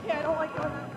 Yeah, I don't like doing that.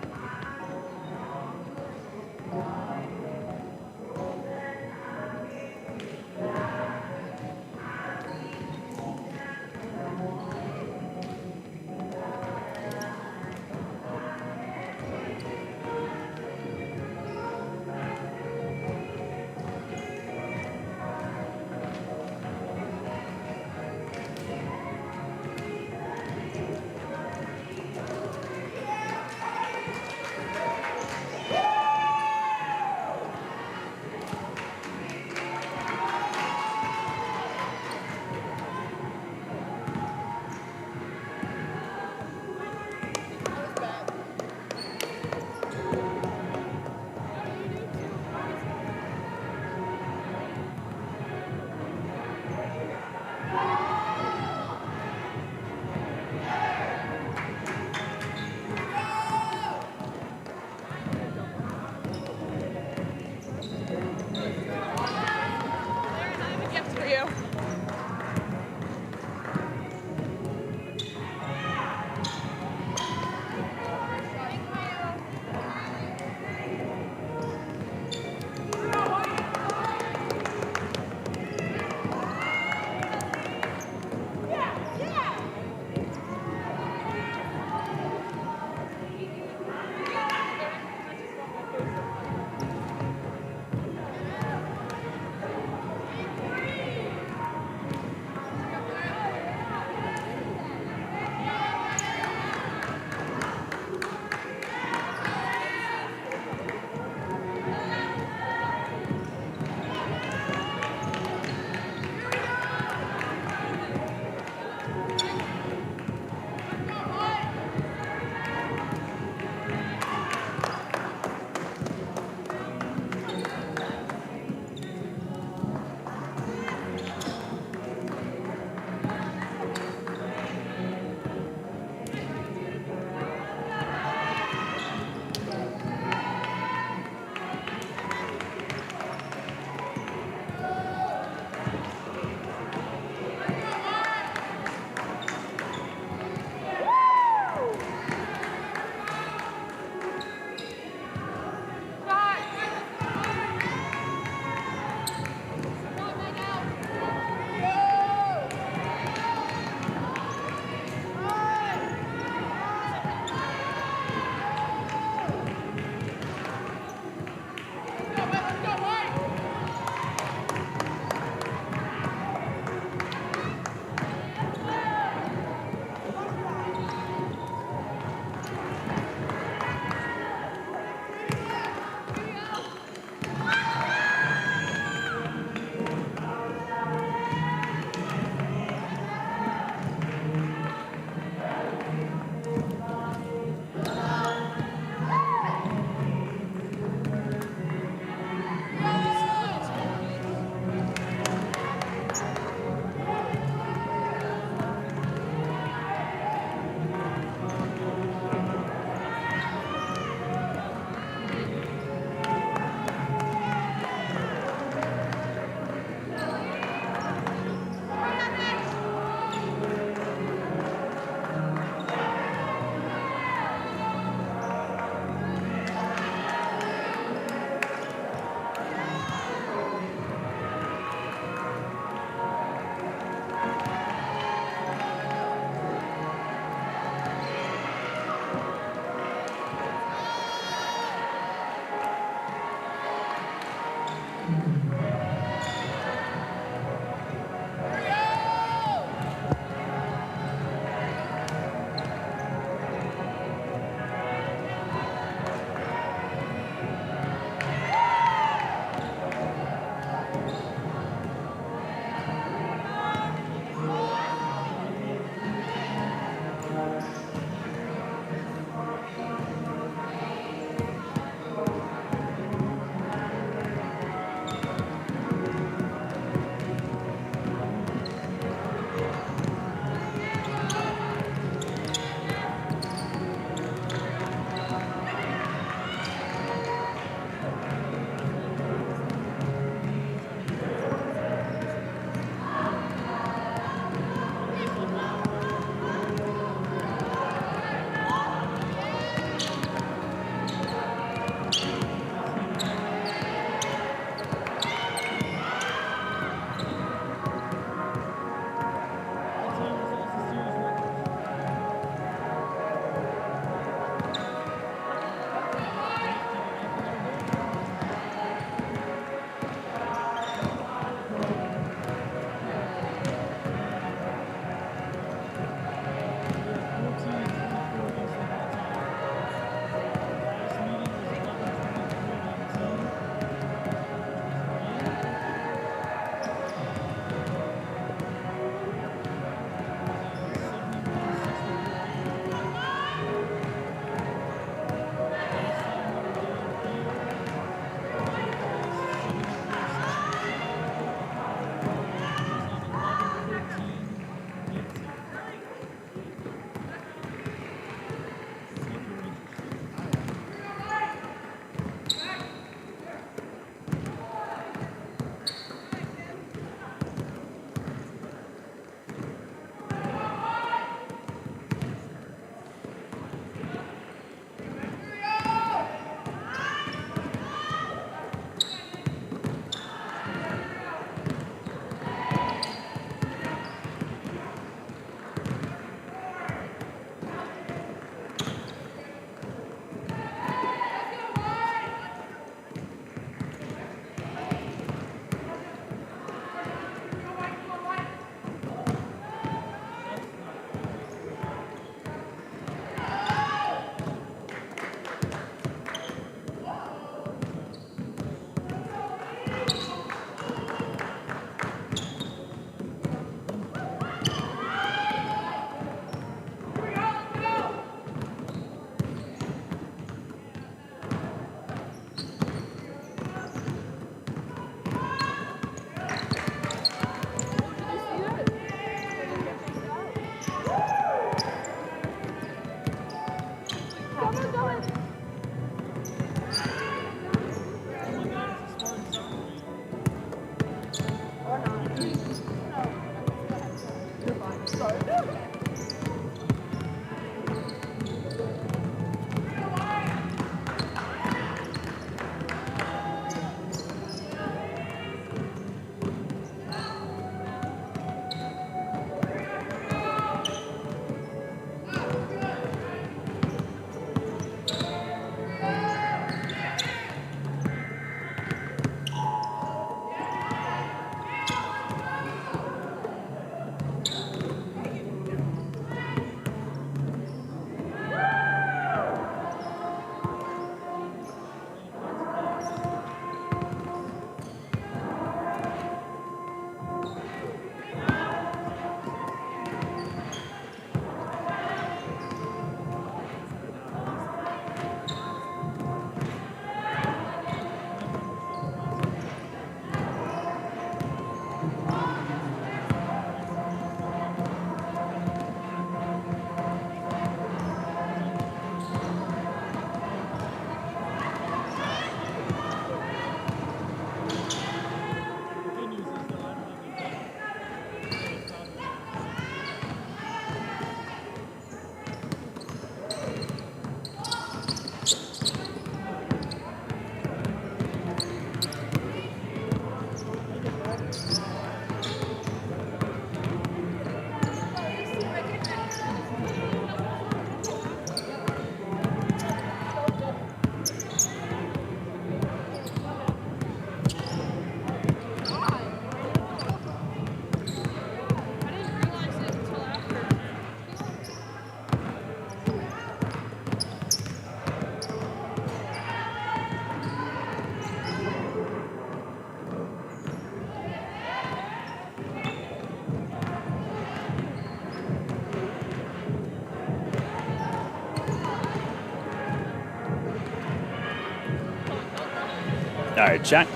All right, check.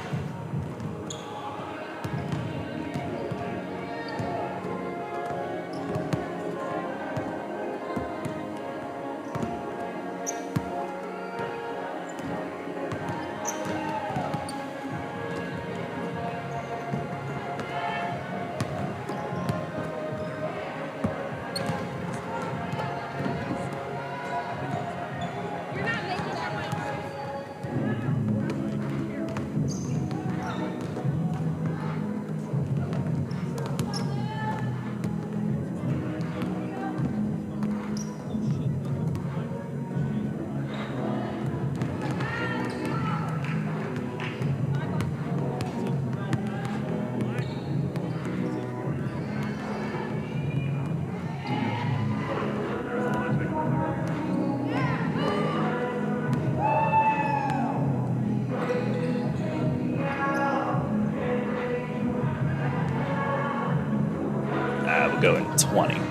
We'll go in 20.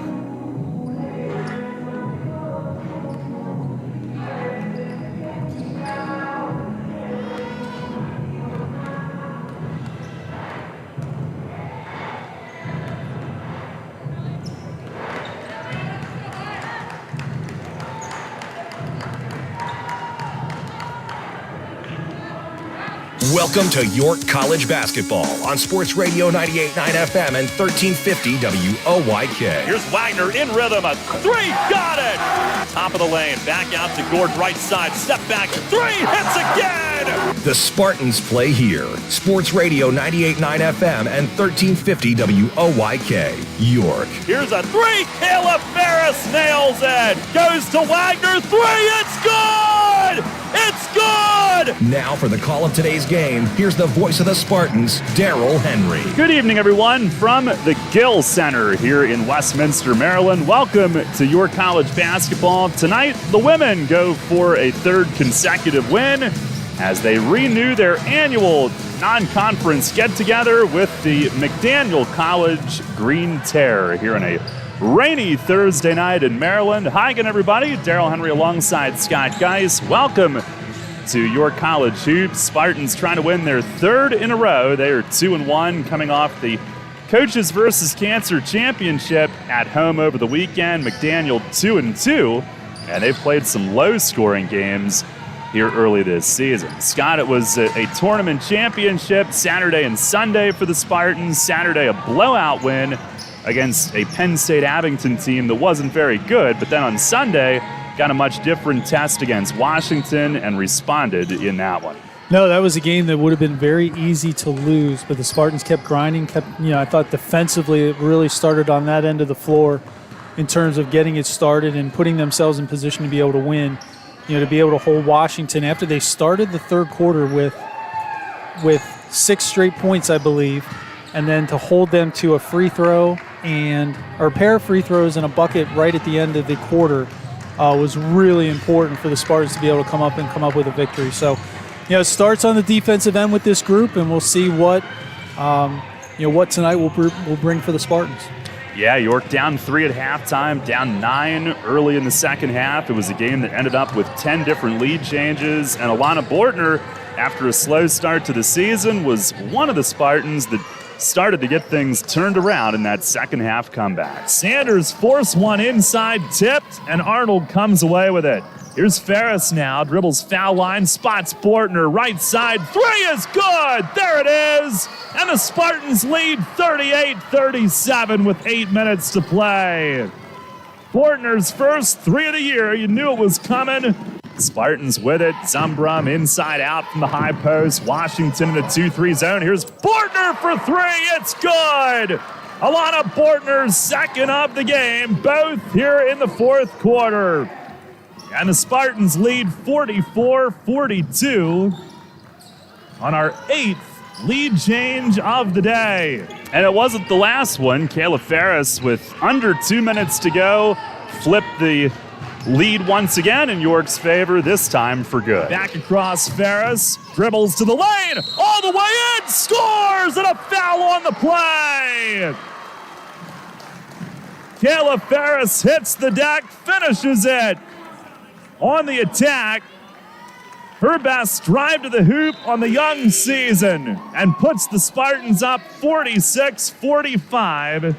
Welcome to York College Basketball on Sports Radio 98.9 FM and 1350 WOYK. Here's Wagner in rhythm. A three. Got it. Top of the lane. Back out to Gord, right side. Step back. Three. Hits again. The Spartans play here. Sports Radio 98.9 FM and 1350 WOYK. York. Here's a three. Caleb Ferris nails it. Goes to Wagner. Three. It's good. It's good! Now for the call of today's game, here's the voice of the Spartans, Daryl Henry. Good evening, everyone, from the Gill Center here in Westminster, Maryland. Welcome to York College Basketball. Tonight, the women go for a third consecutive win as they renew their annual non-conference get-together with the McDaniel College Green Terror here in a rainy Thursday night in Maryland. Hi again, everybody. Daryl Henry alongside Scott Geis. Welcome to York College Hoops. Spartans trying to win their third in a row. They are 2-1 coming off the Coaches versus Cancer Championship at home over the weekend. McDaniel 2-2, and they've played some low-scoring games here early this season. Scott, it was a tournament championship Saturday and Sunday for the Spartans. Saturday, a blowout win against a Penn State Abington team that wasn't very good, but then on Sunday got a much different test against Washington and responded in that one. No, that was a game that would have been very easy to lose, but the Spartans kept grinding, I thought defensively it really started on that end of the floor in terms of getting it started and putting themselves in position to be able to win, to be able to hold Washington after they started the third quarter with 6 straight points, I believe, and then to hold them to a free throw or a pair of free throws and a bucket right at the end of the quarter was really important for the Spartans to be able to come up with a victory. So, it starts on the defensive end with this group, and we'll see what tonight will bring for the Spartans. Yeah, York down 3 at halftime, down 9 early in the second half. It was a game that ended up with 10 different lead changes, and Alana Bortner, after a slow start to the season, was one of the Spartans that started to get things turned around in that second half comeback. Sanders forced one inside, tipped, and Arnold comes away with it. Here's Ferris now, dribbles foul line, spots Bortner, right side, 3 is good! There it is! And the Spartans lead 38-37 with 8 minutes to play. Bortner's first 3 of the year, you knew it was coming. Spartans with it, Zumbrum inside out from the high post, Washington in the 2-3 zone. Here's Bortner for 3, it's good! Alana Bortner's second of the game, both here in the fourth quarter. And the Spartans lead 44-42 on our 8th lead change of the day. And it wasn't the last one. Kayla Ferris, with under 2 minutes to go, flipped the lead once again in York's favor, this time for good. Back across Ferris, dribbles to the lane, all the way in, scores, and a foul on the play. Kayla Ferris hits the deck, finishes it. On the attack, her best drive to the hoop on the young season, and puts the Spartans up 46-45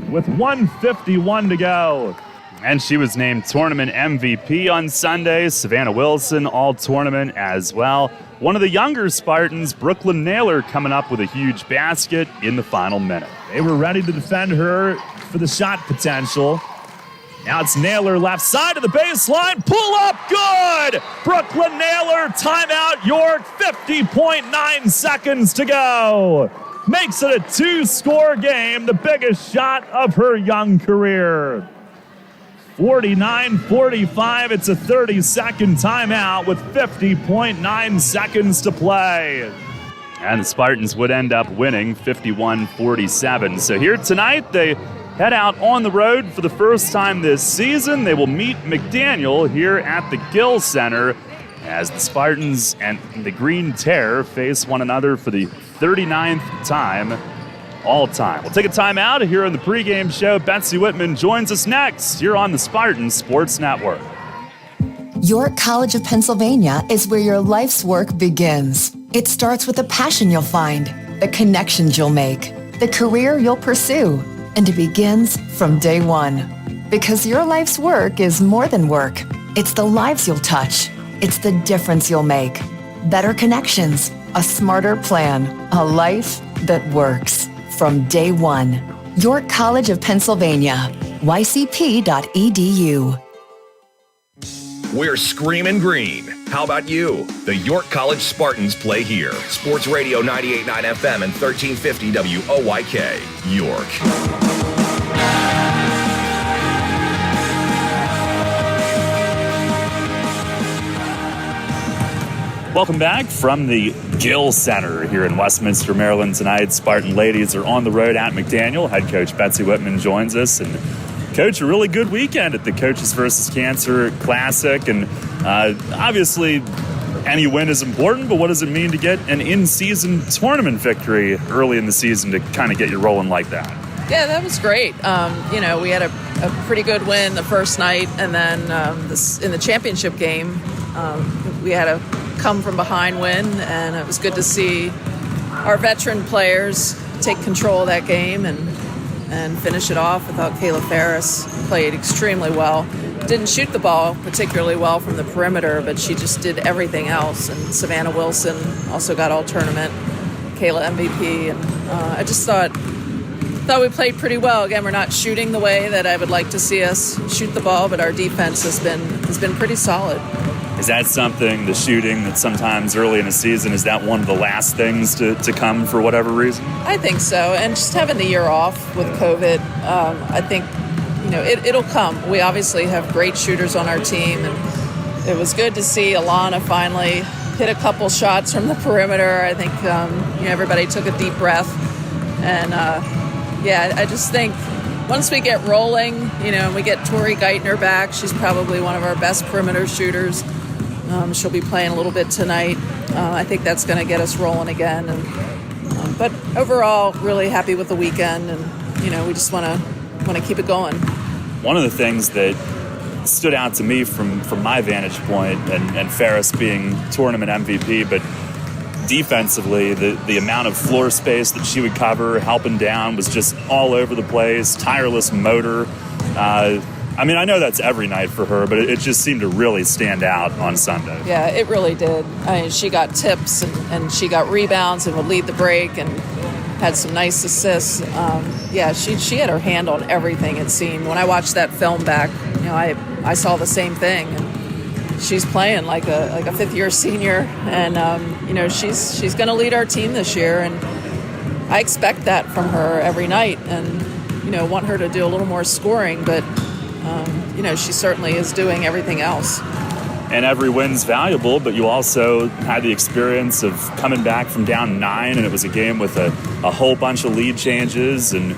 with 1:51 to go. And she was named tournament MVP on Sunday. Savannah Wilson, all tournament as well. One of the younger Spartans, Brooklyn Naylor, coming up with a huge basket in the final minute. They were ready to defend her for the shot potential. Now it's Naylor left side of the baseline. Pull up, good! Brooklyn Naylor, timeout, York, 50.9 seconds to go. Makes it a 2-score game, the biggest shot of her young career. 49-45, it's a 30-second timeout with 50.9 seconds to play. And the Spartans would end up winning 51-47. So here tonight, they head out on the road for the first time this season. They will meet McDaniel here at the Gill Center as the Spartans and the Green Terror face one another for the 39th time all time. We'll take a time out here on the pregame show. Betsy Whitman joins us next here on the Spartan Sports Network. York College of Pennsylvania is where your life's work begins. It starts with the passion you'll find, the connections you'll make, the career you'll pursue, and it begins from day one. Because your life's work is more than work. It's the lives you'll touch. It's the difference you'll make. Better connections, a smarter plan, a life that works. From day one. York College of Pennsylvania, ycp.edu. We're screaming green. How about you? The York College Spartans play here. Sports Radio 98.9 FM and 1350 WOYK, York. Welcome back from the Gill Center here in Westminster, Maryland tonight. Spartan ladies are on the road at McDaniel. Head coach Betsy Whitman joins us. And Coach, a really good weekend at the Coaches versus Cancer Classic. And obviously, any win is important, but what does it mean to get an in-season tournament victory early in the season to kind of get you rolling like that? Yeah, that was great. We had a pretty good win the first night, and then in the championship game, we had a come-from-behind win, and it was good to see our veteran players take control of that game and finish it off. I thought Kayla Ferris played extremely well. Didn't shoot the ball particularly well from the perimeter, but she just did everything else. And Savannah Wilson also got all tournament, Kayla MVP. And I just thought thought we played pretty well. Again, we're not shooting the way that I would like to see us shoot the ball, but our defense has been pretty solid. Is that something, the shooting, that sometimes early in the season, is that one of the last things to come for whatever reason? I think so. And just having the year off with COVID, I think, it'll come. We obviously have great shooters on our team, and it was good to see Alana finally hit a couple shots from the perimeter. I think, everybody took a deep breath. And, I just think once we get rolling, and we get Tori Geithner back, she's probably one of our best perimeter shooters. She'll be playing a little bit tonight. I think that's going to get us rolling again. And but overall, really happy with the weekend, and we just want to keep it going. One of the things that stood out to me from my vantage point, and Ferris being tournament MVP, but defensively, the amount of floor space that she would cover, helping down, was just all over the place. Tireless motor. I know that's every night for her, but it just seemed to really stand out on Sunday. Yeah, it really did. She got tips and she got rebounds and would lead the break and had some nice assists. She had her hand on everything, it seemed. When I watched that film back, I saw the same thing. And she's playing like a fifth-year senior, and she's going to lead our team this year, and I expect that from her every night, and want her to do a little more scoring, but she certainly is doing everything else. And every win's valuable, but you also had the experience of coming back from down 9, and it was a game with a whole bunch of lead changes. And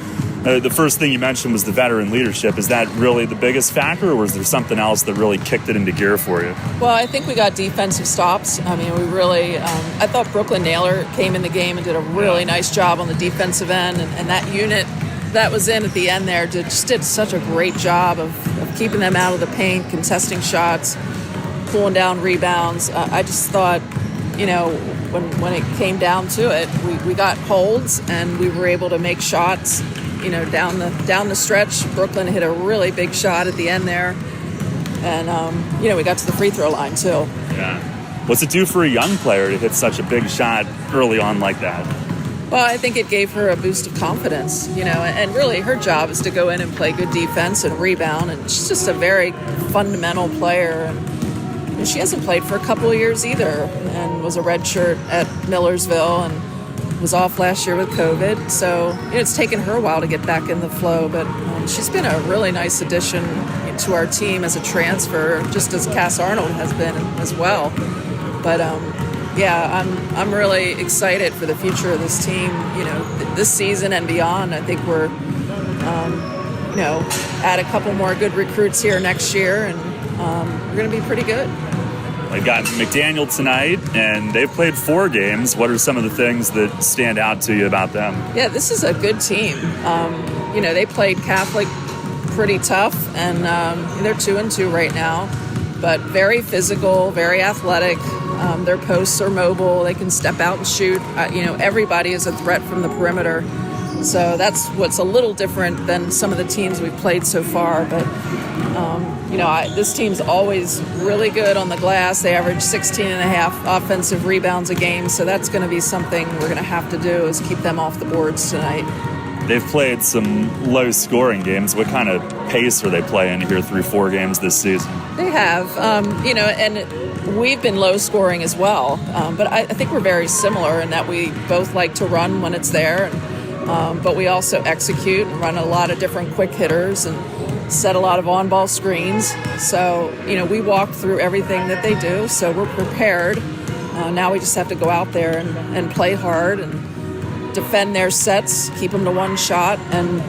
the first thing you mentioned was the veteran leadership. Is that really the biggest factor, or was there something else that really kicked it into gear for you? Well, I think we got defensive stops. We really, I thought Brooklyn Naylor came in the game and did a really nice job on the defensive end, and that unit that was in at the end there did such a great job of keeping them out of the paint, contesting shots, pulling down rebounds. I just thought, when it came down to it, we got holds and we were able to make shots, down the stretch. Brooklyn hit a really big shot at the end there, and we got to the free throw line too. Yeah. What's it do for a young player to hit such a big shot early on like that? Well, I think it gave her a boost of confidence, and really her job is to go in and play good defense and rebound, and she's just a very fundamental player. And she hasn't played for a couple of years either, and was a redshirt at Millersville and was off last year with COVID. So it's taken her a while to get back in the flow, but she's been a really nice addition to our team as a transfer, just as Cass Arnold has been as well. But I'm really excited for the future of this team, this season and beyond. I think we're, add a couple more good recruits here next year, and we're going to be pretty good. They've got McDaniel tonight, and they've played 4 games. What are some of the things that stand out to you about them? Yeah, this is a good team. They played Catholic pretty tough, and they're 2-2 right now, but very physical, very athletic. Their posts are mobile. They can step out and shoot. Everybody is a threat from the perimeter. So that's what's a little different than some of the teams we've played so far. But, this team's always really good on the glass. They average 16.5 offensive rebounds a game. So that's going to be something we're going to have to do, is keep them off the boards tonight. They've played some low-scoring games. What kind of pace are they playing here through 4 games this season? They have, and we've been low-scoring as well. But I think we're very similar in that we both like to run when it's there, but we also execute and run a lot of different quick hitters and set a lot of on-ball screens. So, we walk through everything that they do, so we're prepared. Now we just have to go out there and play hard and defend their sets, keep them to one shot, and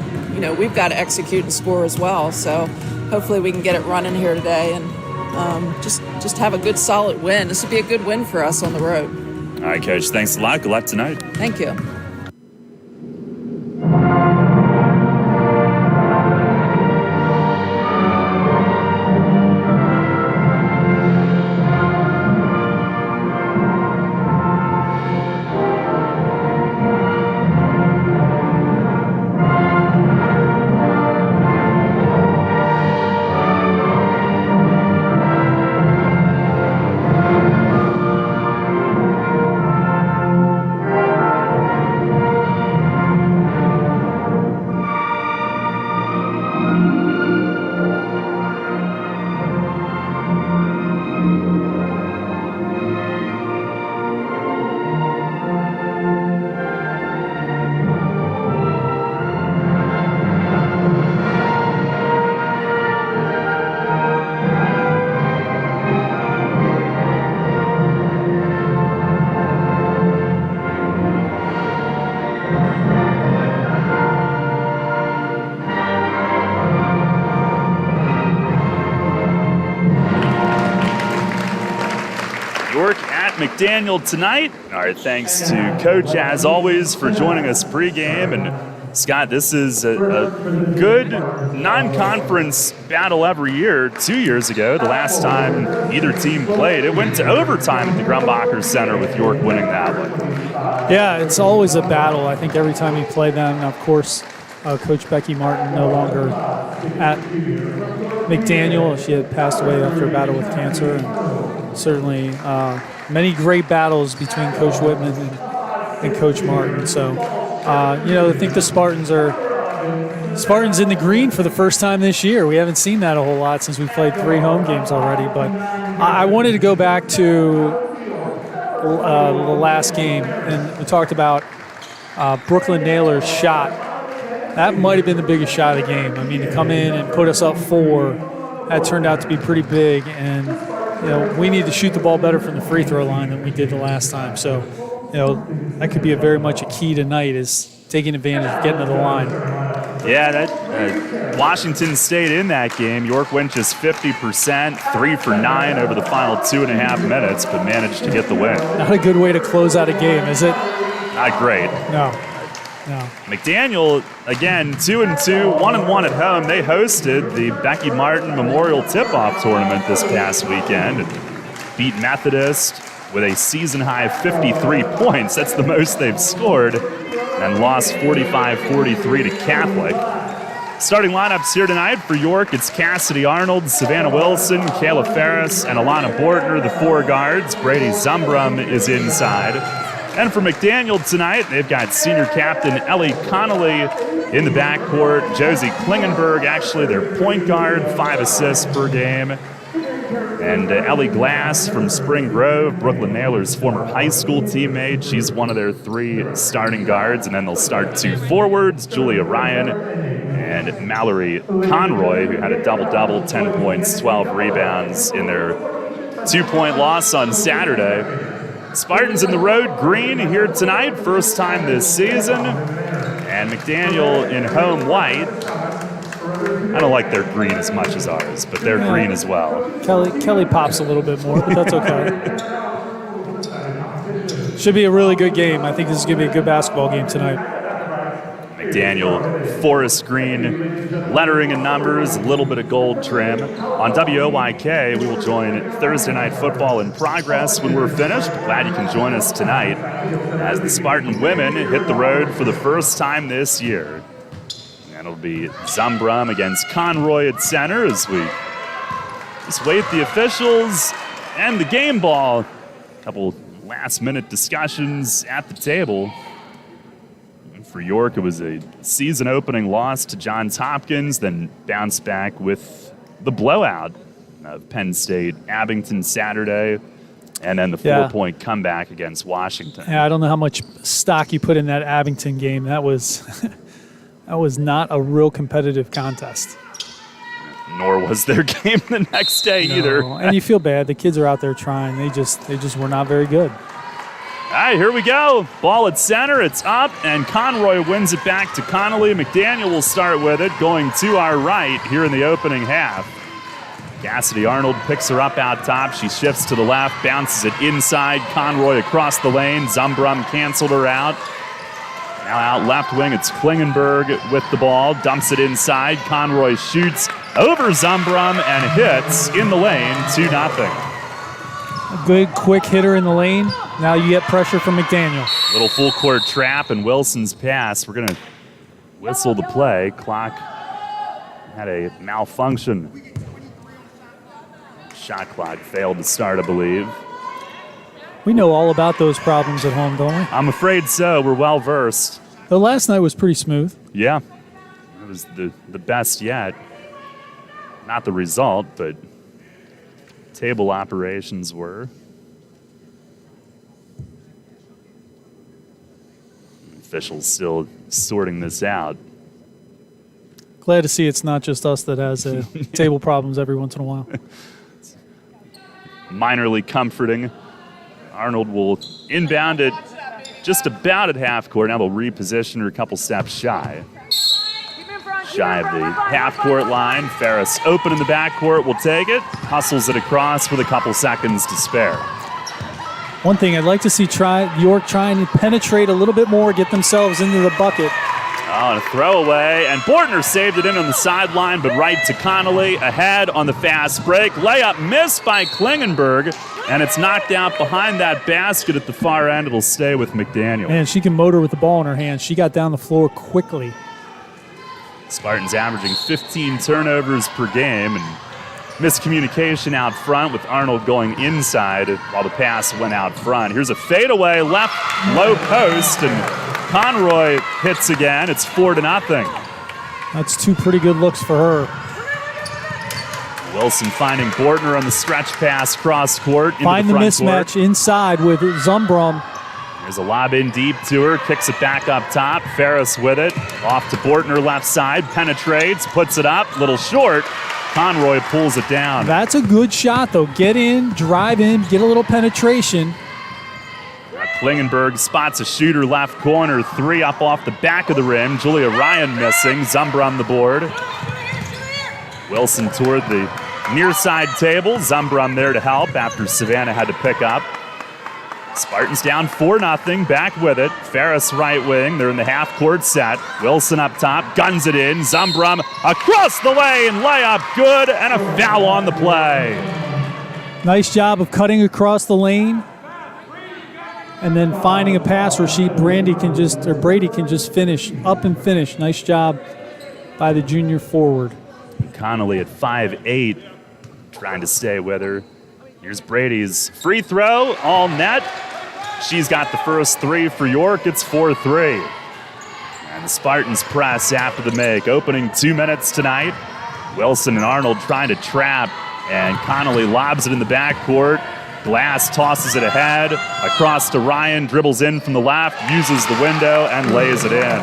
we've got to execute and score as well. So hopefully we can get it running here today and just have a good solid win. This would be a good win for us on the road. All right, Coach, thanks a lot. Good luck tonight. Thank you. McDaniel tonight. Our thanks to Coach, as always, for joining us pregame. And Scott, this is a good non-conference battle every year. 2 years ago, the last time either team played, it went to overtime at the Grumbacher Center with York winning that one. Yeah, it's always a battle. I think every time you play them, of course, Coach Becky Martin no longer at McDaniel. She had passed away after a battle with cancer. And certainly many great battles between Coach Whitman and Coach Martin. So, I think the Spartans in the green for the first time this year. We haven't seen that a whole lot since we played 3 home games already. But I wanted to go back to the last game, and we talked about Brooklyn Naylor's shot. That might have been the biggest shot of the game. I mean, to come in and put us up 4, that turned out to be pretty big. And, we need to shoot the ball better from the free throw line than we did the last time. So, that could be very much a key tonight, is taking advantage of getting to the line. Yeah, that Washington State in that game. York went just 50%, 3 for 9 over the final 2.5 minutes, but managed to get the win. Not a good way to close out a game, is it? Not great. No. McDaniel, again, 2-2, 1-1 at home. They hosted the Becky Martin Memorial Tip-Off Tournament this past weekend and beat Methodist with a season-high 53 points. That's the most they've scored, and lost 45-43 to Catholic. Starting lineups here tonight for York, it's Cassidy Arnold, Savannah Wilson, Kayla Ferris, and Alana Bortner, the 4 guards. Brady Zumbrum is inside. And for McDaniel tonight, they've got senior captain Ellie Connolly in the backcourt. Josie Klingenberg, actually their point guard, 5 assists per game. And Ellie Glass from Spring Grove, Brooklyn Naylor's former high school teammate. She's one of their 3 starting guards. And then they'll start 2 forwards, Julia Ryan and Mallory Conroy, who had a double-double, 10 points, 12 rebounds in their 2-point loss on Saturday. Spartans in the road green here tonight, first time this season. And McDaniel in home white. I don't like their green as much as ours, but they're green as well. Kelly pops a little bit more, but that's okay. Should be a really good game. I think this is going to be a good basketball game tonight. McDaniel, forest green lettering and numbers, a little bit of gold trim. On WOYK, we will join Thursday Night Football in progress when we're finished. Glad you can join us tonight as the Spartan women hit the road for the first time this year. And it'll be Zumbrum against Conroy at center as we just wait the officials and the game ball. A couple last-minute discussions at the table. For York, it was a season-opening loss to Johns Hopkins, then bounced back with the blowout of Penn State, Abington Saturday, and then the 4-point comeback against Washington. Yeah, I don't know how much stock you put in that Abington game. That was that was not a real competitive contest. Nor was their game the next day either. And you feel bad. The kids are out there trying. They just were not very good. All right, here we go. Ball at center. It's up, and Conroy wins it back to Connolly. McDaniel will start with it, going to our right here in the opening half. Cassidy Arnold picks her up out top. She shifts to the left, bounces it inside. Conroy across the lane. Zumbrum canceled her out. Now out left wing, it's Klingenberg with the ball. Dumps it inside. Conroy shoots over Zumbrum and hits in the lane, 2-0. A good, quick hitter in the lane. Now you get pressure from McDaniel. Little full court trap and Wilson's pass. We're going to whistle the play. Clock had a malfunction. Shot clock failed to start, I believe. We know all about those problems at home, don't we? I'm afraid so. We're well versed. The last night was pretty smooth. Yeah. It was the best yet. Not the result, but table operations were. Officials still sorting this out. Glad to see it's not just us that has table problems every once in a while. Minorly comforting. Arnold will inbound it just about at half court. Now they'll reposition her a couple steps shy. Shy of the half court line. Ferris open in the backcourt will take it. Hustles it across with a couple seconds to spare. One thing I'd like to see York trying to penetrate a little bit more, get themselves into the bucket. Oh, and a throwaway, and Bortner saved it in on the sideline, but right to Connolly, ahead on the fast break. Layup missed by Klingenberg, and it's knocked out behind that basket at the far end. It'll stay with McDaniel. Man, she can motor with the ball in her hands. She got down the floor quickly. Spartans averaging 15 turnovers per game, and miscommunication out front with Arnold going inside while the pass went out front. Here's a fadeaway left low post, and Conroy hits again. It's 4-0. That's two pretty good looks for her. Wilson finding Bortner on the stretch pass cross court. Find the mismatch court. Inside with Zumbrum. There's a lob in deep to her, kicks it back up top. Ferris with it, off to Bortner left side, penetrates, puts it up, little short. Conroy pulls it down. That's a good shot, though. Get in, drive in, get a little penetration. Klingenberg spots a shooter left corner, three up off the back of the rim. Julia Ryan missing, Zumbrum the board. Wilson toward the near side table. Zumbrum there to help after Savannah had to pick up. Spartans down 4-0, back with it. Ferris right wing, they're in the half court set. Wilson up top, guns it in. Zumbrum across the lane, layup good, and a foul on the play. Nice job of cutting across the lane and then finding a pass where Brady can just finish, up and finish. Nice job by the junior forward. Connolly at 5'8", trying to stay with her. Here's Brady's free throw, all net. She's got the first three for York. It's 4-3. And the Spartans press after the make. Opening 2 minutes tonight. Wilson and Arnold trying to trap, and Connolly lobs it in the backcourt. Glass tosses it ahead, across to Ryan, dribbles in from the left, uses the window, and lays it in.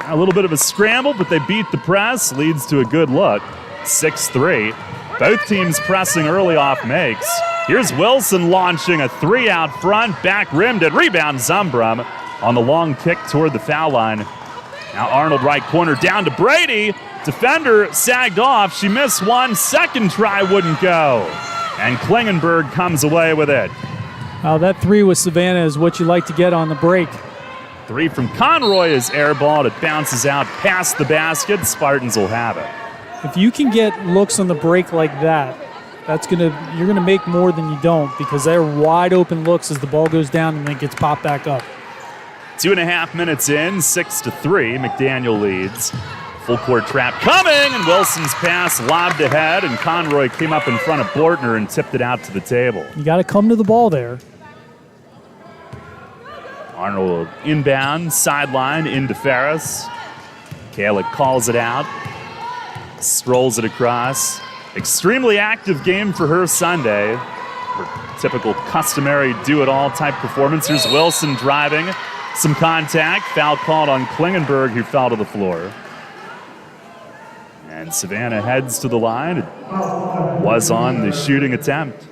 A little bit of a scramble, but they beat the press, leads to a good look. 6-3. Both teams pressing early off makes. Here's Wilson launching a three out front, back rimmed it, rebound Zumbrum on the long kick toward the foul line. Now Arnold right corner down to Brady. Defender sagged off. She missed one. Second try wouldn't go. And Klingenberg comes away with it. That three with Savannah is what you like to get on the break. Three from Conroy is airballed. It bounces out past the basket. Spartans will have it. If you can get looks on the break like that, you're gonna make more than you don't, because they're wide open looks as the ball goes down and then gets popped back up. 2.5 minutes in, 6-3. McDaniel leads. Full court trap coming, and Wilson's pass lobbed ahead, and Conroy came up in front of Bortner and tipped it out to the table. You got to come to the ball there. Arnold inbound, sideline into Ferris. Kalick calls it out, strolls it across. Extremely active game for her Sunday. Her typical customary do-it-all type performance. Here's Wilson driving, some contact, foul called on Klingenberg, who fell to the floor. And Savannah heads to the line. It was on the shooting attempt.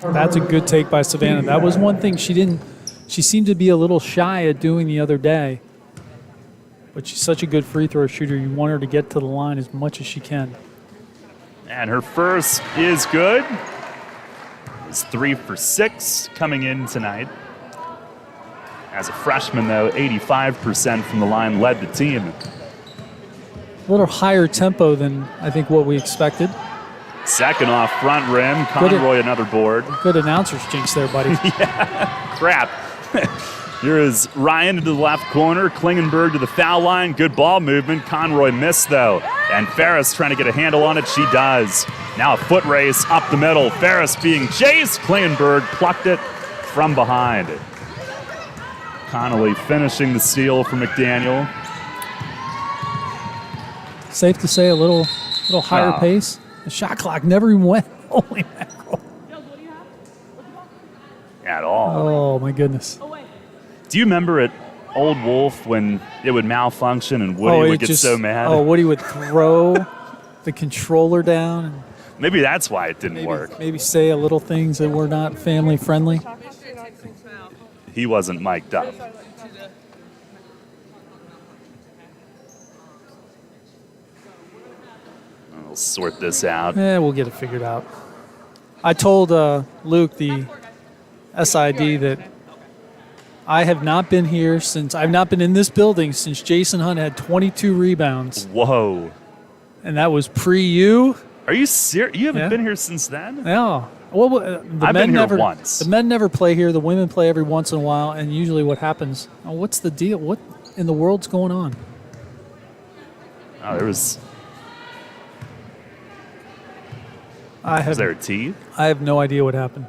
That's a good take by Savannah. That was one thing she seemed to be a little shy at doing the other day. But she's such a good free throw shooter. You want her to get to the line as much as she can. And her first is good. It's 3 for 6 coming in tonight. As a freshman, though, 85% from the line led the team. A little higher tempo than I think what we expected. Second off front rim. Conroy another board. Good announcer's jinx there, buddy. Yeah, crap. Here is Ryan to the left corner. Klingenberg to the foul line. Good ball movement. Conroy missed, though. And Ferris trying to get a handle on it. She does. Now a foot race up the middle. Ferris being chased. Klingenberg plucked it from behind. Connolly finishing the steal for McDaniel. Safe to say a little higher pace. The shot clock never even went. Holy mackerel. At all. Oh, my goodness. Do you remember at Old Wolf when it would malfunction and Woody would get so mad? Oh, Woody would throw the controller down. And maybe that's why it didn't work. Maybe say a little things that were not family friendly. He wasn't mic'd up. We'll sort this out. We'll get it figured out. I told Luke, the SID, that I have not been here since I've not been in this building since Jason Hunt had 22 rebounds. Whoa. And that was pre-you? Are you serious? You haven't Yeah. been here since then? Yeah. Well, I've been here once. The men never play here. The women play every once in a while. And usually what happens, what's the deal? What in the world's going on? Oh, there was. Was there a tee? I have no idea what happened.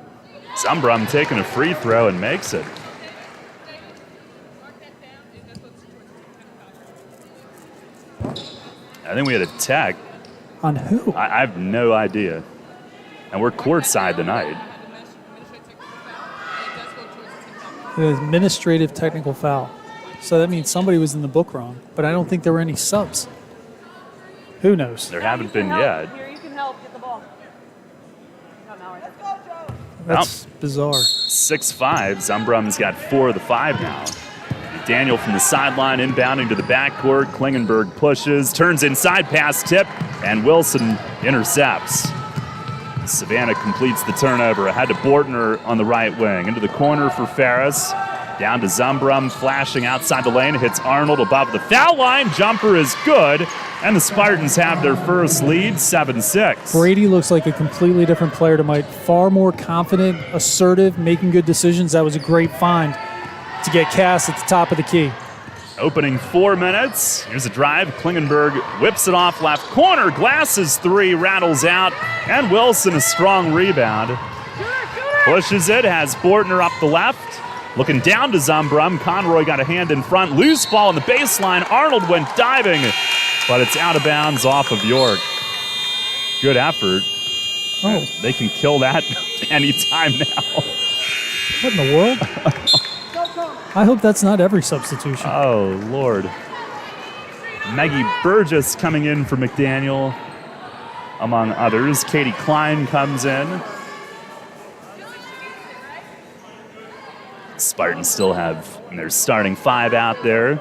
Zumbrum taking a free throw and makes it. I think we had a tech. On who? I have no idea. And we're courtside tonight. Administrative technical foul. So that means somebody was in the book wrong. But I don't think there were any subs. Who knows? There haven't been yet. Here, you can help get the ball. That's bizarre. 6-5. Zumbrum's got 4 of the 5 now. McDaniel from the sideline inbounding to the backcourt. Klingenberg pushes, turns inside, pass tip, and Wilson intercepts. Savannah completes the turnover. Ahead to Bortner on the right wing. Into the corner for Ferris. Down to Zumbrum, flashing outside the lane. Hits Arnold above the foul line. Jumper is good. And the Spartans have their first lead, 7-6. Brady looks like a completely different player tonight. Far more confident, assertive, making good decisions. That was a great find to get Cass at the top of the key. Opening 4 minutes. Here's a drive. Klingenberg whips it off left corner. Glasses 3, rattles out. And Wilson a strong rebound. Pushes it, has Bortner up the left. Looking down to Zumbrum. Conroy got a hand in front. Loose ball on the baseline. Arnold went diving, but it's out of bounds off of York. Good effort. Oh. They can kill that anytime now. What in the world? I hope that's not every substitution. Oh, Lord. Maggie Burgess coming in for McDaniel, among others. Katie Klein comes in. Spartans still have their starting 5 out there.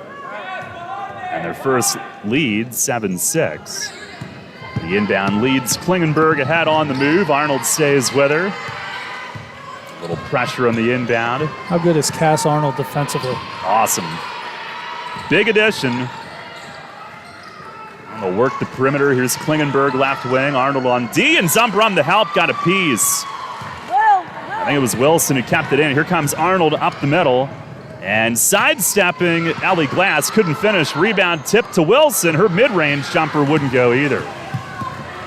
And their first lead, 7-6. The inbound leads Klingenberg ahead on the move. Arnold stays with her. A little pressure on the inbound. How good is Cass Arnold defensively? Awesome. Big addition. They'll work the perimeter. Here's Klingenberg left wing. Arnold on D, and Zumbrum to help. Got a piece. I think it was Wilson who kept it in. Here comes Arnold up the middle. And sidestepping Ellie Glass. Couldn't finish. Rebound tip to Wilson. Her mid-range jumper wouldn't go either.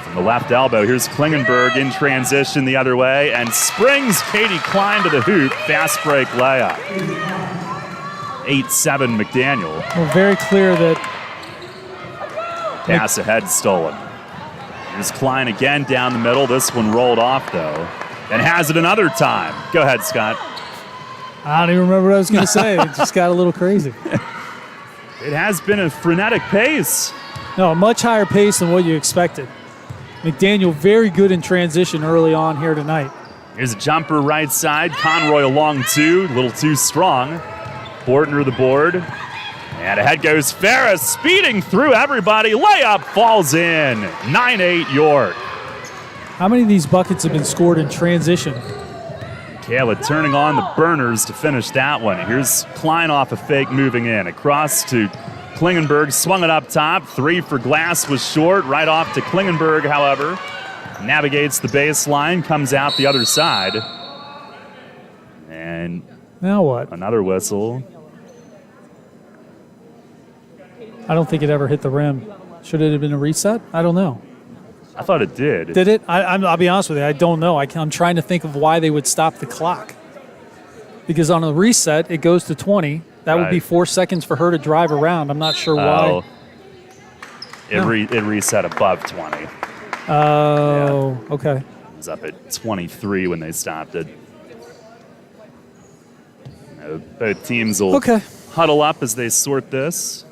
From the left elbow, here's Klingenberg in transition the other way. And springs Katie Klein to the hoop. Fast break layup. 8-7 McDaniel. Well, very clear that Pass ahead stolen. Here's Klein again down the middle. This one rolled off, though. And has it another time. Go ahead, Scott. I don't even remember what I was going to say. It just got a little crazy. It has been a frenetic pace. No, a much higher pace than what you expected. McDaniel very good in transition early on here tonight. Here's a jumper right side. Conroy along 2, a little too strong. Bortner the board. And ahead goes Ferris, speeding through everybody. Layup falls in. 9-8 York. How many of these buckets have been scored in transition? Kayla turning on the burners to finish that one. Here's Klein off a fake moving in. Across to Klingenberg, swung it up top. 3 for Glass was short. Right off to Klingenberg, however. Navigates the baseline, comes out the other side. And now what? Another whistle. I don't think it ever hit the rim. Should it have been a reset? I don't know. I thought it did. Did it? I'll be honest with you. I don't know. I'm trying to think of why they would stop the clock. Because on a reset, it goes to 20. That would be 4 seconds for her to drive around. I'm not sure why. It reset above 20. Oh, yeah. Okay. It was up at 23 when they stopped it. Both teams will huddle up as they sort this.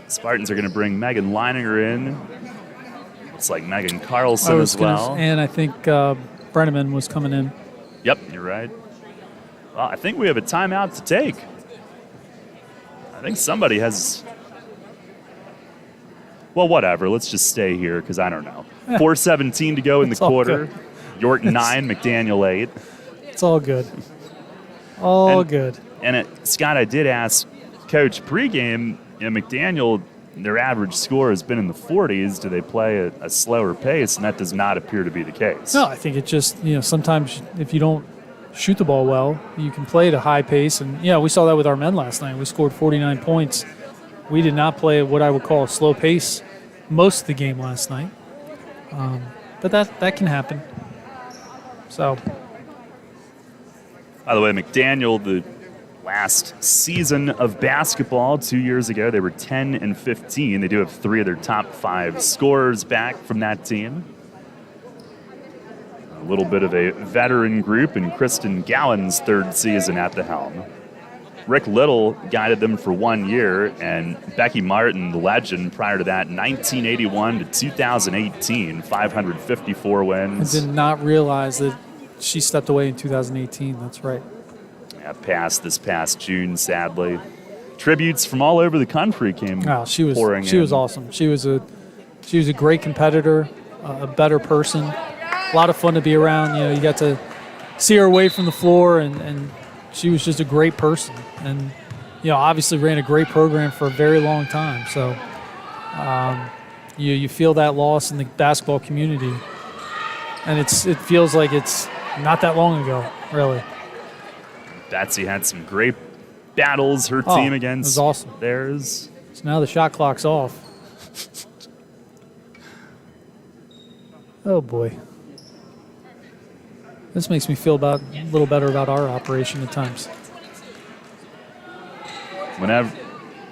Spartans are going to bring Megan Leininger in. Looks like Megan Carlson as well. And I think Brenneman was coming in. Yep, you're right. Well, I think we have a timeout to take. I think somebody has... Well, whatever. Let's just stay here because I don't know. 4:17 to go in the quarter. York 9, McDaniel 8. It's all good. All good. And Scott, I did ask Coach pregame, McDaniel, their average score has been in the 40s. Do they play a slower pace? And that does not appear to be the case. No, I think it just, sometimes if you don't shoot the ball well, you can play at a high pace. And, we saw that with our men last night. We scored 49 points. We did not play at what I would call a slow pace most of the game last night. But that can happen. So. By the way, McDaniel, the last season of basketball 2 years ago, they were 10-15. They do have 3 of their top 5 scorers back from that team. A little bit of a veteran group in Kristen Gowan's 3rd season at the helm. Rick Little guided them for 1 year, and Becky Martin, the legend, prior to that, 1981 to 2018, 554 wins. I did not realize that she stepped away in 2018. That's right. Yeah, passed this past June, sadly. Tributes from all over the country came pouring in. She was awesome. She was a great competitor, a better person. A lot of fun to be around. You got to see her away from the floor, and she was just a great person. And, obviously ran a great program for a very long time. So you feel that loss in the basketball community. And it feels like it's not that long ago, really. Betsy had some great battles, her team against was awesome. Theirs. So now the shot clock's off. Oh, boy. This makes me feel a little better about our operation at times.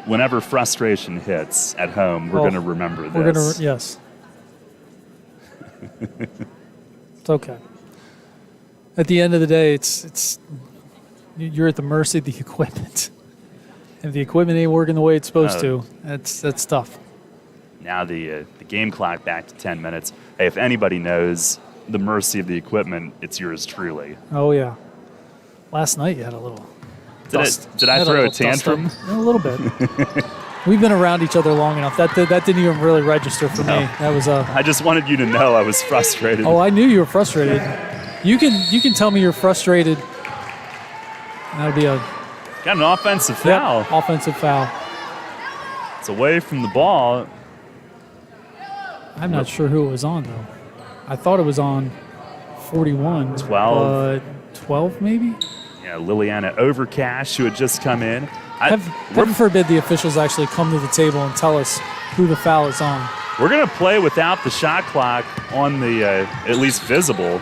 Whenever frustration hits at home, we're going to remember this. Yes. It's okay. At the end of the day, it's you're at the mercy of the equipment. If the equipment ain't working the way it's supposed to, that's tough. Now the game clock back to 10 minutes. Hey, if anybody knows the mercy of the equipment, it's yours truly. Oh, yeah. Last night you had a little Did I throw a tantrum? A little bit. We've been around each other long enough. That didn't even really register for me. That was I just wanted you to know I was frustrated. Oh, I knew you were frustrated. You can tell me you're frustrated. That'll be got an offensive foul. Yep, offensive foul. It's away from the ball. I'm not sure who it was on, though. I thought it was on 41. 12. 12, maybe? Yeah, Liliana Overcash, who had just come in. Heaven forbid the officials actually come to the table and tell us who the foul is on. We're going to play without the shot clock on the, at least visible.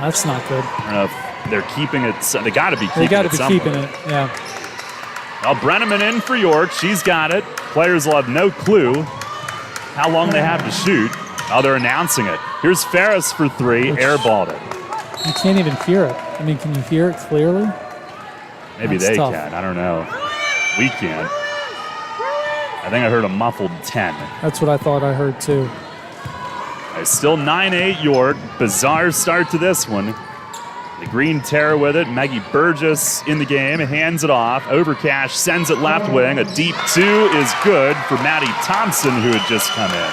That's not good. I don't know if they're keeping it. They got to be keeping it. They got to be keeping it, yeah. Well, Brenneman in for York. She's got it. Players will have no clue how long they have to shoot. Oh, they're announcing it. Here's Ferris for 3. Airballed it. You can't even hear it. I mean, can you hear it clearly? Maybe That's they tough. can. I don't know. We can't. I think I heard a muffled 10. That's what I thought I heard, too. Still 9-8 York. Bizarre start to this one. The Green Terror with it. Maggie Burgess in the game. Hands it off. Overcash sends it left wing. A deep 2 is good for Maddie Thompson, who had just come in.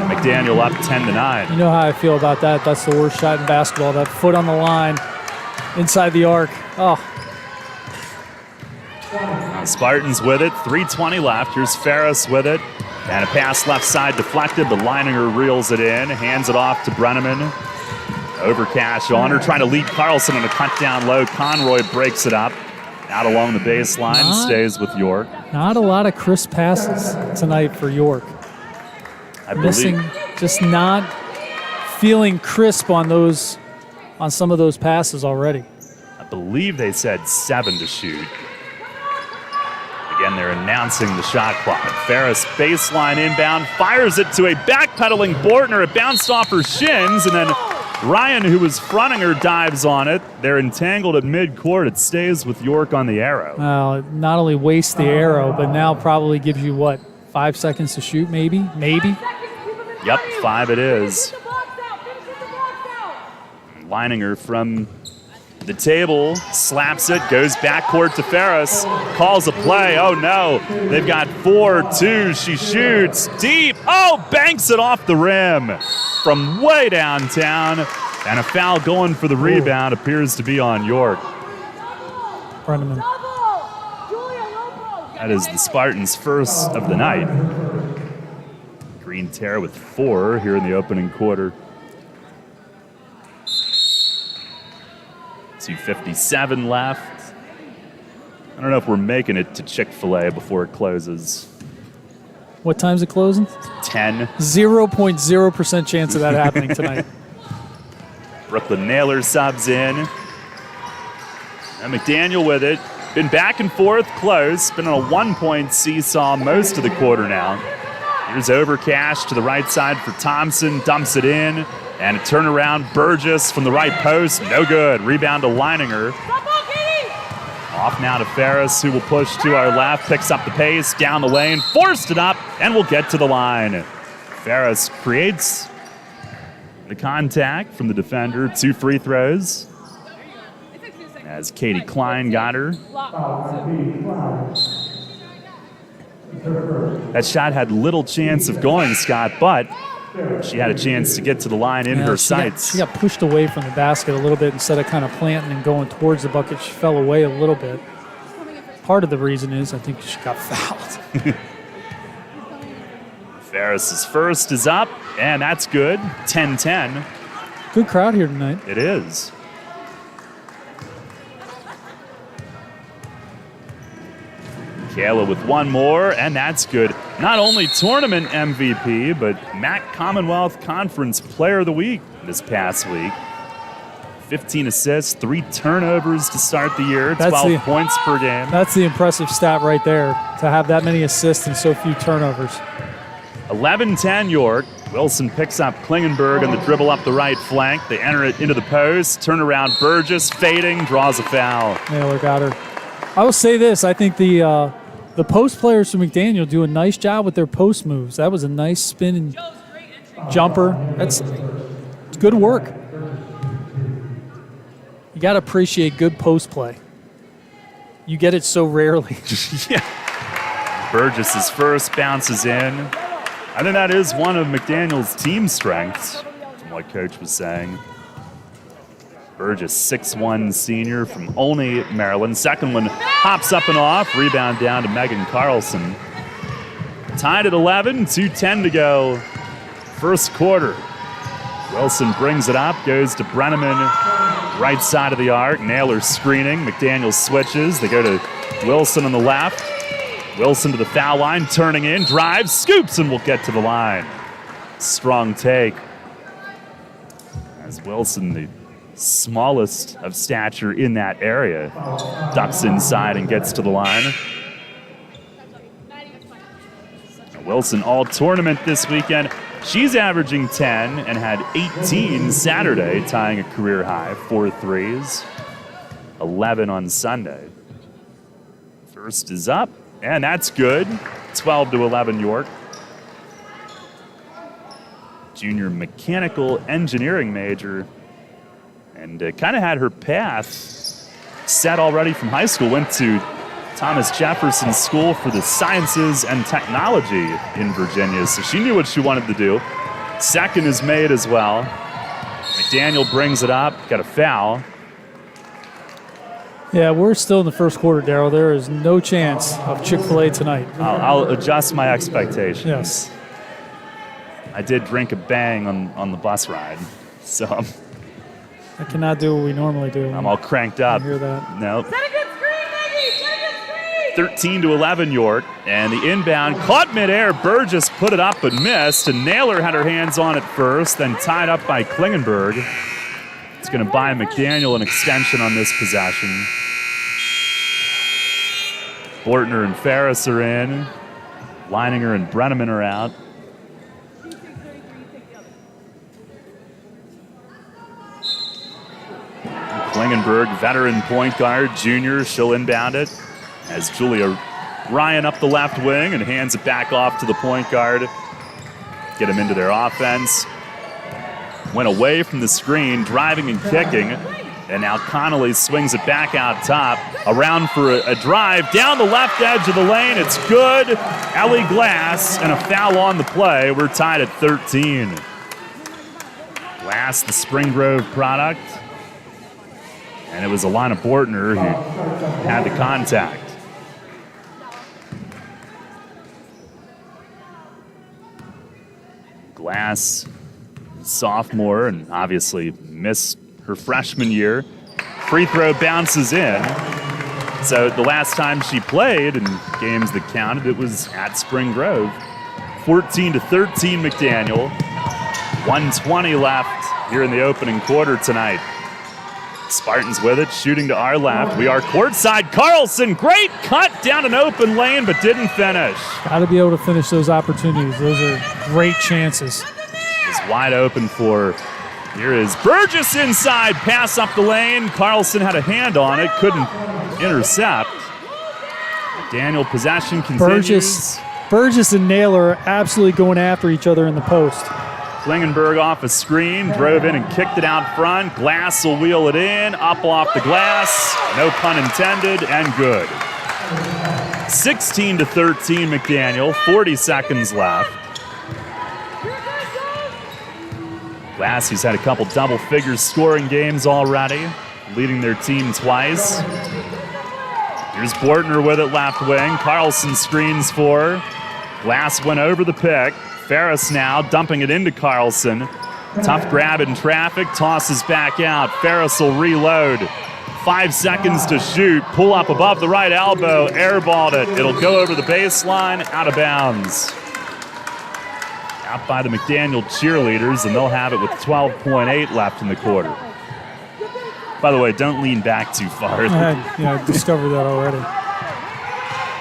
McDaniel up 10-9. You know how I feel about that. That's the worst shot in basketball. That foot on the line inside the arc. Oh. Spartans with it. 3:20 left. Here's Ferris with it. And a pass left side deflected, but Leininger reels it in. Hands it off to Brenneman. Overcash on her, trying to lead Carlson on a cut down low. Conroy breaks it up. Out along the baseline, stays with York. Not a lot of crisp passes tonight for York. Just not feeling crisp on some of those passes already. I believe they said 7 to shoot. Again, they're announcing the shot clock. Ferris baseline inbound, fires it to a backpedaling Bortner. It bounced off her shins, and then Ryan, who was fronting her, dives on it. They're entangled at midcourt. It stays with York on the arrow. Well, it not only wastes the arrow, but now probably gives you, 5 seconds to shoot, maybe? Maybe? Yep, 5 it is. Leininger from the table, slaps it, goes backcourt to Ferris, calls a play. Oh no, they've got 4-2. She shoots deep. Oh, banks it off the rim from way downtown. And a foul going for the rebound appears to be on York. Brenneman. That is the Spartans' first of the night. Green Terre with 4 here in the opening quarter. 2:57 left. I don't know if we're making it to Chick-fil-A before it closes. What time's it closing? 10. 0.0% chance of that happening tonight. Brooklyn Naylor subs in. And McDaniel with it. Been back and forth, close. Been on a 1-point seesaw most of the quarter now. Here's Overcash to the right side for Thompson. Dumps it in. And a turnaround. Burgess from the right post. No good. Rebound to Leininger. Off now to Ferris, who will push to our left. Picks up the pace. Down the lane. Forced it up. And will get to the line. Ferris creates the contact from the defender. 2 free throws. As Katie Klein got her. That shot had little chance of going, Scott, but she had a chance to get to the line in her sights. She got pushed away from the basket a little bit instead of kind of planting and going towards the bucket. She fell away a little bit. Part of the reason is I think she got fouled. Ferris's first is up, and that's good. 10-10. Good crowd here tonight. It is. Kayla with one more, and that's good. Not only tournament MVP, but MAC Commonwealth Conference Player of the Week this past week. 15 assists, 3 turnovers to start the year, 12 points per game. That's the impressive stat right there, to have that many assists and so few turnovers. 11-10 York. Wilson picks up Klingenberg on the dribble up the right flank. They enter it into the post. Turnaround Burgess, fading, draws a foul. Naylor got her. I will say this, I think the post players from McDaniel do a nice job with their post moves. That was a nice spin and jumper. It's good work. You got to appreciate good post play. You get it so rarely. Yeah. Burgess's first bounces in. I think that is one of McDaniel's team strengths, from what Coach was saying. Burgess, 6'1" senior from Olney, Maryland. Second one hops up and off. Rebound down to Megan Carlson. Tied at 11, 2:10 to go. First quarter. Wilson brings it up, goes to Brenneman, right side of the arc. Naylor screening. McDaniel switches. They go to Wilson on the left. Wilson to the foul line, turning in, drives, scoops, and will get to the line. Strong take. As Wilson, the smallest of stature in that area, ducks inside and gets to the line. Wilson all tournament this weekend. She's averaging 10 and had 18 Saturday, tying a career high, 4 threes, 11 on Sunday. First is up, and that's good. 12-11 York. Junior mechanical engineering major, and kind of had her path set already from high school. Went to Thomas Jefferson School for the Sciences and Technology in Virginia, so she knew what she wanted to do. Second is made as well. McDaniel brings it up, got a foul. Yeah, we're still in the first quarter, Darryl. There is no chance of Chick-fil-A tonight. I'll adjust my expectations. Yes. I did drink a bang on the bus ride, so I cannot do what we normally do. I'm all cranked up. I hear that. No. 13-11 York, and the inbound caught midair. Burgess put it up but missed, and Naylor had her hands on it first, then tied up by Klingenberg. It's going to buy McDaniel an extension on this possession. Bortner and Ferris are in. Leininger and Brenneman are out. Klingenberg, veteran point guard, junior, she'll inbound it as Julia Ryan up the left wing and hands it back off to the point guard. Get him into their offense. Went away from the screen, driving and kicking, and now Connolly swings it back out top. Around for a drive down the left edge of the lane. It's good. Ellie Glass and a foul on the play. We're tied at 13. Glass, the Spring Grove product. And it was Alana Bortner who had the contact. Glass, sophomore, and obviously missed her freshman year. Free throw bounces in. So the last time she played in games that counted, it was at Spring Grove. 14-13 McDaniel. 1:20 left here in the opening quarter tonight. Spartans with it, shooting to our left. We are courtside. Carlson, great cut down an open lane, but didn't finish. Got to be able to finish those opportunities. Those are great chances. It's wide open for, here is Burgess inside, pass up the lane. Carlson had a hand on it, couldn't intercept. Daniel possession continues. Burgess and Naylor are absolutely going after each other in the post. Klingenberg off a screen, drove in and kicked it out front. Glass will wheel it in, up off the glass, no pun intended, and good. 16-13 McDaniel, 40 seconds left. Glass, who's had a couple double-figure scoring games already, leading their team twice. Here's Bortner with it left wing. Carlson screens for. Glass went over the pick. Ferris now dumping it into Carlson. Tough grab in traffic, tosses back out. Ferris will reload. 5 seconds to shoot. Pull up above the right elbow. Airballed it. It'll go over the baseline, out of bounds. Out by the McDaniel cheerleaders, and they'll have it with 12.8 left in the quarter. By the way, don't lean back too far. I discovered that already.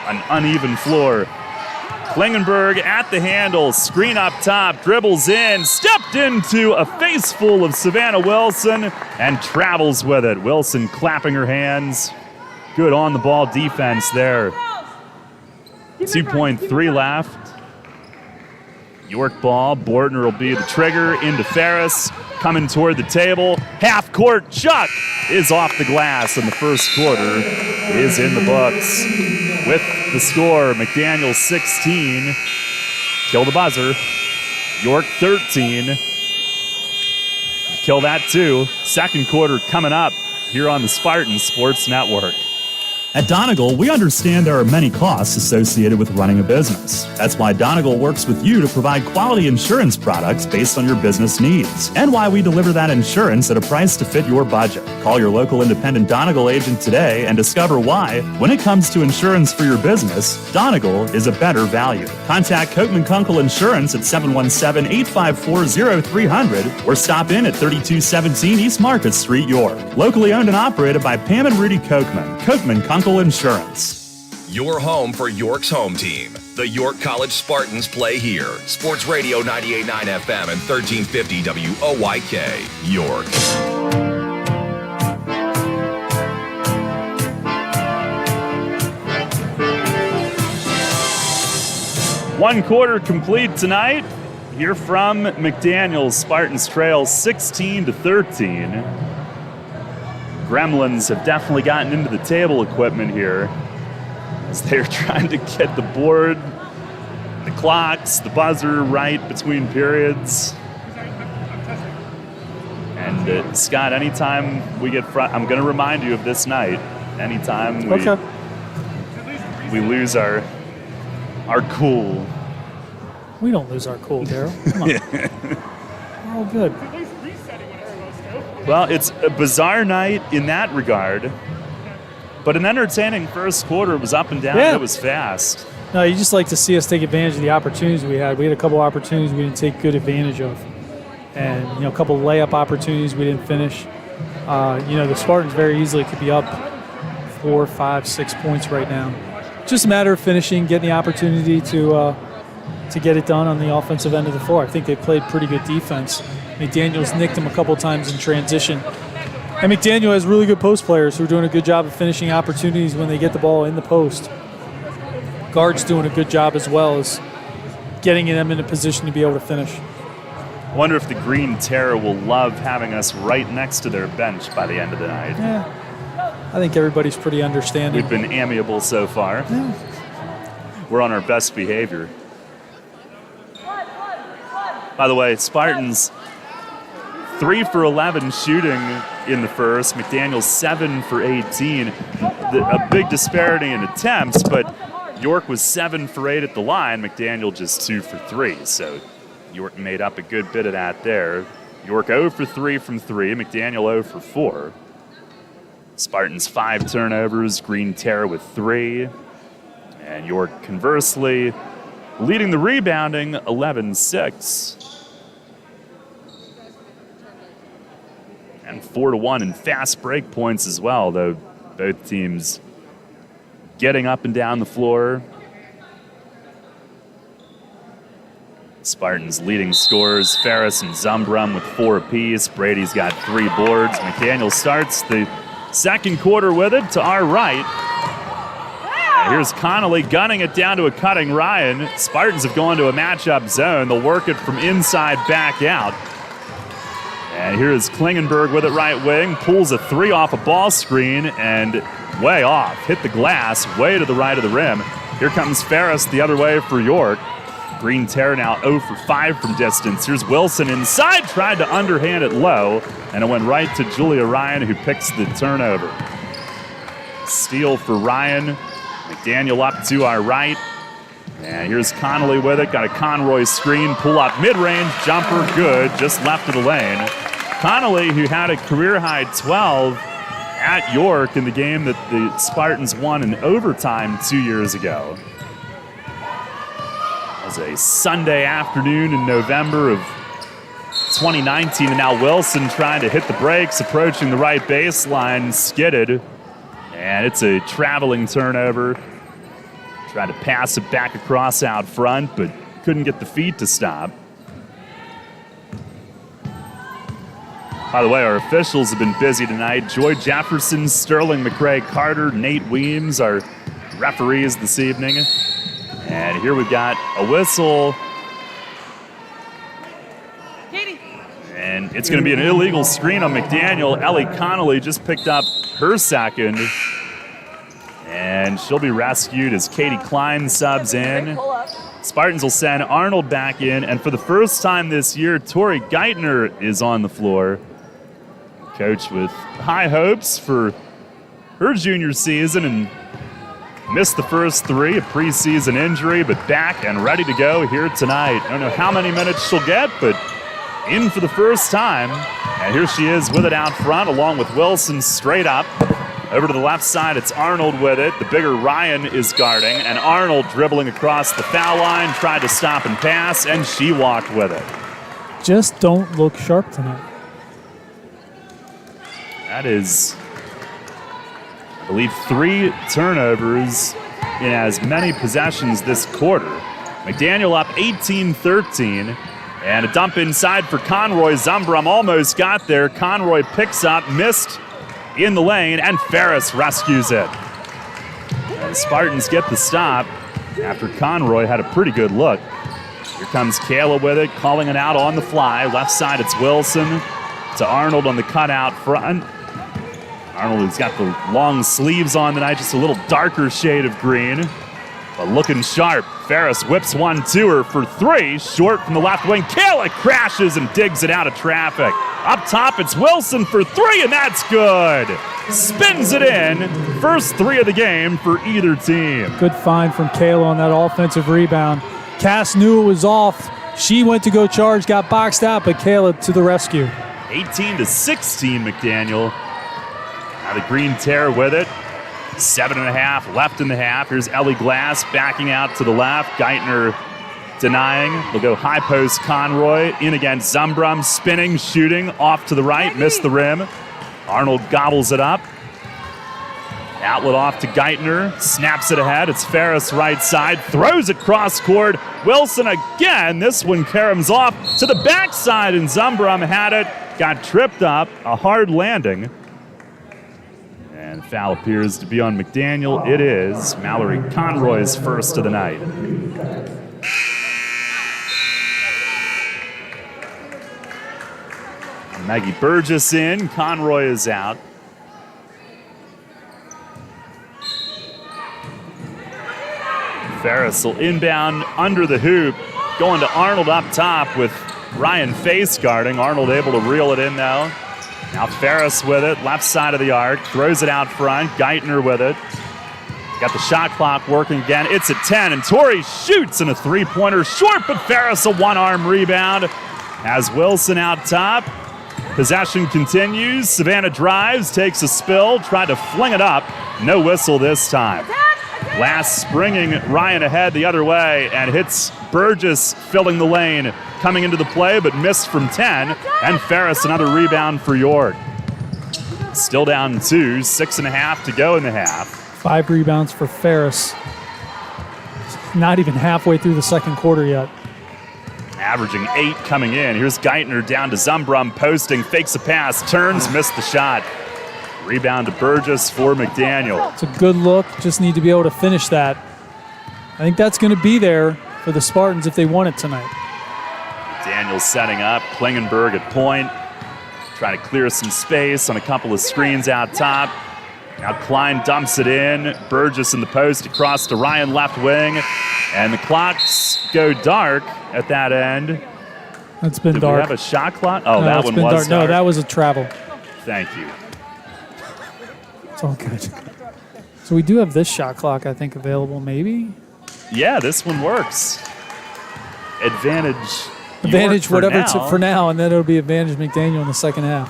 An uneven floor. Klingenberg at the handle, screen up top, dribbles in, stepped into a face full of Savannah Wilson, and travels with it. Wilson clapping her hands. Good on-the-ball defense there. 2.3 left. York ball. Bortner will be the trigger into Ferris. Coming toward the table. Half court. Chuck is off the glass, and the first quarter is in the books. With the score, McDaniel 16. Kill the buzzer. York 13. Kill that too. Second quarter coming up here on the Spartan Sports Network. At Donegal, we understand there are many costs associated with running a business. That's why Donegal works with you to provide quality insurance products based on your business needs, and why we deliver that insurance at a price to fit your budget. Call your local independent Donegal agent today and discover why, when it comes to insurance for your business, Donegal is a better value. Contact Kochman Kunkel Insurance at 717-854-0300 or stop in at 3217 East Market Street, York. Locally owned and operated by Pam and Rudy Kochman. Kochman Kunkel Insurance. Your home for York's home team. The York College Spartans play here. Sports Radio 98.9 FM and 1350 WOYK, York. One quarter complete tonight. Here from McDaniel, Spartans trail 16-13. Gremlins have definitely gotten into the table equipment here as they're trying to get the board, the clocks, the buzzer right between periods. And Scott, anytime we get I'm going to remind you of this night. Anytime we lose our cool. We don't lose our cool, Daryl. Come on. We're all good. Well, it's a bizarre night in that regard, but an entertaining first quarter. It was up and down. Yeah. It was fast. No, you just like to see us take advantage of the opportunities we had. We had a couple opportunities we didn't take good advantage of. And, a couple layup opportunities we didn't finish. The Spartans very easily could be up 4, 5, 6 points right now. Just a matter of finishing, getting the opportunity to get it done on the offensive end of the floor. I think they played pretty good defense. McDaniel's nicked him a couple times in transition. And McDaniel has really good post players who are doing a good job of finishing opportunities when they get the ball in the post. Guard's doing a good job as well as getting them in a position to be able to finish. I wonder if the Green Terror will love having us right next to their bench by the end of the night. Yeah, I think everybody's pretty understanding. We've been amiable so far. Yeah. We're on our best behavior. By the way, Spartans 3 for 11 shooting in the first. McDaniel 7 for 18. A big disparity in attempts, but York was 7 for 8 at the line. McDaniel just 2 for 3. So York made up a good bit of that there. York 0 for 3 from 3. McDaniel 0 for 4. Spartans 5 turnovers. Green Terror with 3. And York, conversely, leading the rebounding 11-6. And 4-1 in fast break points as well, though both teams getting up and down the floor. Spartans leading scorers, Ferris and Zumbrum with 4 apiece. Brady's got 3 boards. McDaniel starts the second quarter with it to our right. And here's Connolly gunning it down to a cutting Ryan. Spartans have gone to a matchup zone. They'll work it from inside back out. And here's Klingenberg with it right wing. Pulls a 3 off a ball screen and way off. Hit the glass way to the right of the rim. Here comes Ferris the other way for York. Green Terror now 0 for 5 from distance. Here's Wilson inside, tried to underhand it low, and it went right to Julia Ryan, who picks the turnover. Steal for Ryan. McDaniel up to our right. And here's Connolly with it. Got a Conroy screen, pull up mid-range, jumper, good, just left of the lane. Connolly, who had a career-high 12 at York in the game that the Spartans won in overtime 2 years ago. It was a Sunday afternoon in November of 2019, and now Wilson trying to hit the brakes, approaching the right baseline, skidded, and it's a traveling turnover. Tried to pass it back across out front, but couldn't get the feet to stop. By the way, our officials have been busy tonight. Joy Jefferson, Sterling McRae Carter, Nate Weems, our referees this evening. And here we've got a whistle. And it's going to be an illegal screen on McDaniel. Ellie Connolly just picked up her second. And she'll be rescued as Katie Klein subs in. Spartans will send Arnold back in. And for the first time this year, Tori Geithner is on the floor. Coach with high hopes for her junior season and missed the first 3, a preseason injury, but back and ready to go here tonight. I don't know how many minutes she'll get, but in for the first time. And here she is with it out front, along with Wilson straight up. Over to the left side, it's Arnold with it. The bigger Ryan is guarding, and Arnold dribbling across the foul line, tried to stop and pass, and she walked with it. Just don't look sharp tonight. That is, I believe, 3 turnovers in as many possessions this quarter. McDaniel up 18-13, and a dump inside for Conroy. Zumbrum almost got there. Conroy picks up, missed in the lane, and Ferris rescues it. And the Spartans get the stop after Conroy had a pretty good look. Here comes Kayla with it, calling it out on the fly. Left side, it's Wilson to Arnold on the cutout front. Arnold has got the long sleeves on tonight, just a little darker shade of green, but looking sharp. Ferris whips one to her for 3, short from the left wing. Kayla crashes and digs it out of traffic. Up top, it's Wilson for 3, and that's good. Spins it in. First 3 of the game for either team. Good find from Kayla on that offensive rebound. Cass knew it was off. She went to go charge, got boxed out, but Kayla to the rescue. 18-16, McDaniel. Now the Green Terror with it. 7.5 left in the half. Here's Ellie Glass backing out to the left. Geithner denying. They'll go high post Conroy. In against Zumbrum. Spinning, shooting. Off to the right. Missed the rim. Arnold gobbles it up. Outlet off to Geithner. Snaps it ahead. It's Ferris right side. Throws it cross court. Wilson again. This one caroms off to the backside, and Zumbrum had it. Got tripped up. A hard landing. And foul appears to be on McDaniel. It is Mallory Conroy's first of the night. Maggie Burgess in. Conroy is out. Ferris will inbound under the hoop. Going to Arnold up top with Ryan face guarding. Arnold able to reel it in, though. Now Ferris with it, left side of the arc, throws it out front. Geithner with it. Got the shot clock working again. It's at 10, and Torrey shoots, and a three-pointer short, but Ferris a one-arm rebound. Has Wilson out top. Possession continues. Savannah drives, takes a spill, tried to fling it up. No whistle this time. Last springing Ryan ahead the other way and hits Burgess filling the lane, coming into the play, but missed from 10. And Ferris another rebound for York. Still down 2, 6.5 to go in the half. 5 rebounds for Ferris. Not even halfway through the second quarter yet. Averaging 8 coming in. Here's Geithner down to Zumbrum, posting, fakes a pass, turns, missed the shot. Rebound to Burgess for McDaniel. It's a good look. Just need to be able to finish that. I think that's going to be there for the Spartans if they want it tonight. McDaniel setting up. Klingenberg at point. Trying to clear some space on a couple of screens out top. Now Klein dumps it in. Burgess in the post across to Ryan left wing. And the clocks go dark at that end. It's been Did dark. we have a shot clock? Oh, No, that it's one been was dark. dark. No, that was a travel. Thank you. It's all good. So we do have this shot clock, I think, available, maybe? Yeah, this one works. Advantage Advantage, York for whatever now. it's for now, and then it'll be advantage McDaniel in the second half.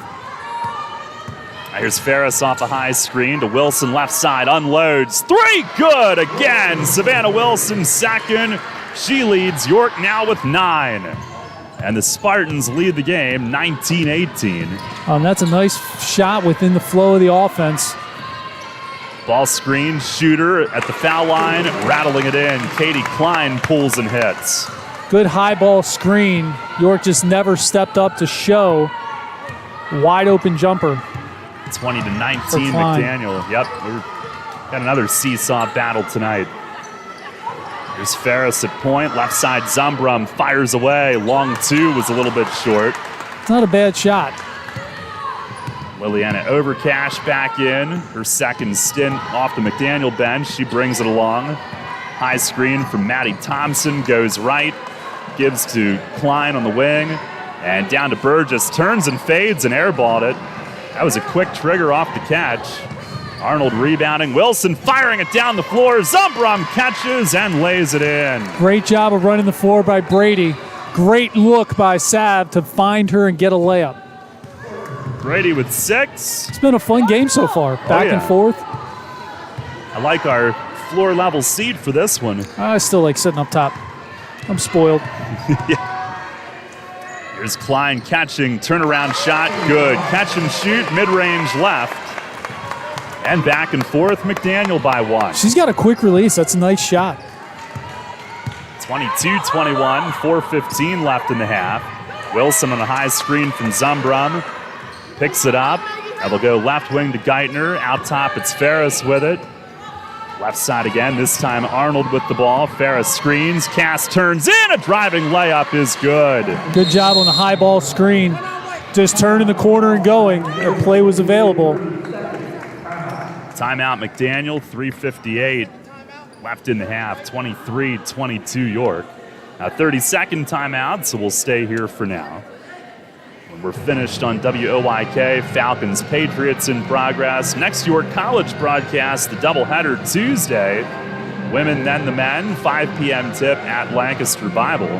Here's Ferris off a high screen to Wilson left side, unloads. 3, good again. Savannah Wilson second. She leads York now with 9. And the Spartans lead the game 19-18. And that's a nice shot within the flow of the offense. Ball screen, shooter at the foul line, rattling it in. Katie Klein pulls and hits. Good high ball screen. York just never stepped up to show. Wide open jumper. 20-19 For Klein. McDaniel. Yep, we've got another seesaw battle tonight. Here's Ferris at point, left side Zumbrum fires away. Long 2 was a little bit short. It's not a bad shot. Liliana Overcash back in. Her second stint off the McDaniel bench. She brings it along. High screen from Maddie Thompson, goes right. Gives to Klein on the wing. And down to Burgess, turns and fades and airballed it. That was a quick trigger off the catch. Arnold rebounding. Wilson firing it down the floor. Zumbrum catches and lays it in. Great job of running the floor by Brady. Great look by Sav to find her and get a layup. Brady with 6. It's been a fun game so far. Back and forth. I like our floor level seat for this one. I still like sitting up top. I'm spoiled. Here's Klein catching, turnaround shot, good. Catch and shoot, mid-range left. And back and forth, McDaniel by 1. She's got a quick release. That's a nice shot. 22-21, 4:15 left in the half. Wilson on a high screen from Zumbrum. Picks it up. That'll go left wing to Geithner. Out top, it's Ferris with it. Left side again, this time Arnold with the ball. Ferris screens, Cass turns in. A driving layup is good. Good job on the high ball screen. Just turning the corner and going. The play was available. Timeout McDaniel, 3:58 left in the half, 23-22 York. Now 30-second timeout, so we'll stay here for now. When we're finished on WOYK, Falcons Patriots in progress. Next York College broadcast, the doubleheader Tuesday. Women, then the men, 5 p.m. tip at Lancaster Bible.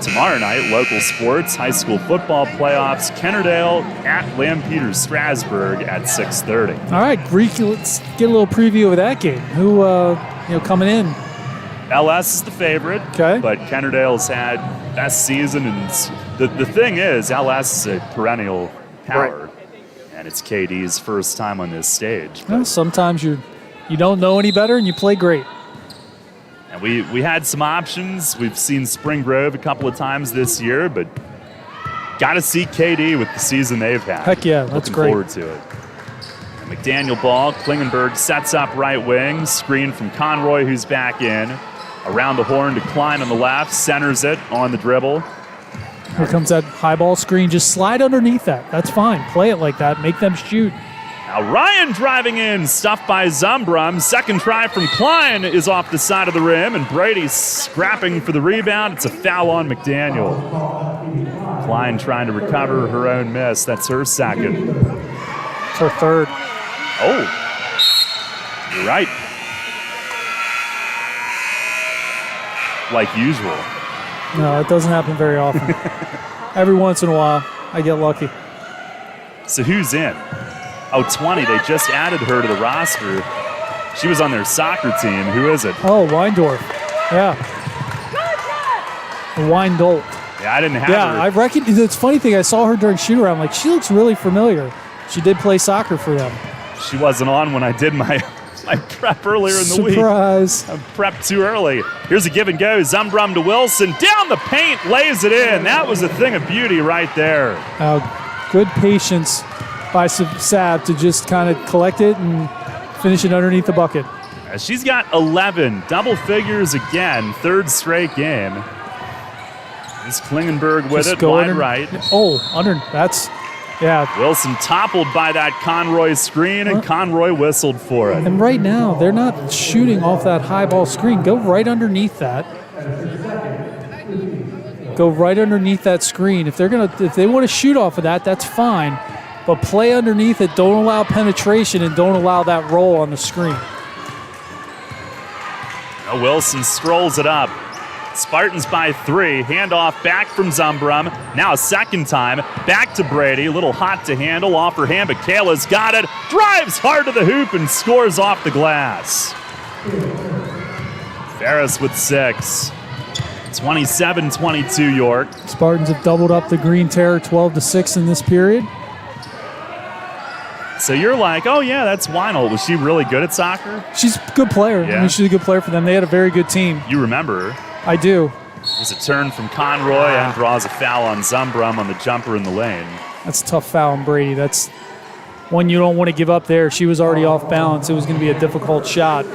Tomorrow night, local sports, high school football playoffs, Kennerdale at Lampeter Strasburg at 6:30. All right, Greek, let's get a little preview of that game. Who, coming in? LS is the favorite, Okay. but Kennerdale's had best season. And the thing is, LS is a perennial power, and it's KD's first time on this stage. Well, sometimes you don't know any better and you play great. And we had some options. We've seen Spring Grove a couple of times this year, but got to see KD with the season they've had. Heck yeah, that's Looking great. forward to it. And McDaniel ball. Klingenberg sets up right wing. Screen from Conroy, who's back in. Around the horn to Klein on the left. Centers it on the dribble. Here comes that high ball screen. Just slide underneath that. That's fine. Play it like that. Make them shoot. Now Ryan driving in, stuffed by Zumbrum. Second try from Klein is off the side of the rim, and Brady scrapping for the rebound. It's a foul on McDaniel. Klein trying to recover her own miss. That's her second. It's her third. Oh, you're right. Like usual. No, it doesn't happen very often. Every once in a while, I get lucky. So who's in? Oh, 20. They just added her to the roster. She was on their soccer team. Who is it? Oh, Weindorf. Yeah. Weindolt. Yeah, I didn't have her. Yeah, I reckon. It's a funny thing. I saw her during shoot around. Like, she looks really familiar. She did play soccer for them. She wasn't on when I did my prep earlier in the week. Surprise. I prepped too early. Here's a give and go. Zumbrum to Wilson. Down the paint, lays it in. That was a thing of beauty right there. Good patience by Sav to just kind of collect it and finish it underneath the bucket. She's got 11, double figures again, third straight game. Is Klingenberg with Just it, wide right. Oh, yeah. Wilson toppled by that Conroy screen, and Conroy whistled for it. And right now, they're not shooting off that high ball screen. Go right underneath that. Go right underneath that screen. If they want to shoot off of that, that's fine. But play underneath it. Don't allow penetration and don't allow that roll on the screen. Now Wilson strolls it up. Spartans by 3. Handoff back from Zumbrum. Now a second time. Back to Brady. A little hot to handle. Off her hand, but Kayla's got it. Drives hard to the hoop and scores off the glass. Ferris with 6. 27-22 York. Spartans have doubled up the Green Terror 12-6 in this period. So you're like, oh yeah, that's Weinhold. Was she really good at soccer? She's a good player. Yeah. I mean, she's a good player for them. They had a very good team. You remember her. I do. There's a turn from Conroy and draws a foul on Zumbrum on the jumper in the lane. That's a tough foul on Brady. That's one you don't want to give up there. She was already off balance. It was going to be a difficult shot.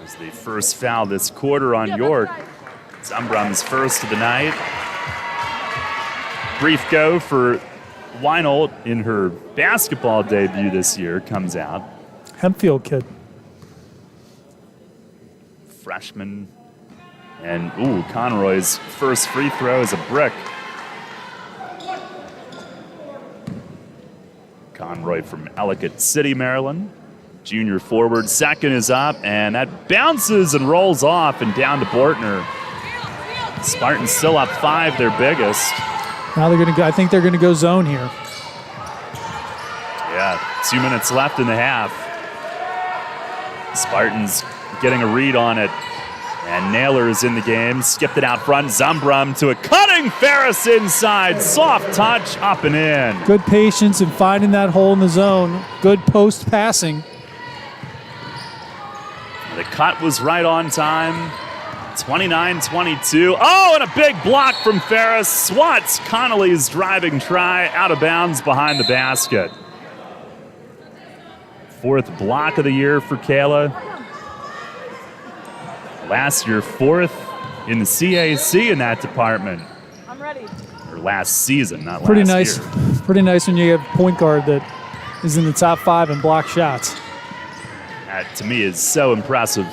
It's the first foul this quarter on York. Zumbrum's first of the night. Brief go for Weinhold in her basketball debut this year comes out. Hempfield kid. Freshman. And, Conroy's first free throw is a brick. Conroy from Ellicott City, Maryland. Junior forward. Second is up, and that bounces and rolls off and down to Bortner. Spartans still up 5, their biggest. Now they're going to go. I think they're going to go zone here. Yeah, 2 minutes left in the half. Spartans getting a read on it. And Naylor is in the game. Skipped it out front. Zumbrum to a cutting Ferris inside. Soft touch, up and in. Good patience in finding that hole in the zone. Good post passing. The cut was right on time. 29-22. Oh, and a big block from Ferris. Swats Connolly's driving try out of bounds behind the basket. 4th block of the year for Kayla. Last year, 4th in the CAC in that department. I'm ready. Or last season, not Pretty last nice. year. Pretty nice when you have a point guard that is in the top 5 in block shots. That, to me, is so impressive.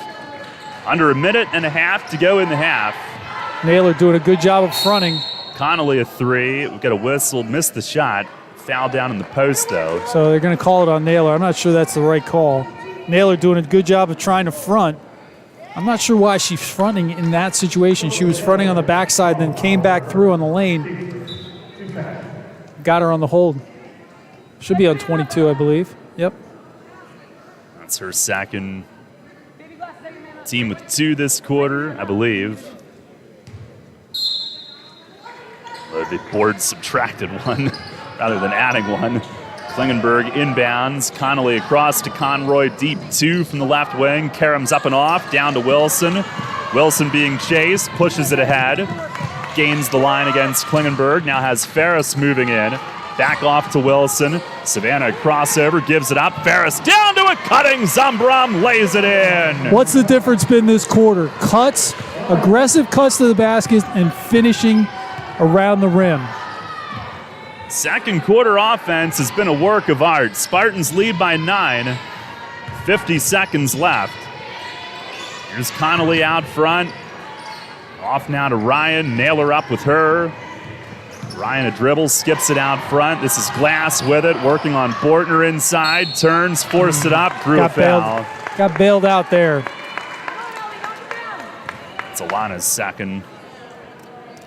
Under a minute and a half to go in the half. Naylor doing a good job of fronting. Connolly a 3. We got a whistle, missed the shot. Foul down in the post, though. So they're going to call it on Naylor. I'm not sure that's the right call. Naylor doing a good job of trying to front. I'm not sure why she's fronting in that situation. She was fronting on the backside, then came back through on the lane. Got her on the hold. Should be on 22, I believe. Yep. That's her second. Team with 2 this quarter, I believe. The board subtracted 1 rather than adding 1. Klingenberg inbounds. Connolly across to Conroy. Deep 2 from the left wing. Karam's up and off. Down to Wilson. Wilson being chased. Pushes it ahead. Gains the line against Klingenberg. Now has Ferris moving in. Back off to Wilson. Savannah crossover, gives it up. Ferris down to a cutting. Zumbrum lays it in. What's the difference been this quarter? Cuts, aggressive cuts to the basket, and finishing around the rim. Second quarter offense has been a work of art. Spartans lead by 9. 50 seconds left. Here's Connolly out front. Off now to Ryan. Naylor up with her. Ryan a dribble, skips it out front. This is Glass with it, working on Bortner inside. Turns, forced it up, drew a foul. Got bailed out there. It's Alana's second.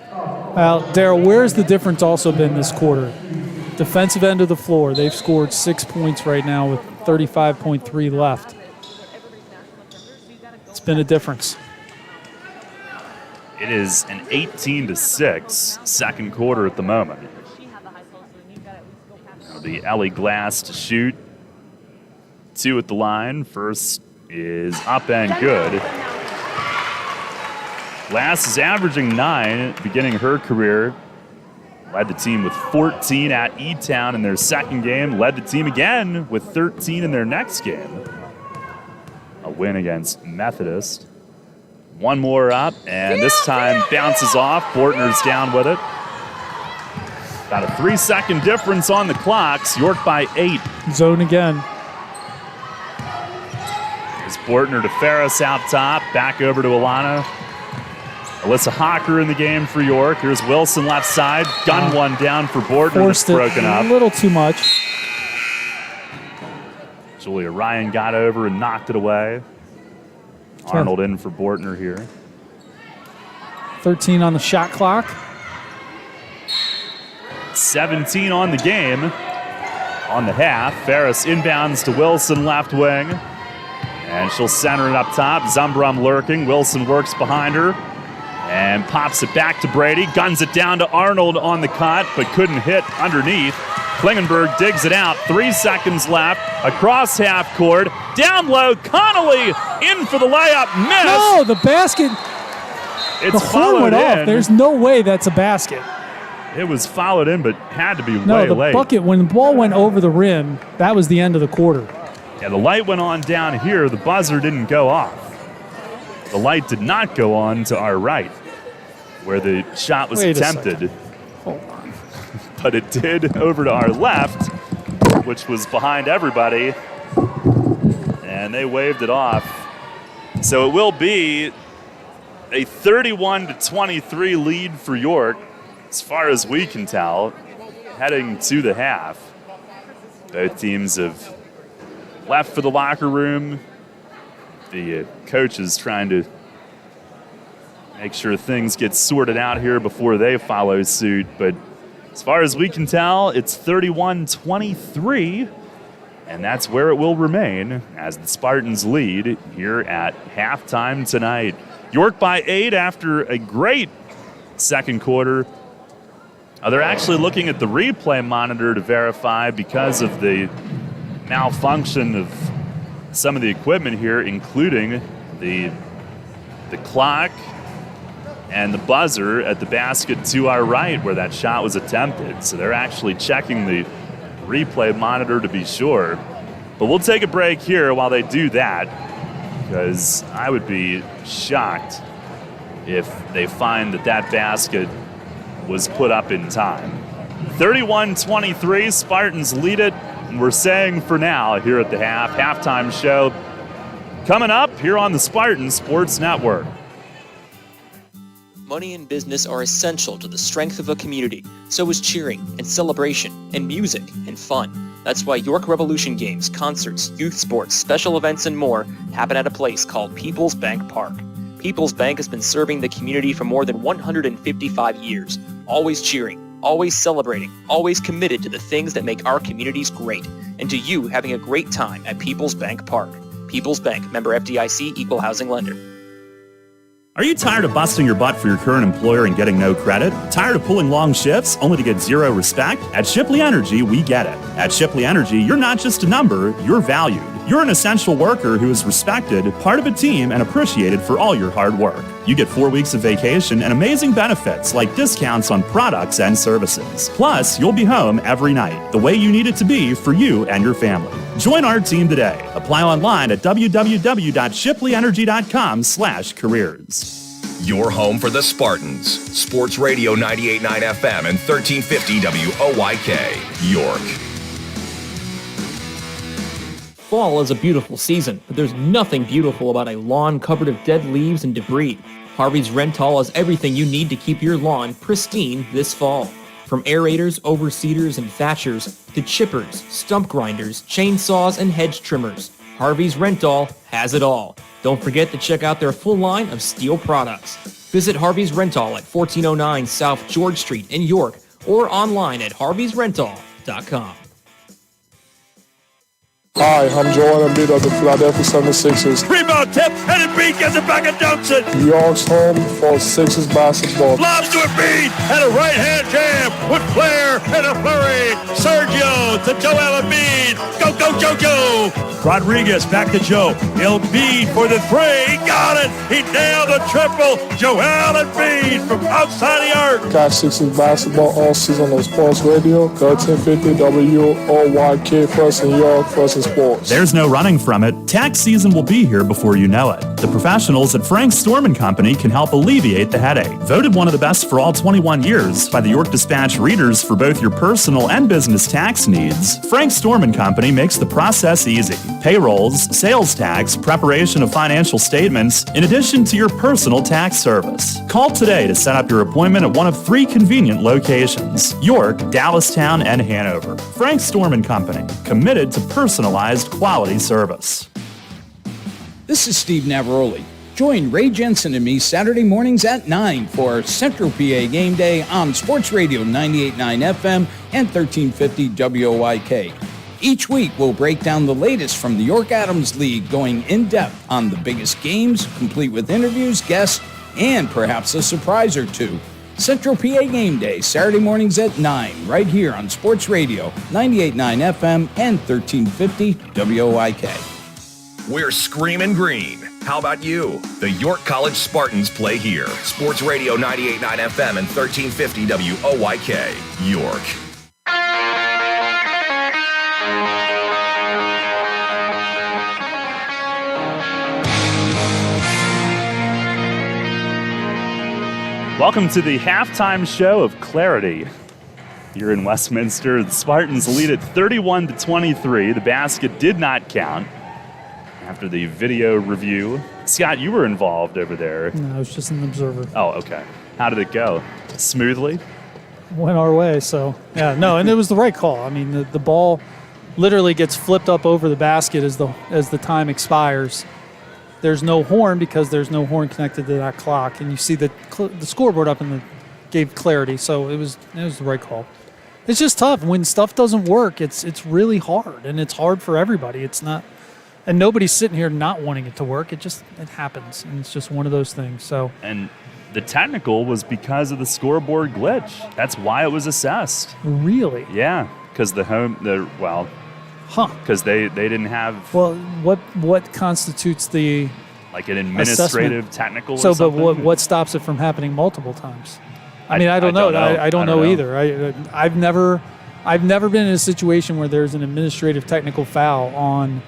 Well, Daryl, where's the difference also been this quarter? Defensive end of the floor. They've scored 6 points right now with 35.3 left. It's been a difference. It is an 18-6 second quarter at the moment. Now the Ellie Glass to shoot. 2 at the line. First is up and good. Glass is averaging 9, beginning her career. Led the team with 14 at E-Town in their second game. Led the team again with 13 in their next game. A win against Methodist. One more up, and this time bounces off. Bortner's down with it. About a 3-second difference on the clocks. York by 8. Zone again. Here's Bortner to Ferris out top. Back over to Alana. Alyssa Hawker in the game for York. Here's Wilson left side. Gun one down for Bortner. Forced it broken up. a little too much. Julia Ryan got over and knocked it away. Arnold in for Bortner here. 13 on the shot clock. 17 on the game. On the half. Ferris inbounds to Wilson, left wing. And she'll center it up top. Zumbrum lurking. Wilson works behind her. And pops it back to Brady. Guns it down to Arnold on the cut, but couldn't hit underneath. Klingenberg digs it out. 3 seconds left. Across half court. Down low. Connolly in for the layup. Miss. No, the basket. It's the horn went off. There's no way that's a basket. It was followed in, but had to be no, way the late. Bucket, when the ball went over the rim, that was the end of the quarter. Yeah, the light went on down here. The buzzer didn't go off. The light did not go on to our right, where the shot was attempted. Hold on. But it did over to our left, which was behind everybody, and they waved it off. So it will be a 31-23 lead for York, as far as we can tell, heading to the half. Both teams have left for the locker room. The coach is trying to make sure things get sorted out here before they follow suit. But as far as we can tell, it's 31-23, and that's where it will remain as the Spartans lead here at halftime tonight. York by 8 after a great second quarter. They're actually looking at the replay monitor to verify because of the malfunction of some of the equipment here, including the clock and the buzzer at the basket to our right where that shot was attempted. So they're actually checking the replay monitor to be sure. But we'll take a break here while they do that, because I would be shocked if they find that basket was put up in time. 31-23, Spartans lead it. And we're saying for now here at the halftime show coming up here on the Spartan Sports Network. Money and business are essential to the strength of a community. So is cheering and celebration and music and fun. That's why York Revolution games, concerts, youth sports, special events, and more happen at a place called People's Bank Park. People's Bank has been serving the community for more than 155 years, always cheering, always celebrating, always committed to the things that make our communities great, and to you having a great time at People's Bank Park. People's Bank, member FDIC, equal housing lender. Are you tired of busting your butt for your current employer and getting no credit? Tired of pulling long shifts only to get zero respect? At Shipley Energy, we get it. At Shipley Energy, you're not just a number, you're valued. You're an essential worker who is respected, part of a team, and appreciated for all your hard work. You get 4 weeks of vacation and amazing benefits like discounts on products and services. Plus, you'll be home every night, the way you need it to be for you and your family. Join our team today. Apply online at www.shipleyenergy.com/careers. your home for the Spartans. Sports Radio 98.9 FM and 1350 WOYK, York. Fall is a beautiful season, but there's nothing beautiful about a lawn covered of dead leaves and debris. Harvey's Rental has everything you need to keep your lawn pristine this fall. From aerators, overseeders, and thatchers to chippers, stump grinders, chainsaws, and hedge trimmers, Harvey's Rental has it all. Don't forget to check out their full line of steel products. Visit Harvey's Rental at 1409 South George Street in York or online at harveysrental.com. Hi, I'm Joel Embiid of the Philadelphia 76ers. Rebound tip, and Embiid gets it back and dunks it. York's home for Sixers basketball. Lobs to Embiid, and a right-hand jam with flair and a flurry. Sergio to Joel Embiid. Go, go, Jojo. Rodriguez back to Joe. Embiid for the three. Got it. He nailed the triple. Joel Embiid from outside the arc. Catch Sixers basketball all season on Sports Radio, 1350 WOYK, first in York, first in sports. There's no running from it. Tax season will be here before you know it. The professionals at Frank Storm & Company can help alleviate the headache. Voted one of the best for all 21 years by the York Dispatch readers for both your personal and business tax needs, Frank Storm & Company makes the process easy. Payrolls, sales tax, preparation of financial statements, in addition to your personal tax service. Call today to set up your appointment at one of 3 convenient locations: York, Dallastown, and Hanover. Frank Storm & Company, committed to personalized quality service. This is Steve Navaroli. Join Ray Jensen and me Saturday mornings at 9 for Central PA Game Day on Sports Radio 98.9 FM and 1350 WOYK. Each week, we'll break down the latest from the York Adams League, going in-depth on the biggest games, complete with interviews, guests, and perhaps a surprise or two. Central PA Game Day, Saturday mornings at 9, right here on Sports Radio 98.9 FM and 1350 WOYK. We're screaming green. How about you? The York College Spartans play here. Sports Radio 98.9 FM and 1350 WOYK, York. Welcome to the halftime show of Clarity. Here in Westminster, the Spartans lead at 31-23. The basket did not count after the video review. Scott, you were involved over there. No, I was just an observer. Oh, okay. How did it go? Smoothly? Went our way, so yeah, no, and it was the right call. I mean, the ball literally gets flipped up over the basket as the time expires. There's no horn because there's no horn connected to that clock, and you see the scoreboard up and gave clarity. So it was the right call. It's just tough when stuff doesn't work. It's really hard, and it's hard for everybody. It's not, and nobody's sitting here not wanting it to work. It happens, and it's just one of those things. So and the technical was because of the scoreboard glitch. That's why it was assessed. Really? Yeah, because because they didn't have. Well, what constitutes the like an administrative technical? Or so, something? but what stops it from happening multiple times? I mean, I don't know. I don't know either. I've never been in a situation where there's an administrative technical foul on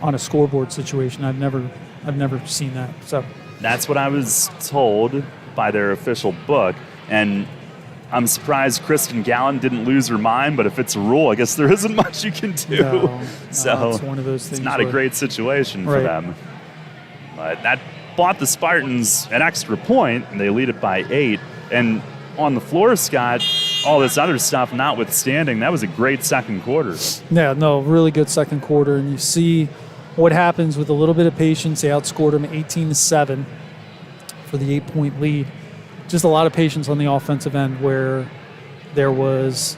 a scoreboard situation. I've never seen that. So that's what I was told by their official book, and I'm surprised Kristen Gallen didn't lose her mind, but if it's a rule, I guess there isn't much you can do. No, so it's one of those things. It's not a great situation for them. But that bought the Spartans an extra point, and they lead it by 8. And on the floor, Scott, all this other stuff notwithstanding, that was a great second quarter. Yeah, no, really good second quarter. And you see what happens with a little bit of patience. They outscored them 18-7 for the 8-point lead. Just a lot of patience on the offensive end where there was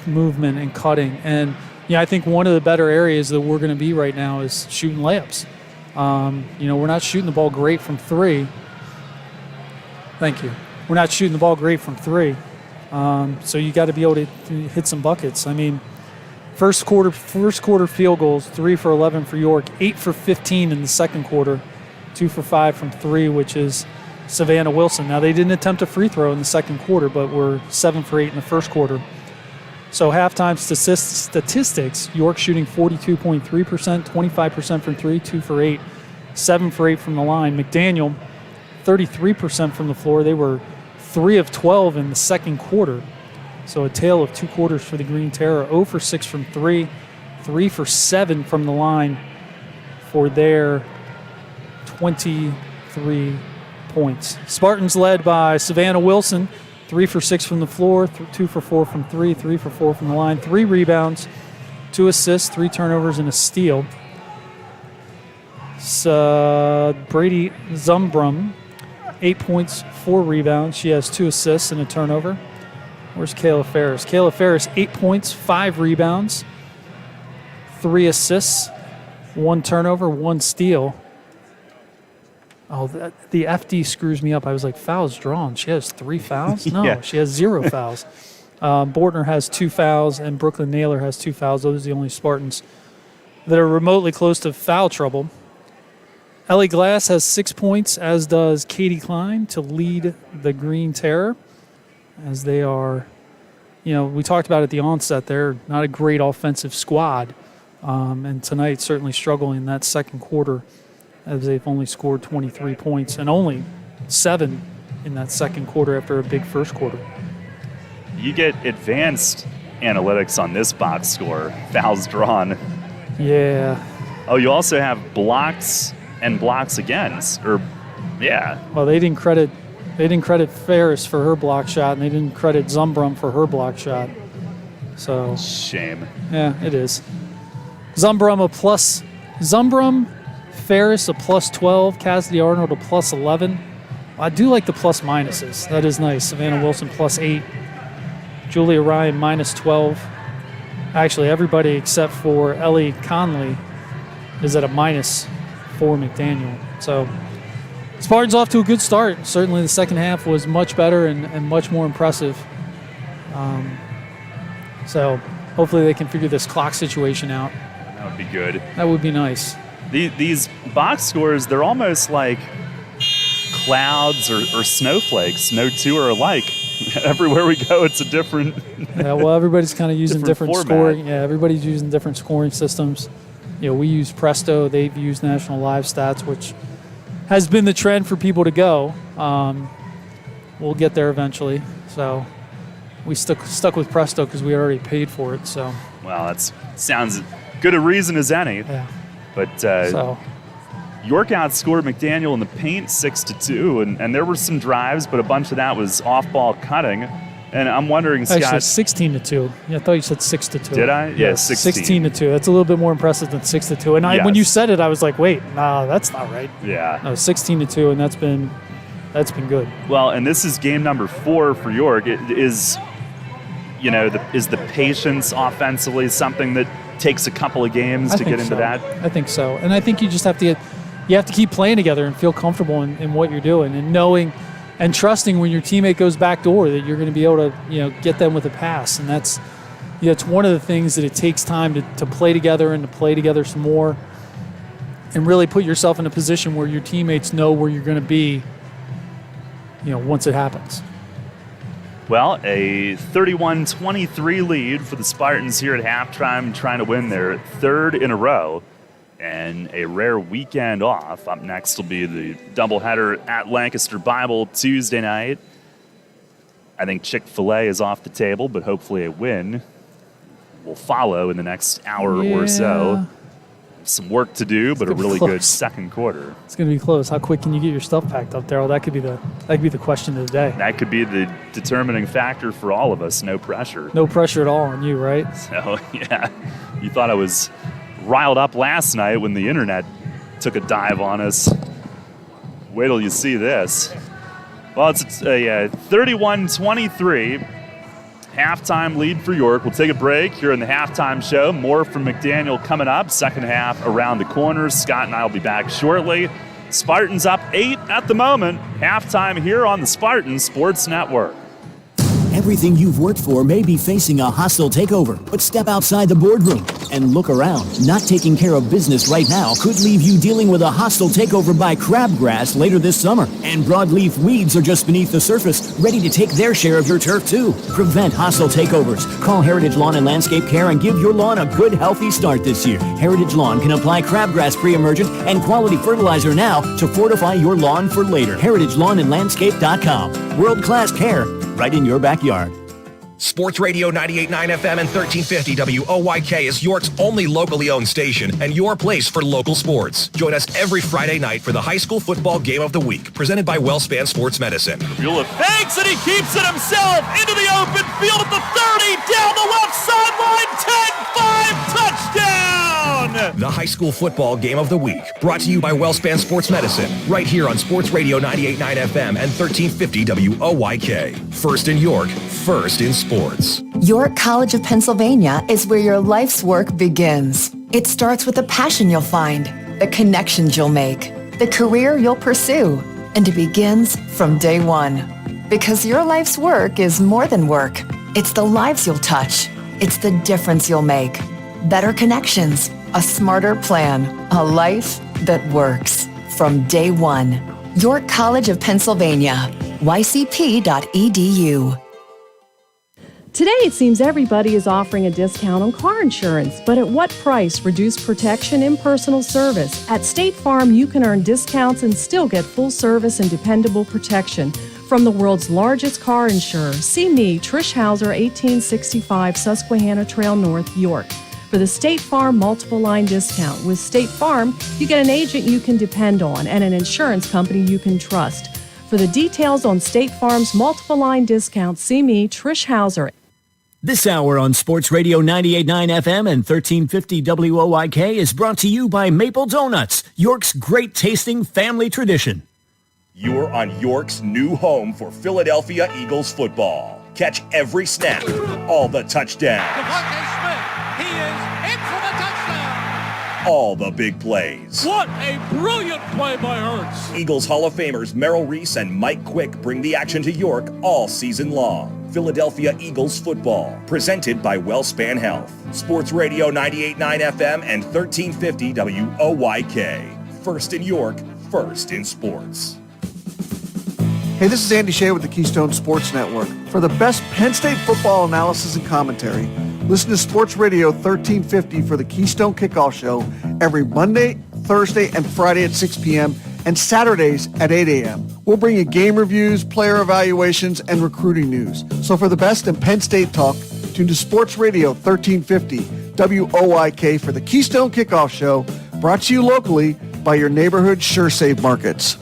movement and cutting. And, I think one of the better areas that we're going to be right now is shooting layups. We're not shooting the ball great from 3. Thank you. We're not shooting the ball great from 3. So you got to be able to hit some buckets. I mean, first quarter field goals, 3 for 11 for York, 8 for 15 in the second quarter, 2 for 5 from 3, which is Savannah Wilson. Now, they didn't attempt a free throw in the second quarter, but were 7 for 8 in the first quarter. So halftime statistics, York shooting 42.3%, 25% from 3, 2 for 8, 7 for 8 from the line. McDaniel, 33% from the floor. They were 3 of 12 in the second quarter. So a tale of 2 quarters for the Green Terror. 0 for 6 from 3, 3 for 7 from the line for their 23 points. Spartans led by Savannah Wilson, 3 for 6 from the floor, 2 for 4 from 3, 3 for 4 from the line, 3 rebounds, 2 assists, 3 turnovers, and a steal. Brady Zumbrum, 8 points, 4 rebounds. She has 2 assists and a turnover. Where's Kayla Ferris? Kayla Ferris, 8 points, 5 rebounds, 3 assists, 1 turnover, 1 steal. Oh, the FD screws me up. I was like, fouls drawn. She has 3 fouls? No, Yeah. She has 0 fouls. Bortner has 2 fouls, and Brooklyn Naylor has 2 fouls. Those are the only Spartans that are remotely close to foul trouble. Ellie Glass has 6 points, as does Katie Klein, to lead the Green Terror, as they are, we talked about at the onset, they're not a great offensive squad, and tonight certainly struggling in that second quarter, as they've only scored 23 points and only 7 in that second quarter after a big first quarter. You get advanced analytics on this box score, fouls drawn. Yeah. Oh, you also have blocks and blocks against, Well, they didn't credit Ferris for her block shot, and they didn't credit Zumbrum for her block shot. So shame. Yeah, it is. Zumbrum, Ferris a plus 12, Cassidy Arnold a plus 11. I do like the plus minuses. That is nice. Savannah Wilson plus 8. Julia Ryan minus 12. Actually, everybody except for Ellie Conley is at a minus for McDaniel. So Spartans off to a good start. Certainly the second half was much better and much more impressive. So hopefully they can figure this clock situation out. That would be good. That would be nice. These box scores, they're almost like clouds or snowflakes. No two are alike. Everywhere we go, it's a different. Yeah, well, everybody's kind of using different format. scoring. Yeah, everybody's using different scoring systems. We use Presto. They've used National Live Stats, which has been the trend for people to go. We'll get there eventually. So we stuck with Presto because we already paid for it. So. Well, that sounds good a reason as any. Yeah. But York outscored McDaniel in the paint 6-2, and there were some drives, but a bunch of that was off-ball cutting. And I'm wondering, Scott. Actually, 16-2. Yeah, I thought you said 6-2. Did I? Yeah, 16. 16-2. That's a little bit more impressive than 6-2. And when you said it, I was like, wait, nah, that's not right. Yeah. No, 16-2, and that's been good. Well, and this is game number 4 for York. It is, is the patience offensively something that takes a couple of games to get into that? I think so. And I think you just have to keep playing together and feel comfortable in what you're doing, and knowing and trusting when your teammate goes backdoor that you're going to be able to get them with a pass. And that's one of the things that it takes time to play together and to play together some more and really put yourself in a position where your teammates know where you're going to be once it happens. Well, a 31-23 lead for the Spartans here at halftime, trying to win their 3rd in a row, and a rare weekend off. Up next will be the doubleheader at Lancaster Bible Tuesday night. I think Chick-fil-A is off the table, but hopefully a win will follow in the next hour or so. Some work to do, but a really good second quarter. It's going to be close. How quick can you get your stuff packed up, Daryl? That could be the question of the day. That could be the determining factor for all of us. No pressure. No pressure at all on you, right? So, yeah. You thought I was riled up last night when the internet took a dive on us. Wait till you see this. Well, it's a 31-23 halftime lead for York. We'll take a break here in the halftime show. More from McDaniel coming up. Second half around the corners. Scott and I will be back shortly. Spartans up 8 at the moment. Halftime here on the Spartan Sports Network. Everything you've worked for may be facing a hostile takeover, but step outside the boardroom and look around. Not taking care of business right now could leave you dealing with a hostile takeover by crabgrass later this summer. And broadleaf weeds are just beneath the surface, ready to take their share of your turf too. Prevent hostile takeovers. Call Heritage Lawn and Landscape Care and give your lawn a good, healthy start this year. Heritage Lawn can apply crabgrass pre-emergent and quality fertilizer now to fortify your lawn for later. HeritageLawnandLandscape.com. World-class care right in your backyard. Sports Radio 98.9 FM and 1350 WOYK is York's only locally owned station and your place for local sports. Join us every Friday night for the high school football game of the week, presented by Wellspan Sports Medicine. Mueller fakes and he keeps it himself into the open field at the 30, down the left sideline, 10-5, touchdown! The high school football game of the week, brought to you by Wellspan Sports Medicine, right here on Sports Radio 98.9 FM and 1350 WOYK. First in York, first in sports. York College of Pennsylvania is where your life's work begins. It starts with the passion you'll find, the connections you'll make, the career you'll pursue, and it begins from day one. Because your life's work is more than work. It's the lives you'll touch. It's the difference you'll make. Better connections, a smarter plan, a life that works. From day one. York College of Pennsylvania, ycp.edu. Today, it seems everybody is offering a discount on car insurance, but at what price? Reduced protection, impersonal service. At State Farm, you can earn discounts and still get full service and dependable protection from the world's largest car insurer. See me, Trish Hauser, 1865 Susquehanna Trail North, York, for the State Farm multiple line discount. With State Farm, you get an agent you can depend on and an insurance company you can trust. For the details on State Farm's multiple line discount, see me, Trish Hauser. This hour on Sports Radio 98.9 FM and 1350 WOYK is brought to you by Maple Donuts, York's great tasting family tradition. You're on York's new home for Philadelphia Eagles football. Catch every snap, all the touchdowns. He is in for the touchdown. All the big plays. What a brilliant play by Hurts. Eagles Hall of Famers Merrill Reese and Mike Quick bring the action to York all season long. Philadelphia Eagles football, presented by Wellspan Health. Sports Radio 98.9 FM and 1350 WOYK. First in York, first in sports. Hey, this is Andy Shea with the Keystone Sports Network. For the best Penn State football analysis and commentary, listen to Sports Radio 1350 for the Keystone Kickoff Show every Monday, Thursday, and Friday at 6 p.m. and Saturdays at 8 a.m. We'll bring you game reviews, player evaluations, and recruiting news. So for the best in Penn State talk, tune to Sports Radio 1350 WOYK for the Keystone Kickoff Show, brought to you locally by your neighborhood SureSave markets.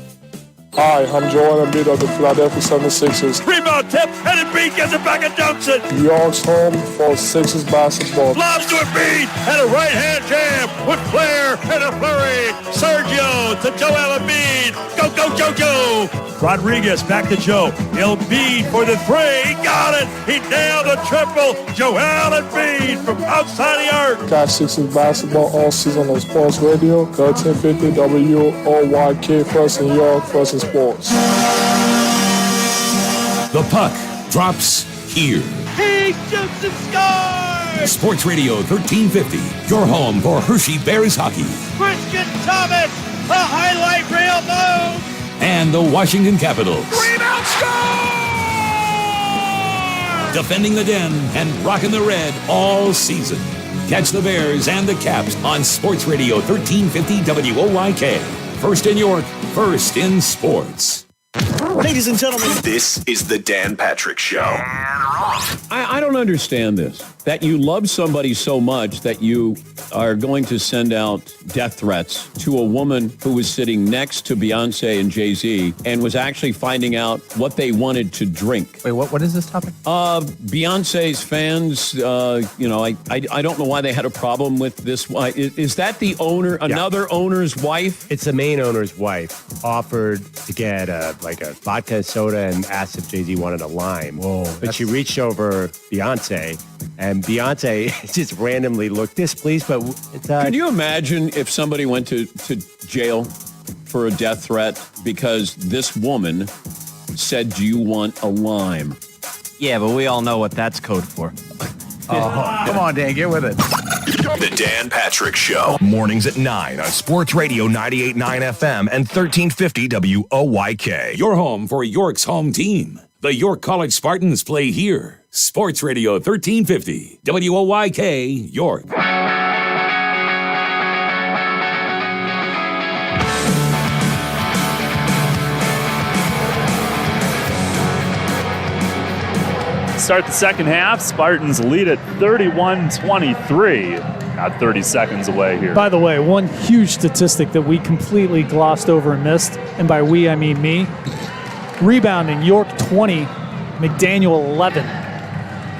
Hi, I'm Joel Embiid of the Philadelphia 76ers. Rebound tip, and Embiid gets it back and dunks it. York's home for Sixers basketball. Lobs to Embiid, and a right-hand jam with Flair and a flurry. Sergio to Joel Embiid. Go, go, go, go. Rodriguez back to Joe. Embiid for the three. He got it. He nailed a triple. Joel Embiid from outside the arc. Catch Sixers basketball all season on Sports Radio, 1350 WOYK, first in York, first in sports. The puck drops here. He shoots and scores! Sports Radio 1350, your home for Hershey Bears hockey. Christian Thomas, a highlight reel move! And the Washington Capitals. Rebound score! Defending the Den and rocking the red all season. Catch the Bears and the Caps on Sports Radio 1350 WOYK. First in York, first in sports. Ladies and gentlemen, this is the Dan Patrick Show. I don't understand this, that you love somebody so much that you are going to send out death threats to a woman who was sitting next to Beyonce and Jay-Z and was actually finding out what they wanted to drink. Wait, what is this topic? Beyonce's fans, I don't know why they had a problem with this. Is that the owner, another owner's wife? It's the main owner's wife offered to get a vodka soda and asked if Jay-Z wanted a lime. Whoa. But she reached over Beyonce, and Beyonce just randomly looked, this please, but it's Can you imagine if somebody went to jail for a death threat because this woman said, do you want a lime? Yeah, but we all know what that's code for. Oh, come on, Dan, get with it. The Dan Patrick Show. Mornings at 9 on Sports Radio 98.9 FM and 1350 WOYK. Your home for York's home team. The York College Spartans play here. Sports Radio 1350 WOYK, York. Start the second half. Spartans lead at 31-23. About 30 seconds away here. By the way, one huge statistic that we completely glossed over and missed, and by we, I mean me. Rebounding, York 20, McDaniel 11,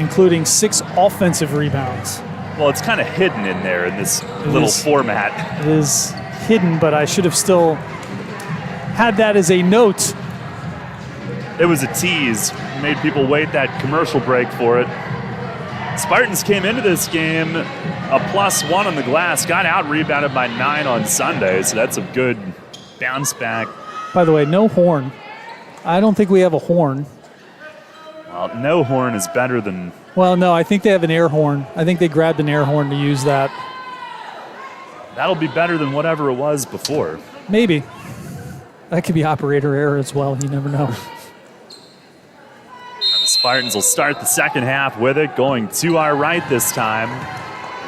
including 6 offensive rebounds. Well, it's kind of hidden in there in this little format. It is hidden, but I should have still had that as a note. It was a tease. Made people wait that commercial break for it. Spartans came into this game a +1 on the glass, got out-rebounded by 9 on Sunday, so that's a good bounce back. By the way, no horn. I don't think we have a horn. Well, no horn is better than... Well, no, I think they have an air horn. I think they grabbed an air horn to use that. That'll be better than whatever it was before. Maybe. That could be operator error as well. You never know. Spartans will start the second half with it, going to our right this time.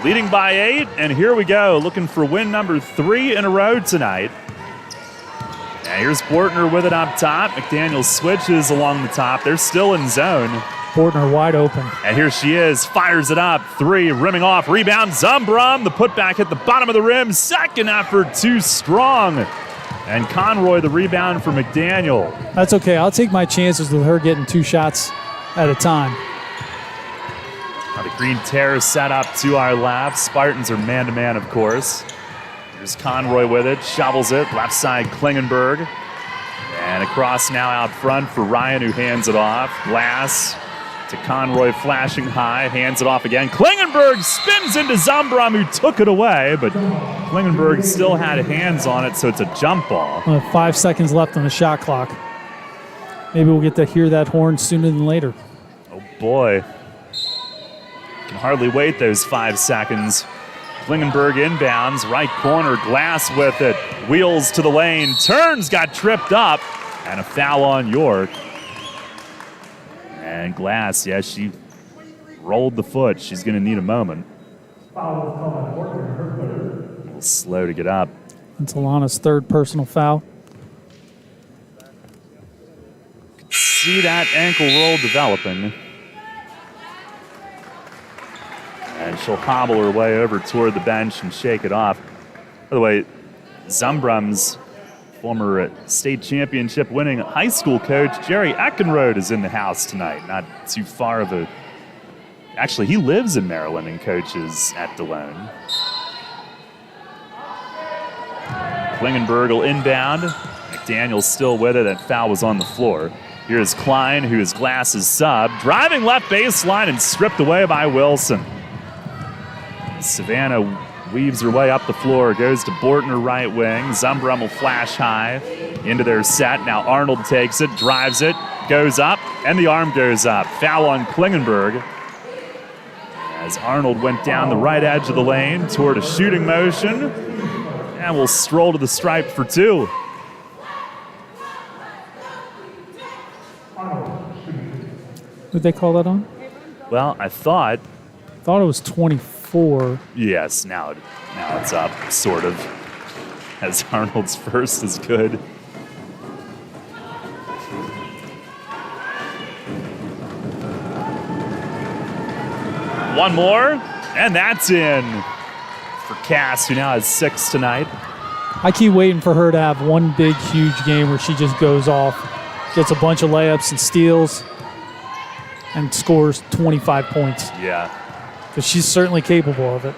Leading by 8, and here we go, looking for win number 3 in a row tonight. And here's Bortner with it up top. McDaniel switches along the top. They're still in zone. Bortner wide open. And here she is, fires it up. 3, rimming off, rebound, Zumbrum. The putback at the bottom of the rim. Second effort, too strong. And Conroy, the rebound for McDaniel. That's okay. I'll take my chances with her getting 2 shots at a time. Now the Green Terror set up to our left. Spartans are man-to-man, of course. Here's Conroy with it, shovels it, left side Klingenberg. And across now out front for Ryan, who hands it off. Glass to Conroy, flashing high, hands it off again. Klingenberg spins into Zumbrum, who took it away, but Klingenberg still had hands on it, so it's a jump ball. 5 seconds left on the shot clock. Maybe we'll get to hear that horn sooner than later. Oh, boy. Can hardly wait those 5 seconds. Klingenberg inbounds, right corner, Glass with it. Wheels to the lane, turns, got tripped up, and a foul on York. And Glass, yeah, she rolled the foot. She's going to need a moment. A little slow to get up. It's Alana's 3rd personal foul. See that ankle roll developing. And she'll hobble her way over toward the bench and shake it off. By the way, Zumbrum's former state championship winning high school coach, Jerry Eckenrode, is in the house tonight. Not too far of a... Actually, he lives in Maryland and coaches at DeLone. Klingenberg will inbound. McDaniel's still with it. That foul was on the floor. Here's Klein, who is Glass's sub. Driving left baseline and stripped away by Wilson. Savannah weaves her way up the floor, goes to Bortner right wing. Zumbrum will flash high into their set. Now Arnold takes it, drives it, goes up, and the arm goes up. Foul on Klingenberg. As Arnold went down the right edge of the lane toward a shooting motion. And will stroll to the stripe for 2. Who'd they call that on? Well, I thought it was 24. Yes, now it's up, sort of. As Arnold's first is good. One more, and that's in for Cass, who now has 6 tonight. I keep waiting for her to have one big, huge game where she just goes off, gets a bunch of layups and steals, and scores 25 points. Yeah. Because she's certainly capable of it.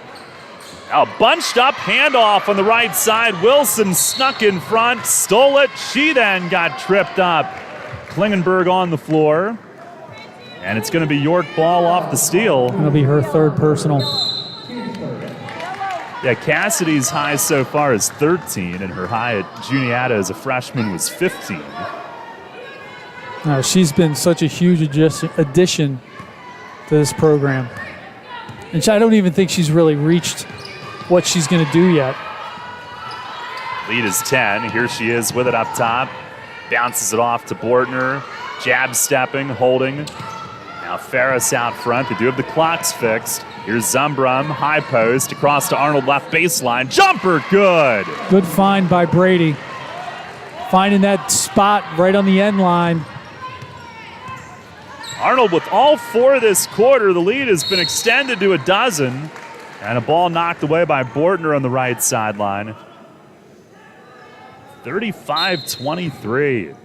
A bunched up handoff on the right side. Wilson snuck in front, stole it. She then got tripped up. Klingenberg on the floor. And it's going to be York ball off the steal. It'll be her 3rd personal. Yeah, Cassidy's high so far is 13, and her high at Juniata as a freshman was 15. She's been such a huge addition to this program. And I don't even think she's really reached what she's going to do yet. Lead is 10. Here she is with it up top. Bounces it off to Bortner. Jab stepping, holding. Now Ferris out front. They do have the clocks fixed. Here's Zumbrum, high post, across to Arnold, left baseline. Jumper, good. Good find by Brady. Finding that spot right on the end line. Arnold with all 4 this quarter. The lead has been extended to 12. And a ball knocked away by Bortner on the right sideline. 35-23.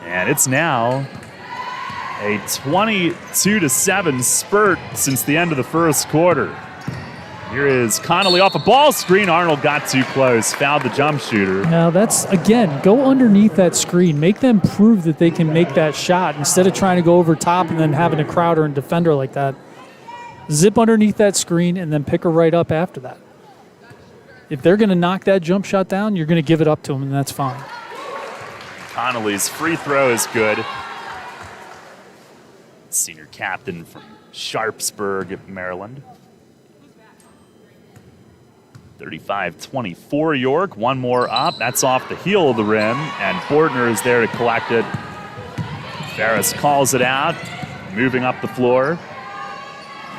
And it's now a 22-7 spurt since the end of the first quarter. Here is Connolly off a ball screen. Arnold got too close, fouled the jump shooter. Now that's, again, go underneath that screen. Make them prove that they can make that shot instead of trying to go over top and then having a crowder and defender like that. Zip underneath that screen and then pick her right up after that. If they're going to knock that jump shot down, you're going to give it up to them, and that's fine. Connolly's free throw is good. Senior captain from Sharpsburg, Maryland. 35-24 York. One more up. That's off the heel of the rim, and Bortner is there to collect it. Ferris calls it out, moving up the floor.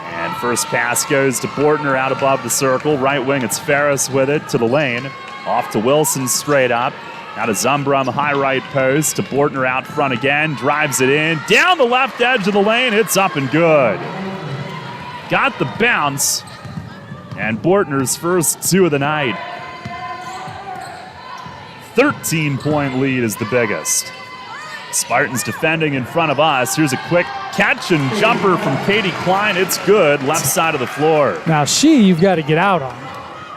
And first pass goes to Bortner out above the circle. Right wing, it's Ferris with it to the lane. Off to Wilson straight up. Now to Zumbrum, high right post. To Bortner out front again. Drives it in. Down the left edge of the lane. It's up and good. Got the bounce. And Bortner's first 2 of the night. 13-point lead is the biggest. Spartans defending in front of us. Here's a quick catch and jumper from Katie Klein. It's good, left side of the floor. Now you've got to get out on.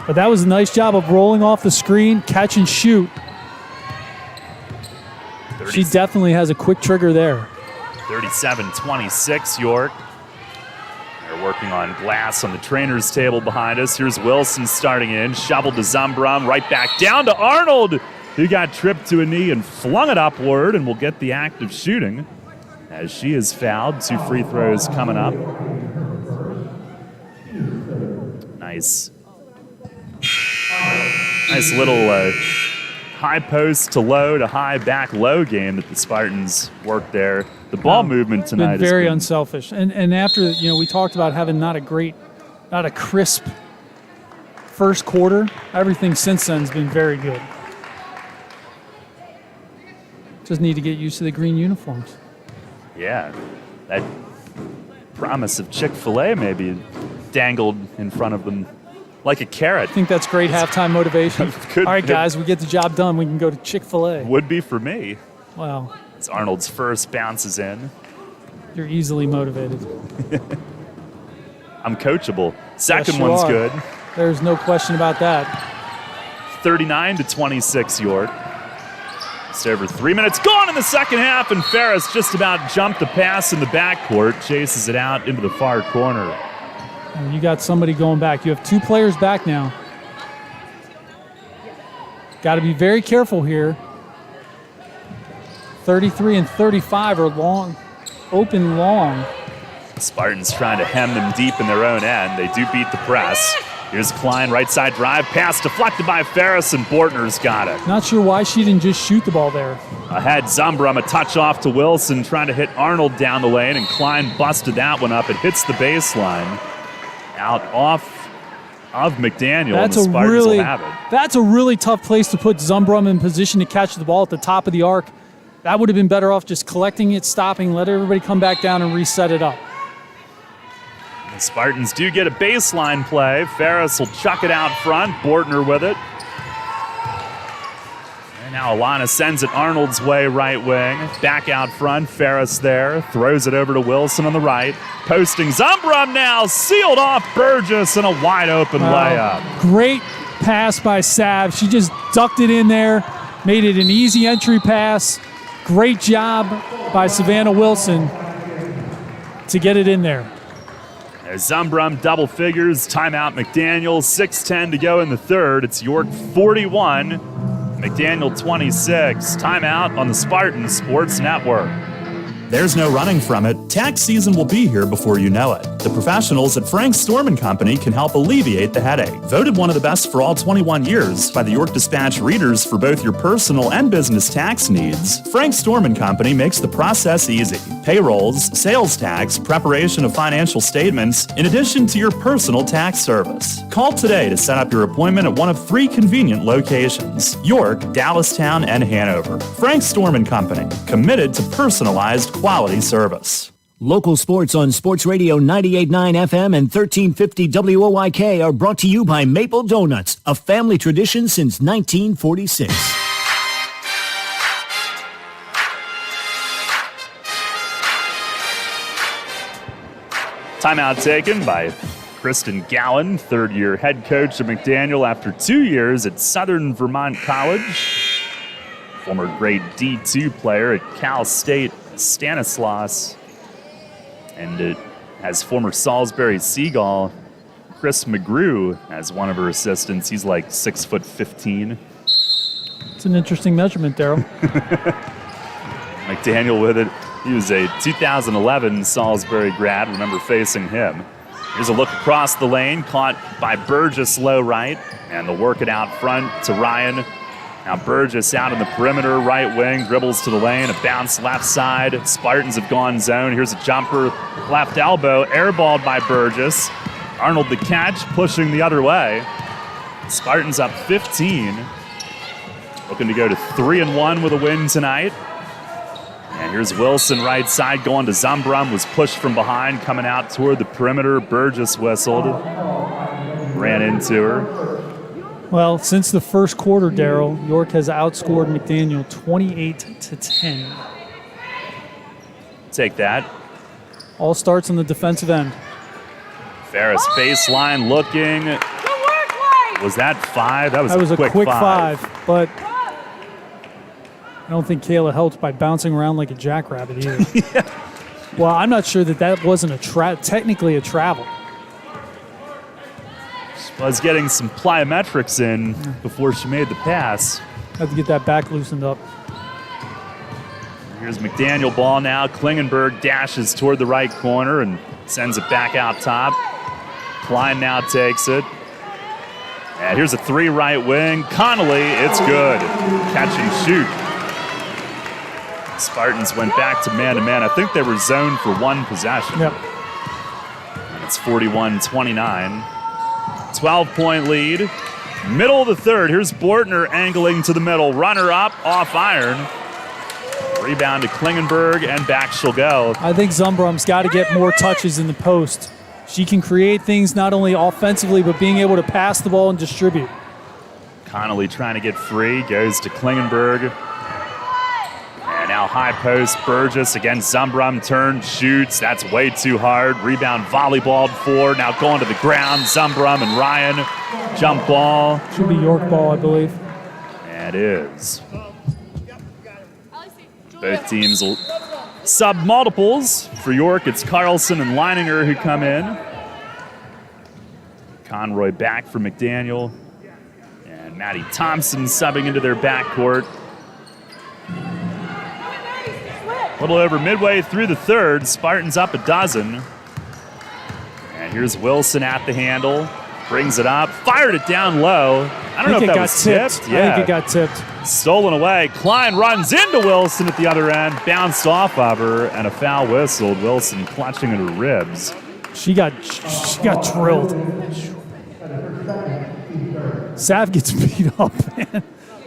But that was a nice job of rolling off the screen, catch and shoot. She definitely has a quick trigger there. 37-26 York. They're working on glass on the trainer's table behind us. Here's Wilson starting in, shoveled to Zumbrum, right back down to Arnold, who got tripped to a knee and flung it upward and will get the act of shooting as she is fouled. 2 free throws coming up. Nice little high post to low to high back low game that the Spartans worked there. The ball movement tonight been very unselfish. And after, we talked about having not a crisp first quarter, everything since then has been very good. Just need to get used to the green uniforms. Yeah, that promise of Chick-fil-A maybe dangled in front of them like a carrot. I think that's great halftime motivation. All right, guys, we get the job done. We can go to Chick-fil-A. Would be for me. Wow. As Arnold's first bounces in. You're easily motivated. I'm coachable. Second yes, one's good. There's no question about that. 39-26 York. Just over 3 minutes gone in the second half, and Ferris just about jumped the pass in the backcourt, chases it out into the far corner. And you got somebody going back. You have 2 players back now. Got to be very careful here. 33 and 35 are long, open long. Spartans trying to hem them deep in their own end. They do beat the press. Here's Klein, right side drive, pass deflected by Ferris, and Bortner's got it. Not sure why she didn't just shoot the ball there. Ahead, Zumbrum, a touch off to Wilson, trying to hit Arnold down the lane, and Klein busted that one up. It hits the baseline. Out off of McDaniel, and the Spartans will have it. That's a really tough place to put Zumbrum in position to catch the ball at the top of the arc. That would have been better off just collecting it, stopping, let everybody come back down and reset it up. The Spartans do get a baseline play. Ferris will chuck it out front. Bortner with it. And now Alana sends it Arnold's way, right wing. Back out front. Ferris there. Throws it over to Wilson on the right. Posting Zumbrum now. Sealed off Burgess and a wide open layup. Great pass by Sav. She just ducked it in there. Made it an easy entry pass. Great job by Savannah Wilson to get it in there. As Zumbrum double figures, timeout McDaniel, 6:10 to go in the third. It's York 41, McDaniel 26. Timeout on the Spartan Sports Network. There's no running from it. Tax season will be here before you know it. The professionals at Frank Storm & Company can help alleviate the headache. Voted one of the best for all 21 years by the York Dispatch readers for both your personal and business tax needs, Frank Storm & Company makes the process easy. Payrolls, sales tax, preparation of financial statements, in addition to your personal tax service. Call today to set up your appointment at one of 3 convenient locations: York, Dallastown, and Hanover. Frank Storm & Company, committed to personalized quality service. Local sports on Sports Radio 98.9 FM and 1350 WOYK are brought to you by Maple Donuts, a family tradition since 1946. Timeout taken by Kristen Gowan, third-year head coach of McDaniel after 2 years at Southern Vermont College. Former grade D2 player at Cal State Stanislaus. And it has former Salisbury Seagull Chris McGrew as one of her assistants. He's like 6'15". It's an interesting measurement, Daryl. McDaniel with it. He was a 2011 Salisbury grad. Remember facing him. Here's a look across the lane, caught by Burgess low right, and they'll work it out front to Ryan. Now Burgess out in the perimeter, right wing, dribbles to the lane, a bounce left side. Spartans have gone zone. Here's a jumper, left elbow, airballed by Burgess. Arnold the catch, pushing the other way. Spartans up 15. Looking to go to 3-1 with a win tonight. And here's Wilson right side going to Zumbrum, was pushed from behind, coming out toward the perimeter. Burgess whistled, ran into her. Well, since the first quarter, Daryl, York has outscored McDaniel 28-10. Take that. All starts on the defensive end. Ferris baseline looking. Was that 5? That was a quick five. But I don't think Kayla helped by bouncing around like a jackrabbit either. Yeah. Well, I'm not sure that wasn't technically a travel. Was getting some plyometrics in before she made the pass. Have to get that back loosened up. Here's McDaniel ball now. Klingenberg dashes toward the right corner and sends it back out top. Klein now takes it. And here's a 3 right wing. Connolly, it's good. Catch and shoot. Spartans went back to man-to-man. I think they were zoned for 1 possession. Yep. And it's 41-29. 12-point lead. Middle of the third. Here's Bortner angling to the middle. Runner up, off iron. Rebound to Klingenberg, and back she'll go. I think Zumbrum's got to get more touches in the post. She can create things not only offensively, but being able to pass the ball and distribute. Connolly trying to get free. Goes to Klingenberg. And now high post, Burgess against Zumbrum, turns, shoots. That's way too hard. Rebound volleyballed 4. Now going to the ground. Zumbrum and Ryan. Jump ball. Should be York ball, I believe. And it is. Both teams will sub multiples. For York, it's Carlson and Leininger who come in. Conroy back for McDaniel. And Maddie Thompson subbing into their backcourt. A little over midway through the third. Spartans up 12. And here's Wilson at the handle. Brings it up. Fired it down low. I don't know if that was tipped. Yeah. I think it got tipped. Stolen away. Klein runs into Wilson at the other end. Bounced off of her. And a foul whistled. Wilson clutching at her ribs. She got drilled. Sav gets beat up, man.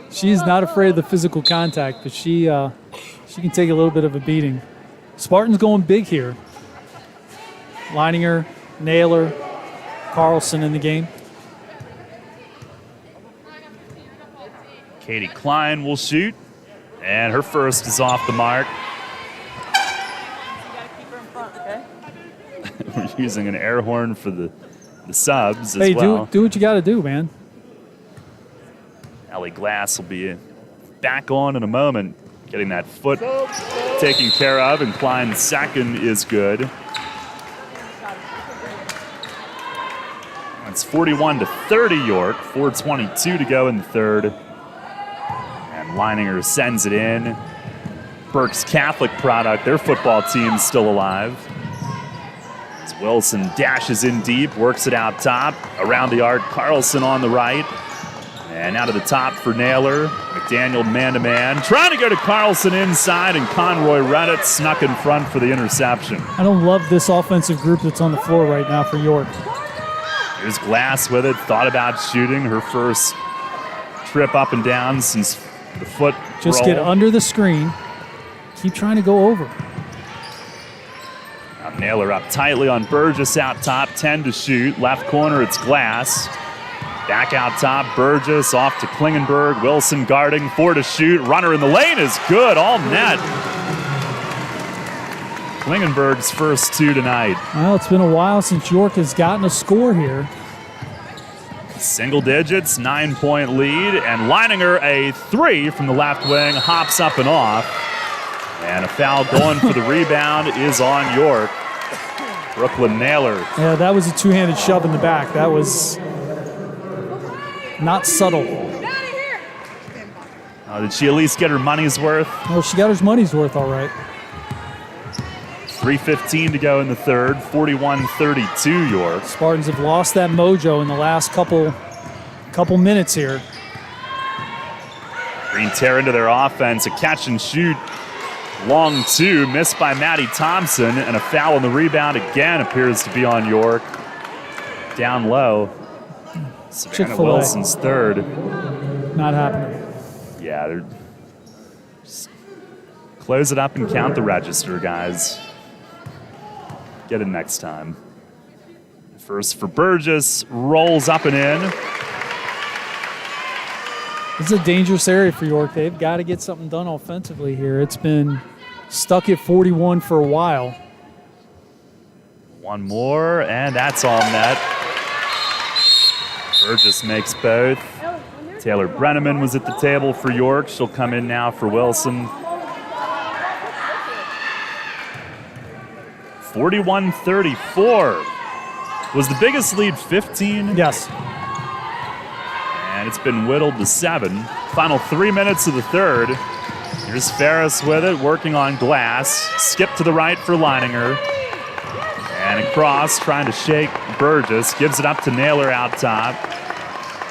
She is not afraid of the physical contact, but she can take a little bit of a beating. Spartans going big here. Leininger, Naylor, Carlson in the game. Katie Klein will shoot, and her first is off the mark. We're using an air horn for the subs as well. Hey, do what you got to do, man. Ellie Glass will be back on in a moment, getting that foot taken care of, and Klein's second is good. It's 41-30 York, 4:22 to go in the third. Leininger sends it in. Burke's Catholic product, their football team's still alive. As Wilson dashes in deep, works it out top. Around the arc, Carlson on the right. And out of the top for Naylor. McDaniel man-to-man. Trying to go to Carlson inside, and Conroy read it, snuck in front for the interception. I don't love this offensive group that's on the floor right now for York. Here's Glass with it. Thought about shooting her first trip up and down since the foot Just roll. get under the screen. Keep trying to go over. Now Naylor up tightly on Burgess out top. 10 to shoot. Left corner, it's Glass. Back out top, Burgess off to Klingenberg. Wilson guarding, 4 to shoot. Runner in the lane is good, all net. Klingenberg's first 2 tonight. Well, it's been a while since York has gotten a score here. Single digits, 9-point lead, and Leininger a 3 from the left wing, hops up and off. And a foul going for the rebound is on York. Brooklyn Naylor. Yeah, that was a two-handed shove in the back. That was not subtle. Did she at least get her money's worth? Well, she got her money's worth all right. 3:15 to go in the third, 41-32 York. Spartans have lost that mojo in the last couple minutes here. Green tear into their offense, a catch and shoot. Long 2, missed by Maddie Thompson, and a foul on the rebound again appears to be on York. Down low. Savannah Wilson's third. Not happening. Yeah, they're just close it up and count the register, guys. Get it next time. First for Burgess, rolls up and in. This is a dangerous area for York. They've got to get something done offensively here. It's been stuck at 41 for a while. One more, and that's all net. Burgess makes both. Taylor Brenneman was at the table for York. She'll come in now for Wilson. 41-34. Was the biggest lead 15? Yes. And it's been whittled to 7. Final 3 minutes of the third. Here's Ferris with it, working on Glass. Skip to the right for Leininger. And across, trying to shake Burgess. Gives it up to Naylor out top.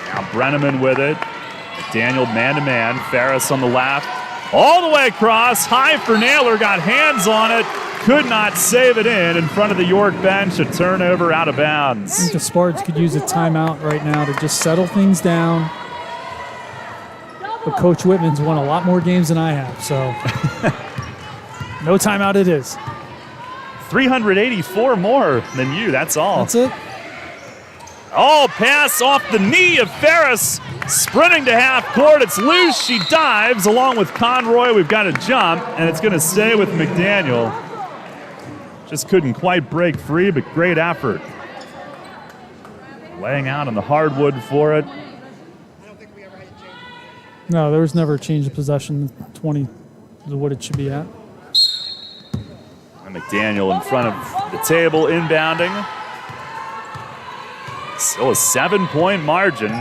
Now Brenneman with it. McDaniel man-to-man. Ferris on the left. All the way across. High for Naylor. Got hands on it. Could not save it in front of the York bench. A turnover out of bounds. I think the Spartans could use a timeout right now to just settle things down. But Coach Whitman's won a lot more games than I have, so no timeout it is. 384 more than you, that's all. That's it. Oh, pass off the knee of Ferris. Sprinting to half court. It's loose. She dives along with Conroy. We've got a jump, and it's going to stay with McDaniel. Just couldn't quite break free, but great effort. Laying out on the hardwood for it. No, there was never a change of possession. 20 is what it should be at. And McDaniel in front of the table, inbounding. Still a 7-point margin.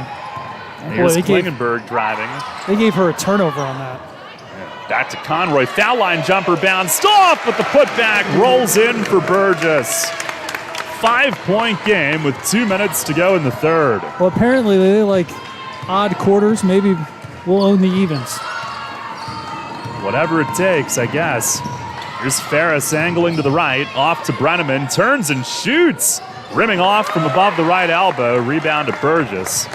Here's Klingenberg driving. They gave her a turnover on that. Back to Conroy. Foul line jumper bounced off, but the putback rolls in for Burgess. 5-point game with 2 minutes to go in the third. Well, apparently they like odd quarters. Maybe we'll own the evens. Whatever it takes, I guess. Here's Ferris angling to the right. Off to Brenneman. Turns and shoots. Rimming off from above the right elbow. Rebound to Burgess.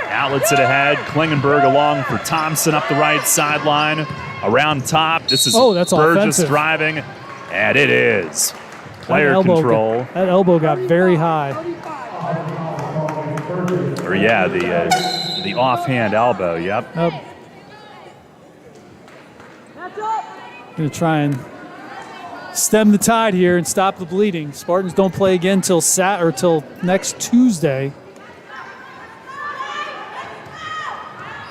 Outlets it ahead. Klingenberg along for Thompson up the right sideline. Around top. This is that's Burgess offensive. driving. And it is. Player control. That elbow got very high. Or yeah, the offhand elbow, yep. Going to try and stem the tide here and stop the bleeding. Spartans don't play again till next Tuesday.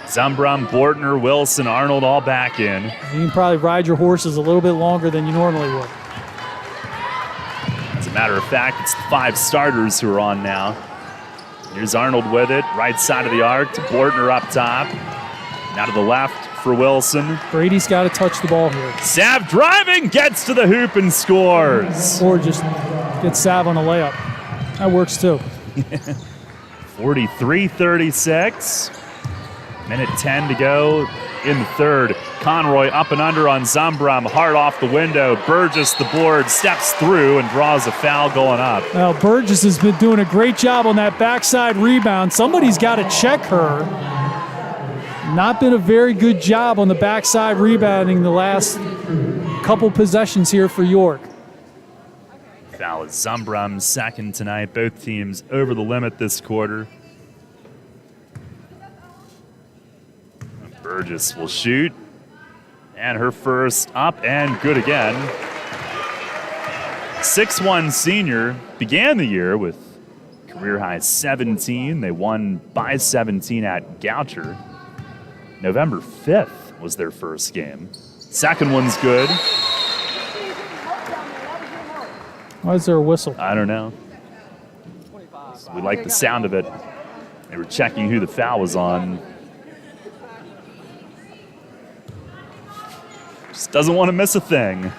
Zumbrum, Bortner, Wilson, Arnold all back in. You can probably ride your horses a little bit longer than you normally would. As a matter of fact, it's the 5 starters who are on now. Here's Arnold with it, right side of the arc to Bortner up top. Now to the left for Wilson. Brady's got to touch the ball here. Sav driving, gets to the hoop and scores. Or just get Sav on a layup. That works too. 43-36. Minute 10 to go in the third. Conroy up and under on Zumbrum. Hard off the window. Burgess, the board, steps through and draws a foul going up. Well, Burgess has been doing a great job on that backside rebound. Somebody's got to check her. Not been a very good job on the backside rebounding the last couple possessions here for York. Foul is Zumbrum's second tonight. Both teams over the limit this quarter. Burgess will shoot. And her first up and good again. 6'1" senior began the year with career high 17. They won by 17 at Goucher. November 5th was their first game. Second one's good. Why is there a whistle? I don't know. We like the sound of it. They were checking who the foul was on. Just doesn't want to miss a thing.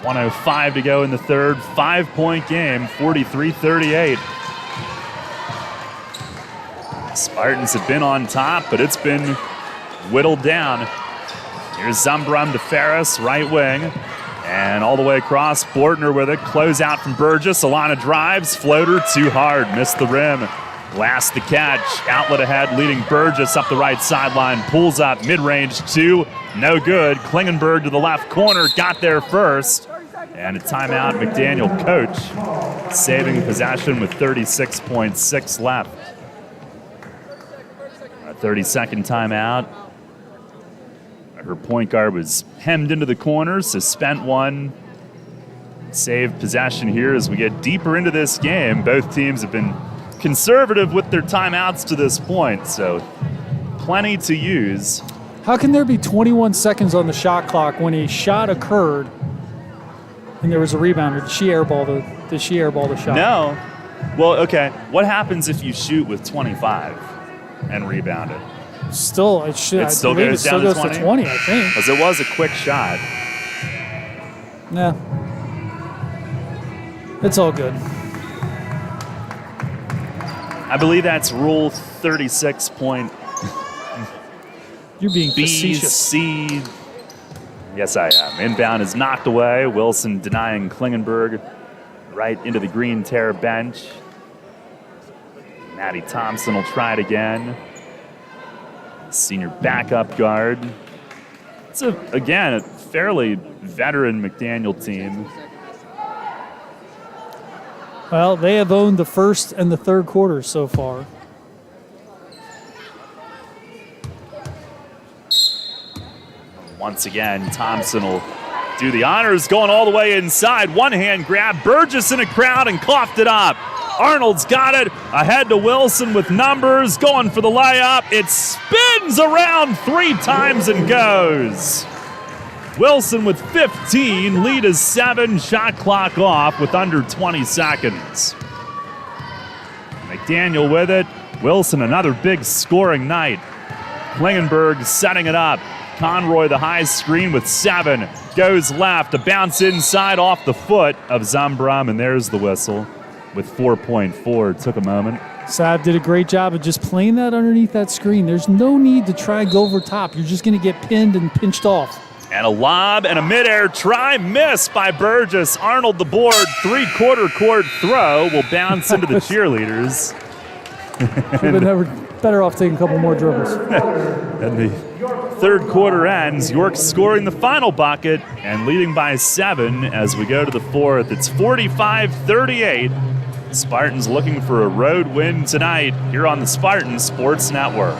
1:05 to go in the third. 5-point game, 43-38. Spartans have been on top, but it's been whittled down. Here's Zumbrum to Ferris, right wing. And all the way across, Bortner with it. Close out from Burgess. Alana drives, floater too hard, missed the rim. Last the catch, outlet ahead, leading Burgess up the right sideline. Pulls up, mid-range two, no good. Klingenberg to the left corner, got there first. And a timeout, McDaniel coach, saving possession with 36.6 left. A 30-second timeout. Her point guard was hemmed into the corner, so spent one. Save possession here as we get deeper into this game. Both teams have been conservative with their timeouts to this point, so plenty to use. How can there be 21 seconds on the shot clock when a shot occurred and there was a rebounder? Did she airball the shot? No. Well, okay. What happens if you shoot with 25 and rebound it? Still, It still goes down to 20? I think. Because it was a quick shot. Yeah. It's all good. I believe that's Rule 36. You're being B, facetious. C. Yes, I am. Inbound is knocked away. Wilson denying Klingenberg right into the green tear bench. Maddie Thompson will try it again. Senior backup guard. It's, again, a fairly veteran McDaniel team. Well, they have owned the first and the third quarters so far. Once again, Thompson will do the honors, going all the way inside. One-hand grab. Burgess in a crowd and coughed it up. Arnold's got it. Ahead to Wilson with numbers. Going for the layup. It spins around 3 times and goes. Wilson with 15. Lead is 7. Shot clock off with under 20 seconds. McDaniel with it. Wilson, another big scoring night. Klingenberg setting it up. Conroy, the high screen with 7. Goes left. A bounce inside off the foot of Zumbrum, and there's the whistle with 4.4. Took a moment. Sav did a great job of just playing that underneath that screen. There's no need to try and go over top. You're just going to get pinned and pinched off. And a lob and a midair try, miss by Burgess. Arnold the board, 3/4 court throw will bounce into the cheerleaders. Should have been better off taking a couple more dribbles. And the third quarter ends. York scoring the final bucket and leading by 7 as we go to the fourth. It's 45-38. Spartans looking for a road win tonight here on the Spartan Sports Network.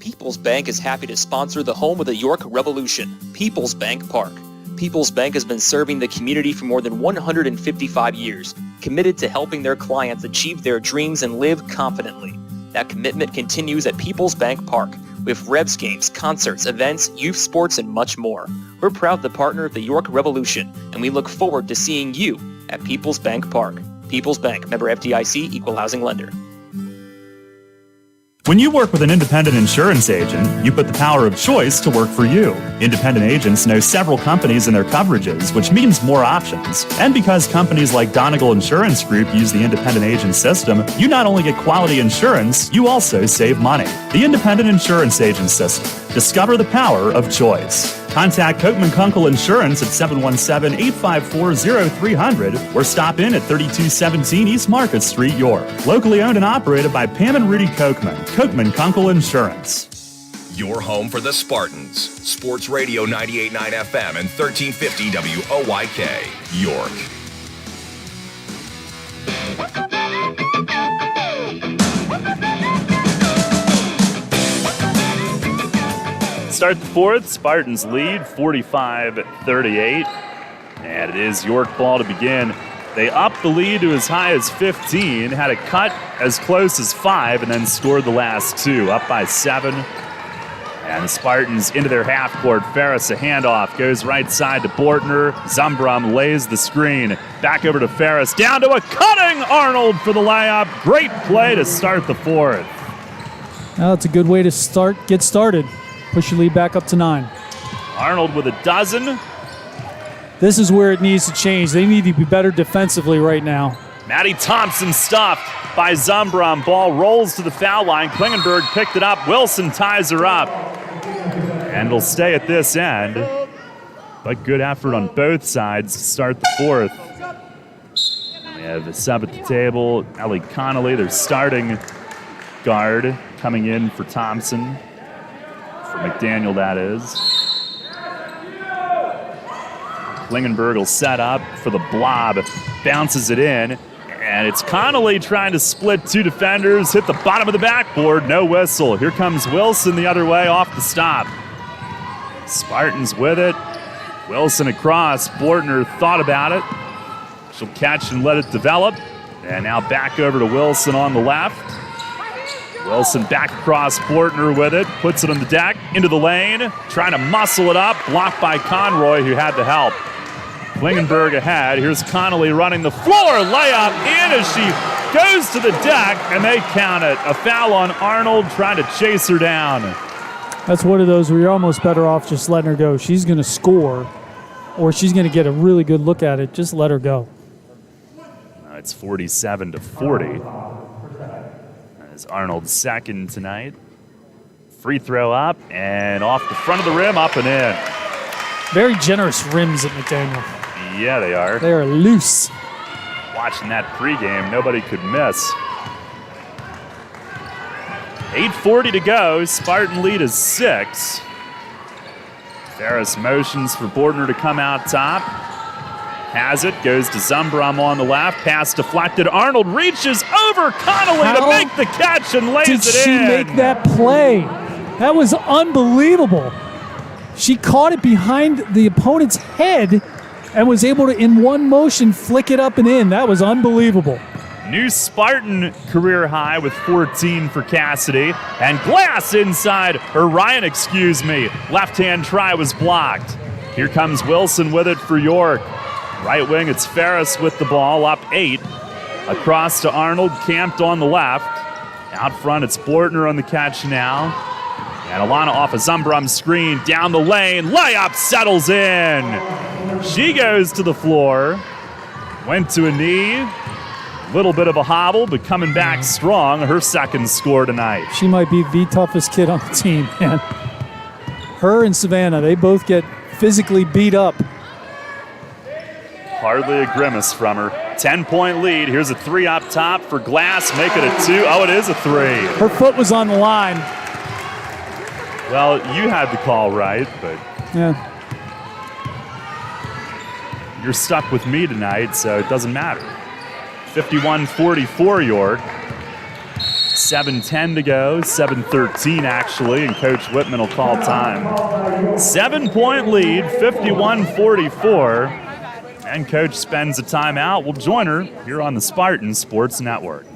People's Bank is happy to sponsor the home of the York Revolution, People's Bank Park. People's Bank has been serving the community for more than 155 years, committed to helping their clients achieve their dreams and live confidently. That commitment continues at People's Bank Park, with Revs games, concerts, events, youth sports, and much more. We're proud to partner with the York Revolution, and we look forward to seeing you at People's Bank Park. People's Bank, member FDIC, equal housing lender. When you work with an independent insurance agent, you put the power of choice to work for you. Independent agents know several companies and their coverages, which means more options. And because companies like Donegal Insurance Group use the independent agent system, you not only get quality insurance, you also save money. The independent insurance agent system. Discover the power of choice. Contact Kochman Kunkel Insurance at 717-854-0300 or stop in at 3217 East Market Street, York. Locally owned and operated by Pam and Rudy Kochman. Kochman Kunkel Insurance. Your home for the Spartans. Sports Radio 98.9 FM and 1350 WOYK, York. Start the fourth. Spartans lead 45-38. And it is York ball to begin. They upped the lead to as high as 15, had a cut as close as 5, and then scored the last 2, up by 7. And the Spartans into their half court. Ferris, a handoff, goes right side to Bortner. Zumbrum lays the screen. Back over to Ferris, down to a cutting Arnold for the layup. Great play to start the fourth. Well, it's a good way to get started. Push your lead back up to 9. Arnold with a dozen. This is where it needs to change. They need to be better defensively right now. Maddie Thompson stuffed by Zumbrum. Ball rolls to the foul line. Klingenberg picked it up. Wilson ties her up. And it'll stay at this end. But good effort on both sides to start the fourth. We have a sub at the table. Ellie Connolly, their starting guard, coming in for Thompson. For McDaniel, that is. Klingenberg will set up for the blob. Bounces it in. And it's Connolly trying to split 2 defenders. Hit the bottom of the backboard. No whistle. Here comes Wilson the other way off the stop. Spartans with it. Wilson across. Bortner thought about it. She'll catch and let it develop. And now back over to Wilson on the left. Wilson back across Bortner with it. Puts it on the deck. Into the lane. Trying to muscle it up. Blocked by Conroy, who had the help. Klingenberg ahead. Here's Connolly running the floor. Layup in as she goes to the deck, and they count it. A foul on Arnold trying to chase her down. That's one of those where you're almost better off just letting her go. She's going to score, or she's going to get a really good look at it. Just let her go. It's 47-40. As Arnold's second tonight. Free throw up and off the front of the rim, up and in. Very generous rims at McDaniel. Yeah, they are. They are loose. Watching that pregame, nobody could miss. 8:40 to go. Spartan lead is 6. Ferris motions for Bortner to come out top. Has it, goes to Zumbrum on the left. Pass deflected. Arnold reaches over Connolly to make the catch and lays it in. Did she make that play? That was unbelievable. She caught it behind the opponent's head and was able to, in one motion, flick it up and in. That was unbelievable. New Spartan career high with 14 for Cassidy. And Glass inside, or Ryan, excuse me. Left-hand try was blocked. Here comes Wilson with it for York. Right wing, it's Ferris with the ball, up 8. Across to Arnold, camped on the left. Out front, it's Bortner on the catch now. And Alana off a Zumbrum screen, down the lane, layup settles in. She goes to the floor, went to a knee, little bit of a hobble, but coming back strong, her second score tonight. She might be the toughest kid on the team, man. Her and Savannah, they both get physically beat up. Hardly a grimace from her. 10-point lead. Here's a 3 up top for Glass. Make it a 2. Oh, it is a 3. Her foot was on the line. Well, you had the call right, but yeah, you're stuck with me tonight, so it doesn't matter. 51-44 York. 7:10 to go, 7:13 actually, and Coach Whitman will call time. 7-point lead, 51-44, and Coach spends a timeout. We'll join her here on the Spartan Sports Network.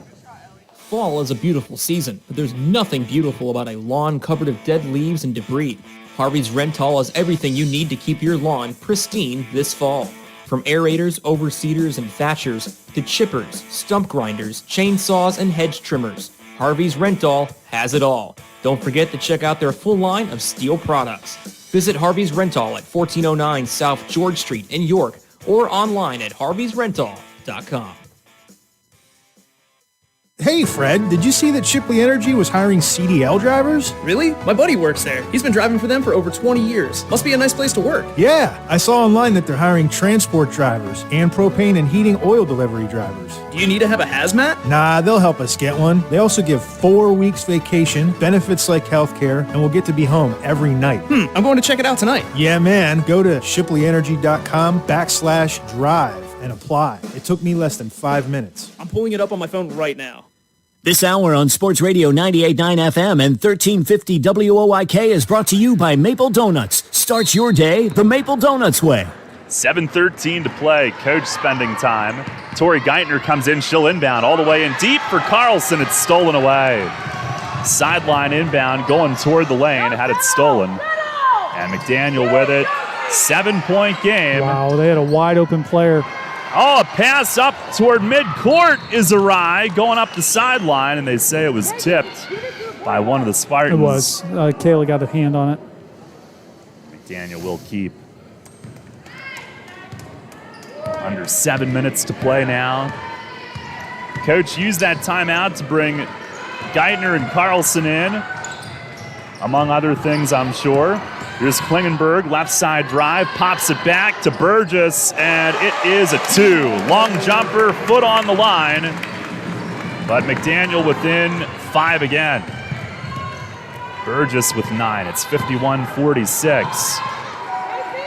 Fall is a beautiful season, but there's nothing beautiful about a lawn covered with dead leaves and debris. Harvey's Rental has everything you need to keep your lawn pristine this fall. From aerators, overseeders, and thatchers to chippers, stump grinders, chainsaws, and hedge trimmers, Harvey's Rental has it all. Don't forget to check out their full line of steel products. Visit Harvey's Rental at 1409 South George Street in York or online at harveysrental.com. Hey, Fred, did you see that Shipley Energy was hiring CDL drivers? Really? My buddy works there. He's been driving for them for over 20 years. Must be a nice place to work. Yeah, I saw online that they're hiring transport drivers and propane and heating oil delivery drivers. Do you need to have a hazmat? Nah, they'll help us get one. They also give 4 weeks vacation, benefits like healthcare, and we'll get to be home every night. I'm going to check it out tonight. Yeah, man. Go to shipleyenergy.com/drive and apply. It took me less than 5 minutes. I'm pulling it up on my phone right now. This hour on Sports Radio 98.9 FM and 1350 WOYK is brought to you by Maple Donuts. Start your day the Maple Donuts way. 7:13 to play. Coach spending time. Tori Geithner comes in. She'll inbound all the way in deep for Carlson. It's stolen away. Sideline inbound going toward the lane. Had it stolen. And McDaniel with it. 7-point game. Wow, they had a wide open player. Oh, a pass up toward midcourt is awry, going up the sideline, and they say it was tipped by one of the Spartans. It was. Kayla got a hand on it. McDaniel will keep. Under 7 minutes to play now. Coach used that timeout to bring Geithner and Carlson in, among other things, I'm sure. Here's Klingenberg, left side drive, pops it back to Burgess, and it is a 2. Long jumper, foot on the line, but McDaniel within 5 again. Burgess with 9. It's 51-46.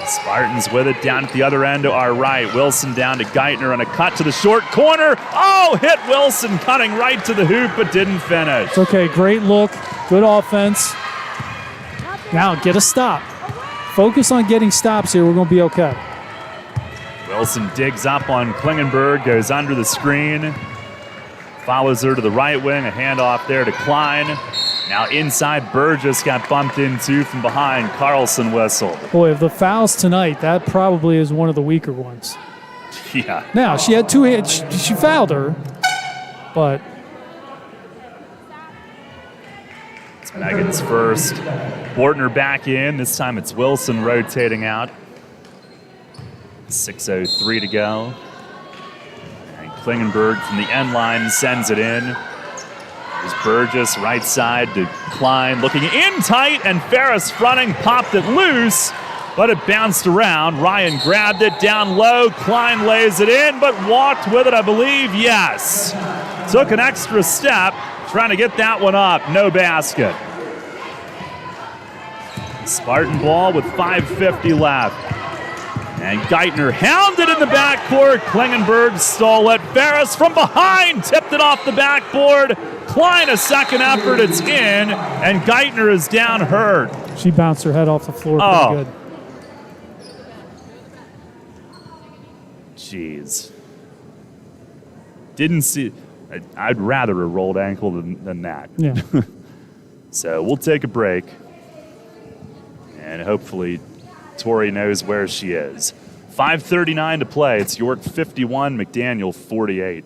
Spartans with it down at the other end to our right. Wilson down to Geithner on a cut to the short corner. Oh, hit Wilson cutting right to the hoop, but didn't finish. It's okay, great look, good offense. Now get a stop. Focus on getting stops here. We're going to be okay. Wilson digs up on Klingenberg, goes under the screen, follows her to the right wing. A handoff there to Klein. Now inside, Burgess got bumped into from behind. Carlson whistled. Boy, of the fouls tonight, that probably is one of the weaker ones. Yeah. Now, she had 2 hits. She fouled her, but... Megan's first. Bortner back in. This time it's Wilson rotating out. 6:03 to go. And Klingenberg from the end line sends it in. There's Burgess right side to Klein looking in tight, and Ferris fronting, popped it loose, but it bounced around. Ryan grabbed it down low. Klein lays it in, but walked with it, I believe. Yes. Took an extra step. Trying to get that one up. No basket. Spartan ball with 5:50 left. And Geithner hounded in the backcourt. Klingenberg stole it. Ferris from behind tipped it off the backboard. Klein a second effort. It's in. And Geithner is down hurt. She bounced her head off the floor pretty good. Jeez. Didn't see... I'd rather a rolled ankle than that. Yeah. So we'll take a break. And hopefully Tori knows where she is. 5:39 to play. It's York 51, McDaniel 48.